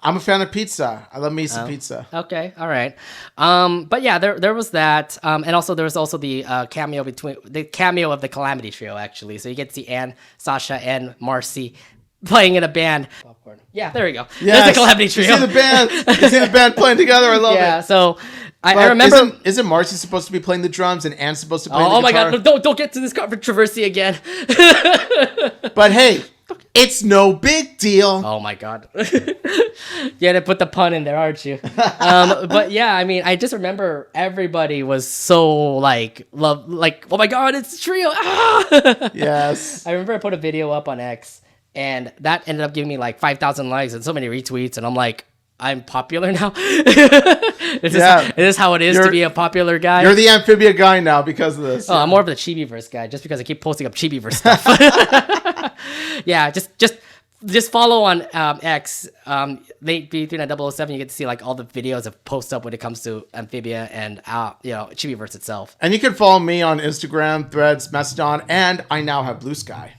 I'm a fan of pizza. I love me some pizza. Okay, all right. But yeah, there was that, and also there was also the cameo of the Calamity Trio actually. So you get to see Anne, Sasha, and Marcy playing in a band. Popcorn. Yeah, there we go. Yes. There's the Calamity Trio. You see the band playing together. I love it. Yeah. So I remember. Isn't Marcy supposed to be playing the drums and Anne's supposed to play the guitar? Oh my God! Don't get to this controversy again. But hey. It's no big deal. Oh my God. You had to put the pun in there, aren't you? But yeah, I mean, I just remember everybody was so oh my God, it's a trio. Ah! Yes. I remember I put a video up on X and that ended up giving me like 5,000 likes and so many retweets. And I'm like, I'm popular now. Is this how it is to be a popular guy? You're the Amphibia guy now because of this. Oh, yeah. I'm more of the Chibiverse guy just because I keep posting up Chibiverse stuff. Yeah, just follow on X. Late B3907. You get to see like all the videos of post up when it comes to Amphibia and Chibiverse itself. And you can follow me on Instagram, Threads, Mastodon, and I now have Blue Sky.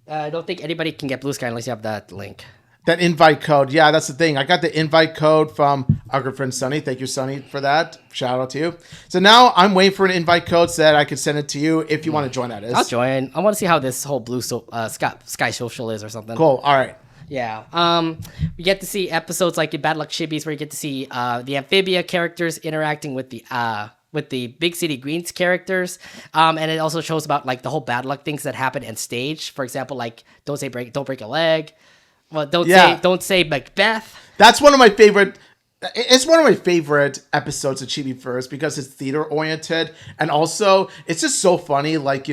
I don't think anybody can get Blue Sky unless you have that link. That invite code. Yeah, that's the thing. I got the invite code from our good friend Sonny. Thank you, Sonny, for that. Shout out to you. So now I'm waiting for an invite code so that I can send it to you if you want to join that. I'll join. I want to see how this whole Blue Sky Social is or something. Cool. All right. Yeah. We get to see episodes like in Bad Luck Chibis where you get to see the Amphibia characters interacting with the Big City Greens characters, and it also shows about like the whole bad luck things that happen on stage. For example, like don't break a leg. Well, don't say Macbeth. That's one of my favorite. It's one of my favorite episodes of Chibi Verse because it's theater oriented, and also it's just so funny. Like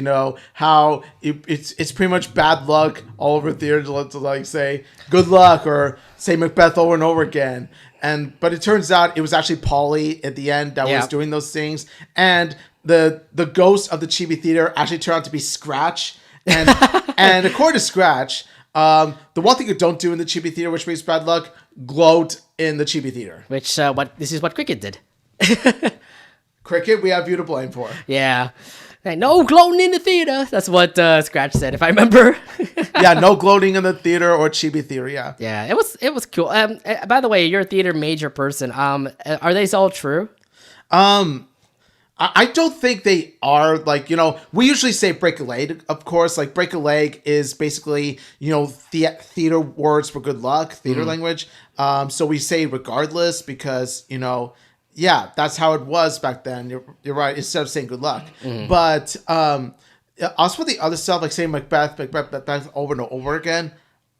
how it's pretty much bad luck all over theater to like say good luck or say Macbeth over and over again. But it turns out it was actually Polly at the end that was doing those things, and the ghost of the Chibi theater actually turned out to be Scratch, and according to Scratch. The one thing you don't do in the Chibi theater, which makes bad luck, gloat in the Chibi theater. Which this is what Cricket did. Cricket, we have you to blame for. Yeah, no gloating in the theater. That's what Scratch said, if I remember. Yeah, no gloating in the theater or Chibi theater. Yeah. Yeah, it was cool. By the way, you're a theater major person. Are these all true? I don't think they are. We usually say break a leg, of course. Like, break a leg is basically, theater words for good luck, theater language. So we say regardless because, that's how it was back then. You're right, instead of saying good luck. Mm-hmm. But also with the other stuff, like saying Macbeth over and over again,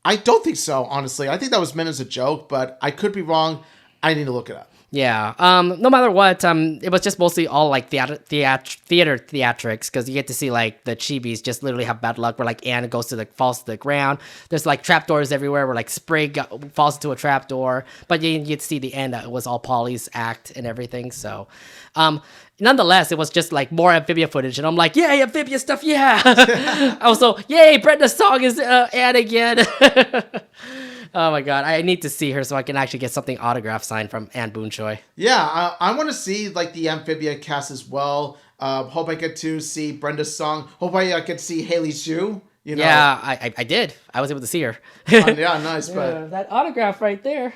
I don't think so, honestly. I think that was meant as a joke, but I could be wrong. I need to look it up. Yeah. No matter what, it was just mostly all like theatrics because you get to see like the chibis just literally have bad luck where like Anne falls to the ground. There's like trapdoors everywhere where like Sprig falls into a trapdoor, but you get to see the end that it was all Polly's act and everything. So, nonetheless, it was just like more amphibia footage, and I'm like, yay, amphibia stuff, yeah. Also, yay, Brenda's song is Anne again. Oh my god, I need to see her so I can actually get something autograph signed from Anne Boonchoy. Yeah, I want to see like the amphibia cast as well. Hope I get to see Brenda's song. Hope I get to see Haley Xu. You know. Yeah, I did. I was able to see her. Yeah, nice. But that autograph right there.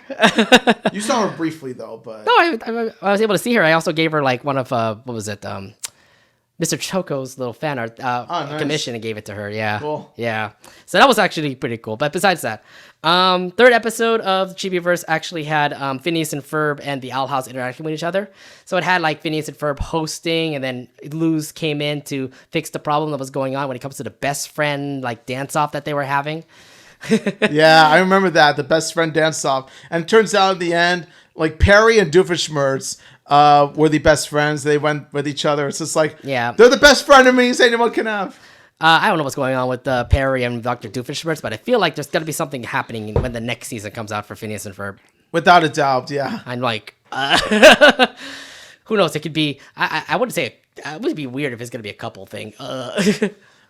You saw her briefly though, but no, I was able to see her. I also gave her like one of what was it? Mr. Choco's little fan art nice. commission and gave it to her. Yeah. Cool. Yeah. So that was actually pretty cool. But besides that, third episode of Chibiverse actually had Phineas and Ferb and the Owl House interacting with each other. So it had like Phineas and Ferb hosting, and then Luz came in to fix the problem that was going on when it comes to the best friend like dance off that they were having. Yeah, I remember that, the best friend dance off. And it turns out at the end, like Perry and Doofenshmirtz were the best friends. They went with each other. It's just like, yeah, they're the best frenemies anyone can have. I don't know what's going on with Perry and Dr. Doofenshmirtz, but I feel like there's got to be something happening when the next season comes out for Phineas and Ferb. Without a doubt, yeah. I'm like, who knows? It could be, I wouldn't say, it would be weird if it's going to be a couple thing.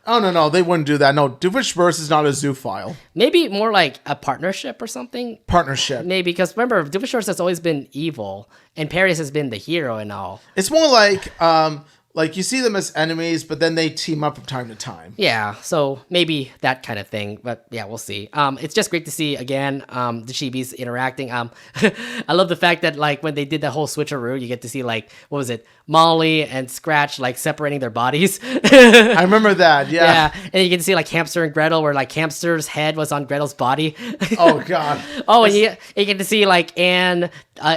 Oh, no, they wouldn't do that. No, Doofenshmirtz is not a zoophile. Maybe more like a partnership or something. Partnership. Maybe, because remember, Doofenshmirtz has always been evil, and Paris has been the hero and all. It's more like you see them as enemies, but then they team up from time to time. Yeah, so maybe that kind of thing, but yeah, we'll see. It's just great to see, again, the Chibis interacting. I love the fact that, like, when they did the whole switcheroo, you get to see, like, what was it, Molly and Scratch, like, separating their bodies. I remember that, yeah. Yeah, and you get to see, like, Hamster and Gretel, where, like, Hamster's head was on Gretel's body. Oh, God. Oh, and you get to see, like, Anne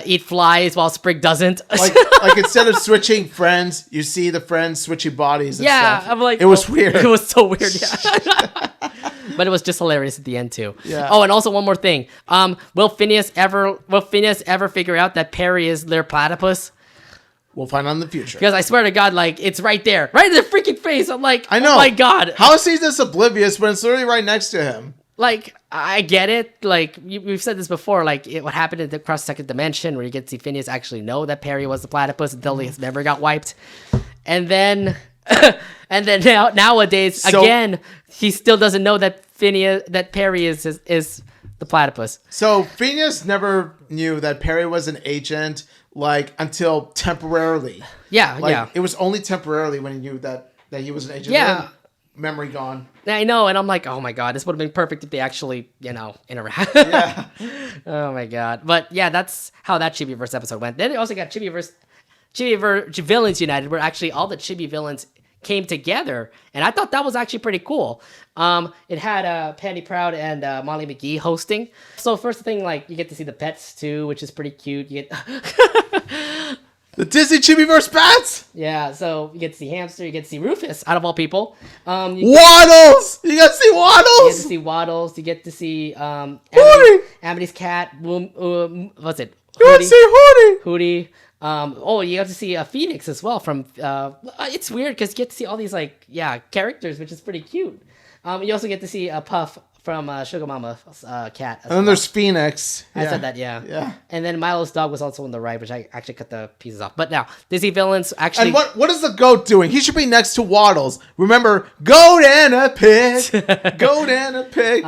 eat flies while Sprig doesn't. like instead of switching friends, you see the friends switching bodies and stuff. I'm like, it was weird. It was so weird, yeah. But it was just hilarious at the end too. Yeah. Oh, and also one more thing. Will Phineas ever figure out that Perry is their platypus? We'll find out in the future. Because I swear to God, like, it's right there, right in the freaking face. I'm like, I know. Oh my God. How is he this oblivious when it's literally right next to him? Like, I get it. Like, we've said this before. Like, what happened in the Across the Second Dimension, where you get to see Phineas actually know that Perry was the platypus until he never got wiped. And then, nowadays, again, he still doesn't know that Perry is the platypus. So Phineas never knew that Perry was an agent, like, until temporarily. Yeah, like, yeah. It was only temporarily when he knew that he was an agent. Yeah. Then memory gone. I know, and I'm like, oh my God, this would have been perfect if they actually, interact. Yeah. Oh my God. But yeah, that's how that Chibiverse episode went. Then they also got Chibiverse Villains United, where actually all the Chibi villains came together, and I thought that was actually pretty cool. It had Patty Proud and Molly McGee hosting. So first thing, like, you get to see the pets too, which is pretty cute. You get The Disney Chibiverse bats. Yeah, so you get to see Hamster, you get to see Rufus, out of all people. Waddles! You got to see Waddles! You get to see Waddles, you get to see Amity's cat, what's it? You want to see Hootie. You have to see Phoenix as well from, it's weird because you get to see all these, like, characters, which is pretty cute. You also get to see Puff from Sugar Mama's cat. And then there's Phoenix. I said that, yeah. Yeah. And then Milo's dog was also on the right, which I actually cut the pieces off. But now, Disney villains actually... And what is the goat doing? He should be next to Waddles. Remember, goat and a pig. Goat and a pig.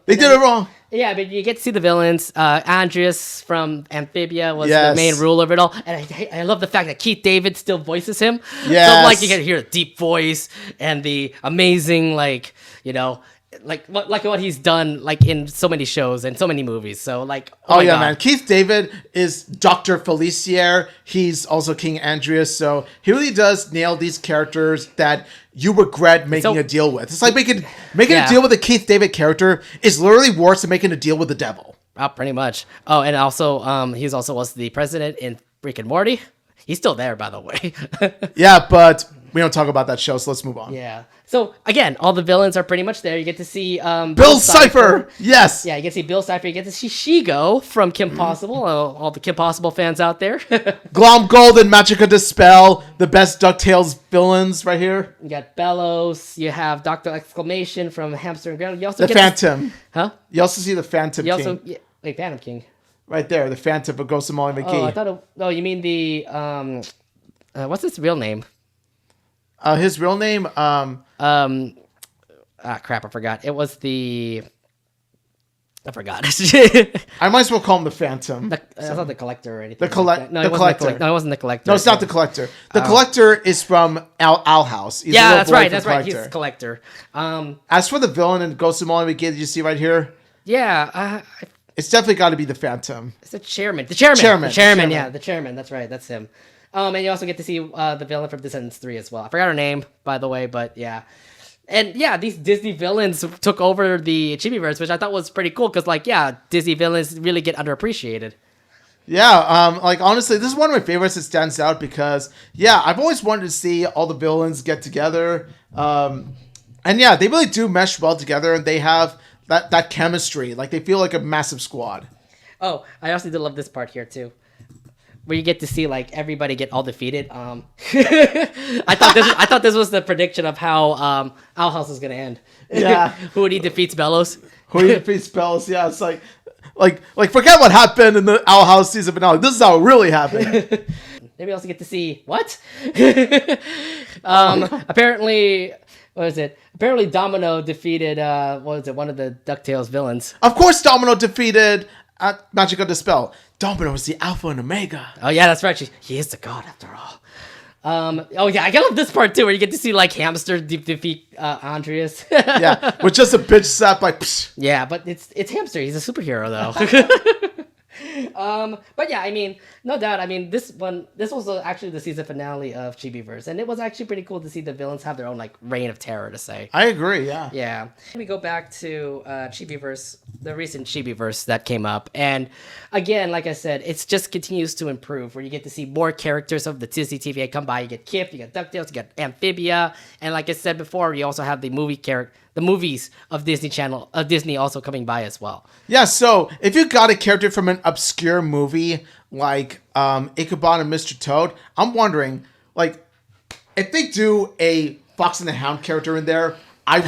They did it wrong. Yeah, but you get to see the villains. Andreas from Amphibia was the main ruler of it all. And I love the fact that Keith David still voices him. Yes. So, like, you can hear the deep voice and the amazing, like, like what he's done, like, in so many shows and so many movies. So, like, oh yeah, God. Man, Keith David is Dr. Felicier. He's also King Andreas. So he really does nail these characters that you regret making a deal with. It's like making a deal with a Keith David character is literally worse than making a deal with the devil. Oh, pretty much. Oh, and also, he's also was the president in Rick and Morty. He's still there, by the way. Yeah, but we don't talk about that show, so let's move on. Yeah. So again, all the villains are pretty much there. You get to see Bill Cipher. Yes. Yeah, you get to see Bill Cipher. You get to see Shigo from Kim Possible. All the Kim Possible fans out there. Glom Gold and Magica Dispel, the best DuckTales villains right here. You got Bellows. You have Dr. Exclamation from Hamster and Gretel. You also The get Phantom. Huh? You also see the Phantom You King. also wait, Phantom King. Right there, the Phantom of Ghost of Molly McGee. Oh, I thought. You mean the what's his real name? His real name. Crap, I forgot. It was the. I forgot. I might as well call him the Phantom. That's not the Collector or anything. The Collector. No, it wasn't the Collector. No, it's not the Collector. The Collector is from Owl House. He's yeah, that's right. That's right. He's the Collector. As for the villain in Ghost of Molly McGee, did you see right here? Yeah. It's definitely got to be the Phantom. It's the chairman. The chairman. Yeah, the chairman. That's right. That's him. And you also get to see the villain from Descendants 3 as well. I forgot her name, by the way, but yeah. And yeah, these Disney villains took over the Chibiverse, which I thought was pretty cool because, like, yeah, Disney villains really get underappreciated. Yeah, like, honestly, this is one of my favorites that stands out because, yeah, I've always wanted to see all the villains get together. And yeah, they really do mesh well together, and they have that chemistry. Like, they feel like a massive squad. Oh, I also did love this part here, too. Where you get to see like everybody get all defeated. I thought this was the prediction of how Owl House is gonna end. Yeah, Hootie defeats Bellows. Hootie defeats Bellows. Yeah, it's like forget what happened in the Owl House season finale. This is how it really happened. Maybe also get to see what? Apparently, what is it? Apparently, Domino defeated one of the DuckTales villains. Of course, Domino defeated Magica Dispel. Domino is the Alpha and Omega. Oh yeah, that's right. He is the god after all. Oh yeah, I love this part too, where you get to see like Hamster defeat Andreas. Yeah, with just a bitch slap by. Psh. Yeah, but it's Hamster. He's a superhero though. But yeah, I mean, no doubt. I mean, this was actually the season finale of Chibiverse, and it was actually pretty cool to see the villains have their own like reign of terror to say. I agree. Yeah. Yeah. We go back to Chibiverse, the recent Chibiverse that came up, and again, like I said, it just continues to improve. Where you get to see more characters of the Disney TVA come by. You get Kip, you got DuckTales, you got Amphibia, and like I said before, you also have the movies of Disney also coming by as well. Yeah, so if you got a character from an obscure movie like Ichabod and Mr. Toad, I'm wondering, like, if they do a Fox and the Hound character in there, I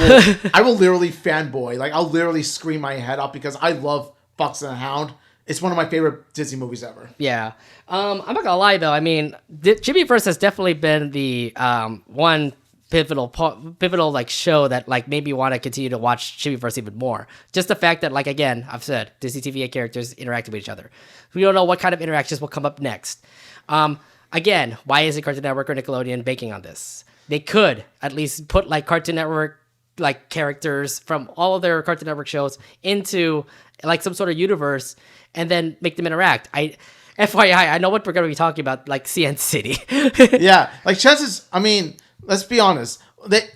will literally fanboy. Like, I'll literally scream my head off because I love Fox and the Hound. It's one of my favorite Disney movies ever. Yeah. I'm not gonna lie though. I mean, Chibiverse has definitely been the one pivotal like show that like made me want to continue to watch Chibiverse even more. Just the fact that, like, again, I've said Disney TVA characters interacting with each other. We don't know what kind of interactions will come up next. Again, why isn't Cartoon Network or Nickelodeon banking on this? They could at least put like Cartoon Network like characters from all of their Cartoon Network shows into like some sort of universe and then make them interact. FYI, I know what we're going to be talking about, like CN City. Yeah, like chances, I mean, let's be honest.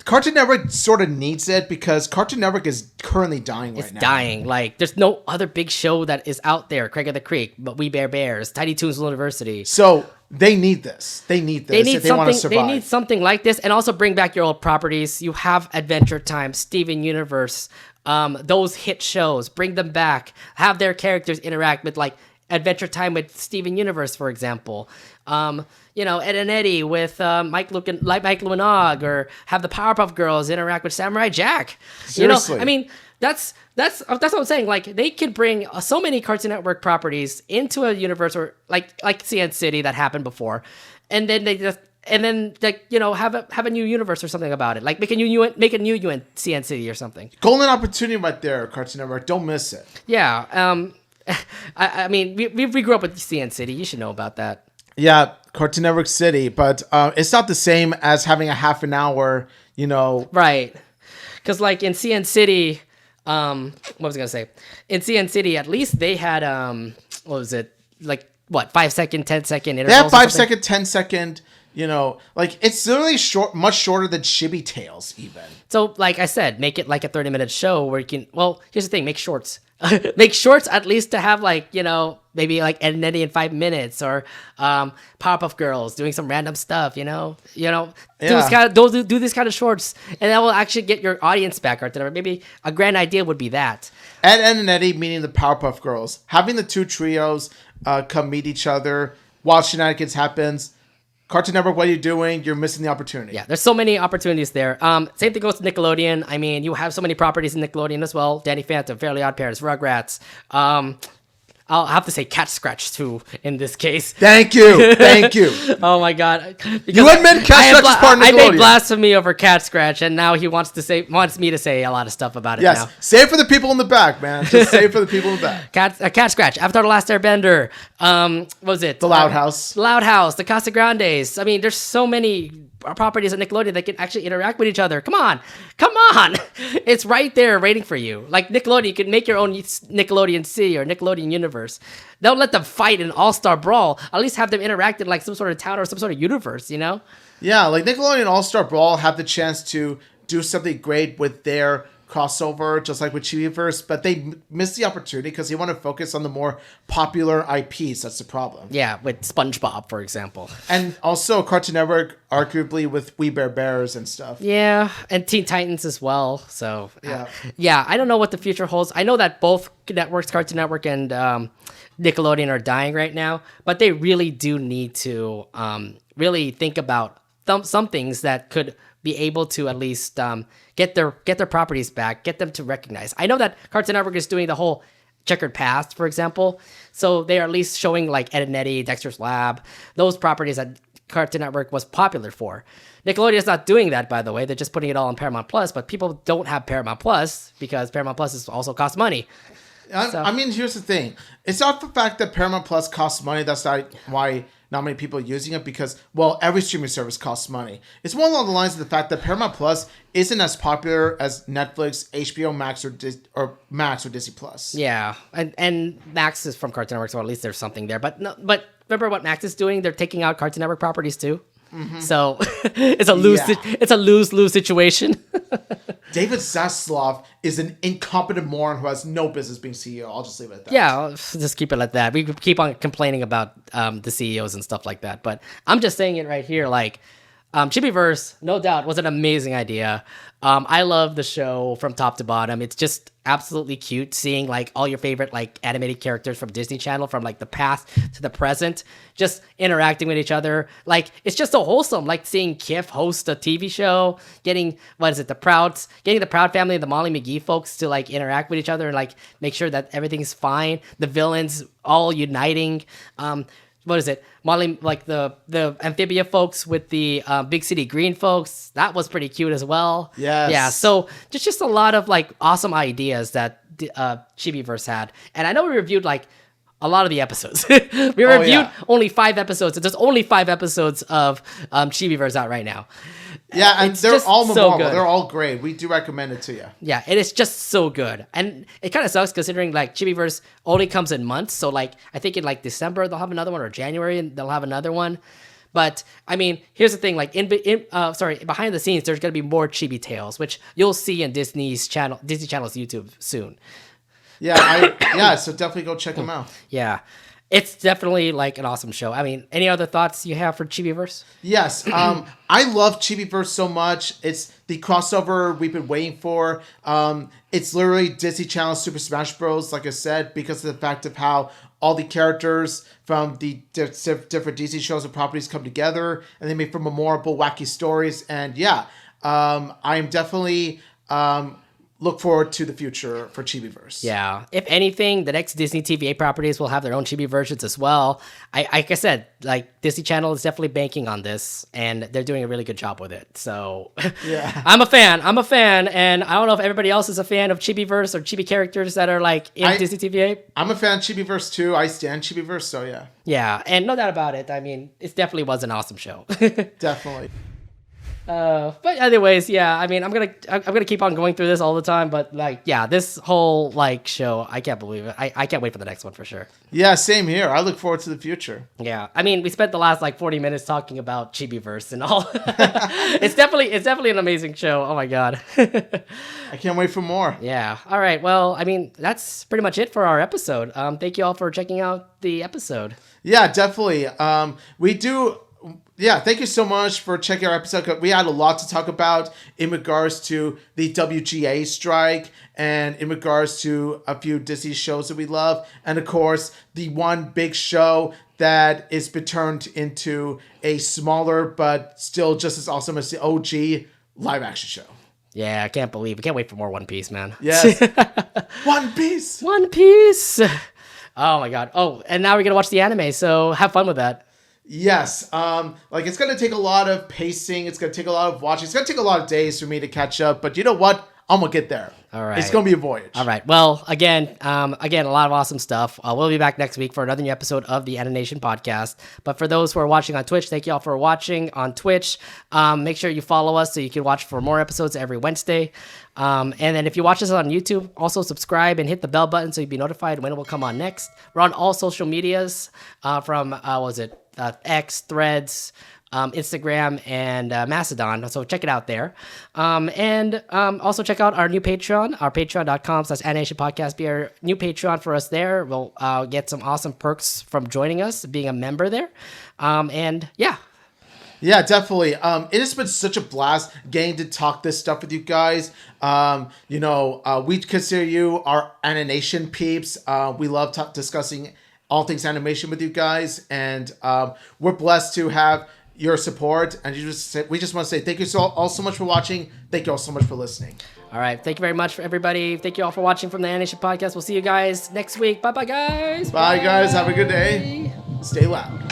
Cartoon Network sort of needs it because Cartoon Network is currently dying right now. It's dying. Like, there's no other big show that is out there. Craig of the Creek, but We Bear Bears, Tiny Toons University. So they need this. They need this if they want to survive. They need something like this, and also bring back your old properties. You have Adventure Time, Steven Universe, those hit shows. Bring them back. Have their characters interact with like Adventure Time with Steven Universe, for example. Ed and Eddie with Mike Luanog, or have the Powerpuff Girls interact with Samurai Jack. Seriously. I mean, that's what I'm saying. Like, they can bring so many Cartoon Network properties into a universe, or like CN City that happened before, and then have a new universe or something about it. Like make a new CN City or something. Golden opportunity right there, Cartoon Network. Don't miss it. Yeah. I mean, we grew up with CN City. You should know about that. Yeah, Cartoon Network City, but it's not the same as having a half an hour, Right. Because, like, in CN City, what was I going to say? In CN City, at least they had, 5 second, 10 second intervals? They have 5 second, 10 second, like, it's literally much shorter than Chibi Tales, even. So, like I said, make it like a 30-minute show where you can, well, here's the thing, make shorts. make shorts at least to have like, you know, maybe like Ed and Eddie in 5 minutes, or Powerpuff Girls doing some random stuff, do this kind of shorts, and that will actually get your audience back. Or maybe a grand idea would be that. Ed and Eddie, meaning the Powerpuff Girls, having the two trios come meet each other while shenanigans happens. Cartoon Network, what are you doing? You're missing the opportunity. Yeah, there's so many opportunities there. Same thing goes to Nickelodeon. I mean, you have so many properties in Nickelodeon as well. Danny Phantom, Fairly Odd Parents, Rugrats. I'll have to say Cat Scratch too in this case. Thank you. Oh my god! You admit Cat Scratch is part of Nickelodeon. I made blasphemy over Cat Scratch, and now he wants me to say a lot of stuff about it. Yes, now. say it for the people in the back, man. Just say it for the people in the back. Cat Scratch, Avatar: The Last Airbender. What was it? The Loud House. The Casa Grandes. I mean, there's so many properties at Nickelodeon that can actually interact with each other. Come on, it's right there waiting for you. Like Nickelodeon, you could make your own Nickelodeon Sea or Nickelodeon Universe. Don't let them fight in All-Star Brawl. At least have them interact in like some sort of town or some sort of universe, Yeah, like Nickelodeon All-Star Brawl have the chance to do something great with their crossover, just like with Chibiverse, but they missed the opportunity because they want to focus on the more popular IPs. That's the problem. Yeah, with SpongeBob, for example. And also Cartoon Network, arguably with We Bare Bears and stuff. Yeah, and Teen Titans as well. So, yeah, I don't know what the future holds. I know that both networks, Cartoon Network and Nickelodeon, are dying right now, but they really do need to really think about some things that could be able to at least get their properties back, get them to recognize. I know that Cartoon Network is doing the whole checkered past, for example, so they are at least showing like Ed and Eddie, Dexter's Lab, those properties that Cartoon Network was popular for. Nickelodeon is not doing that, by the way. They're just putting it all on Paramount Plus, but people don't have Paramount Plus because Paramount Plus is also costs money. I mean, here's the thing. It's not the fact that Paramount Plus costs money. That's not why not many people are using it, because, well, every streaming service costs money. It's more along the lines of the fact that Paramount Plus isn't as popular as Netflix, HBO Max, or Max or Disney Plus. Yeah, and Max is from Cartoon Network, so at least there's something there. But remember what Max is doing? They're taking out Cartoon Network properties too. Mm-hmm. So it's a lose situation. David Zaslav is an incompetent moron who has no business being CEO. I'll just leave it at that. Yeah, I'll just keep it like that. We keep on complaining about the CEOs and stuff like that, but I'm just saying it right here. Like, Chibiverse, no doubt, was an amazing idea. I love the show from top to bottom. It's just absolutely cute seeing like all your favorite like animated characters from Disney Channel from like the past to the present just interacting with each other. Like, it's just so wholesome. Like seeing Kif host a TV show, getting the Proud family and the Molly McGee folks to like interact with each other and like make sure that everything's fine. The villains all uniting. Molly, like the Amphibia folks with the Big City Green folks, that was pretty cute as well. Yes. Yeah, so just a lot of like awesome ideas that Chibiverse had. And I know we reviewed like a lot of the episodes. We reviewed only 5 episodes. There's only 5 episodes of Chibiverse out right now. Yeah, and they're all memorable. Good. They're all great. We do recommend it to you. Yeah, it is just so good. And it kind of sucks considering like Chibiverse only comes in months. So like I think in like December they'll have another one, or January and they'll have another one. But I mean, here's the thing, like behind the scenes there's going to be more Chibi Tales, which you'll see in Disney Channel's YouTube soon. Yeah, so definitely go check them out. Yeah. It's definitely like an awesome show. I mean, any other thoughts you have for Chibiverse? Yes. I love Chibiverse so much. It's the crossover we've been waiting for. It's literally Disney Channel Super Smash Bros., like I said, because of the fact of how all the characters from the different Disney shows and properties come together, and they make for memorable, wacky stories. And yeah, I am definitely... look forward to the future for Chibiverse. Yeah. If anything, the next Disney TVA properties will have their own Chibi versions as well. Like I said, like Disney Channel is definitely banking on this, and they're doing a really good job with it. So yeah, I'm a fan, and I don't know if everybody else is a fan of Chibiverse or Chibi characters that are like in Disney TVA. I'm a fan of Chibiverse too. I stand Chibiverse, so yeah. Yeah, and no doubt about it. I mean, it definitely was an awesome show. Definitely. But anyways, yeah, I mean, I'm gonna keep on going through this all the time, but like, yeah, this whole like show, I can't believe it. I can't wait for the next one for sure. Yeah, same here. I look forward to the future. Yeah, I mean, we spent the last like 40 minutes talking about Chibiverse and all. It's definitely an amazing show. Oh my god. I can't wait for more. Yeah. All right. Well, I mean, that's pretty much it for our episode. Thank you all for checking out the episode. Yeah, definitely. We do. Yeah, thank you so much for checking our episode. We had a lot to talk about in regards to the WGA strike and in regards to a few Disney shows that we love. And of course, the one big show that is been turned into a smaller but still just as awesome as the OG live action show. Yeah, I can't wait for more One Piece, man. Yes. One Piece. One Piece. Oh my god. Oh, and now we're going to watch the anime, so have fun with that. Yes. Like it's going to take a lot of pacing. It's going to take a lot of watching. It's going to take a lot of days for me to catch up, but you know what? I'm going to get there. All right. It's going to be a voyage. All right. Well, again, a lot of awesome stuff. We'll be back next week for another new episode of the Anination Podcast. But for those who are watching on Twitch, thank you all for watching on Twitch. Make sure you follow us so you can watch for more episodes every Wednesday. And then if you watch us on YouTube, also subscribe and hit the bell button so you'll be notified when it will come on next. We're on all social medias from, X, Threads, Instagram, and Mastodon. So check it out there. And also check out our new Patreon, our patreon.com/Anination Podcast. Be our new Patreon for us there. We'll get some awesome perks from joining us, being a member there. And yeah. Yeah, definitely. It has been such a blast getting to talk this stuff with you guys. We consider you our animation peeps. We love discussing all things animation with you guys, and we're blessed to have your support. And we just want to say thank you all so much for watching. Thank you all so much for listening. All right, thank you very much for everybody. Thank you all for watching from the Anination Podcast. We'll see you guys next week. Bye, guys. Bye, guys. Have a good day. Stay loud.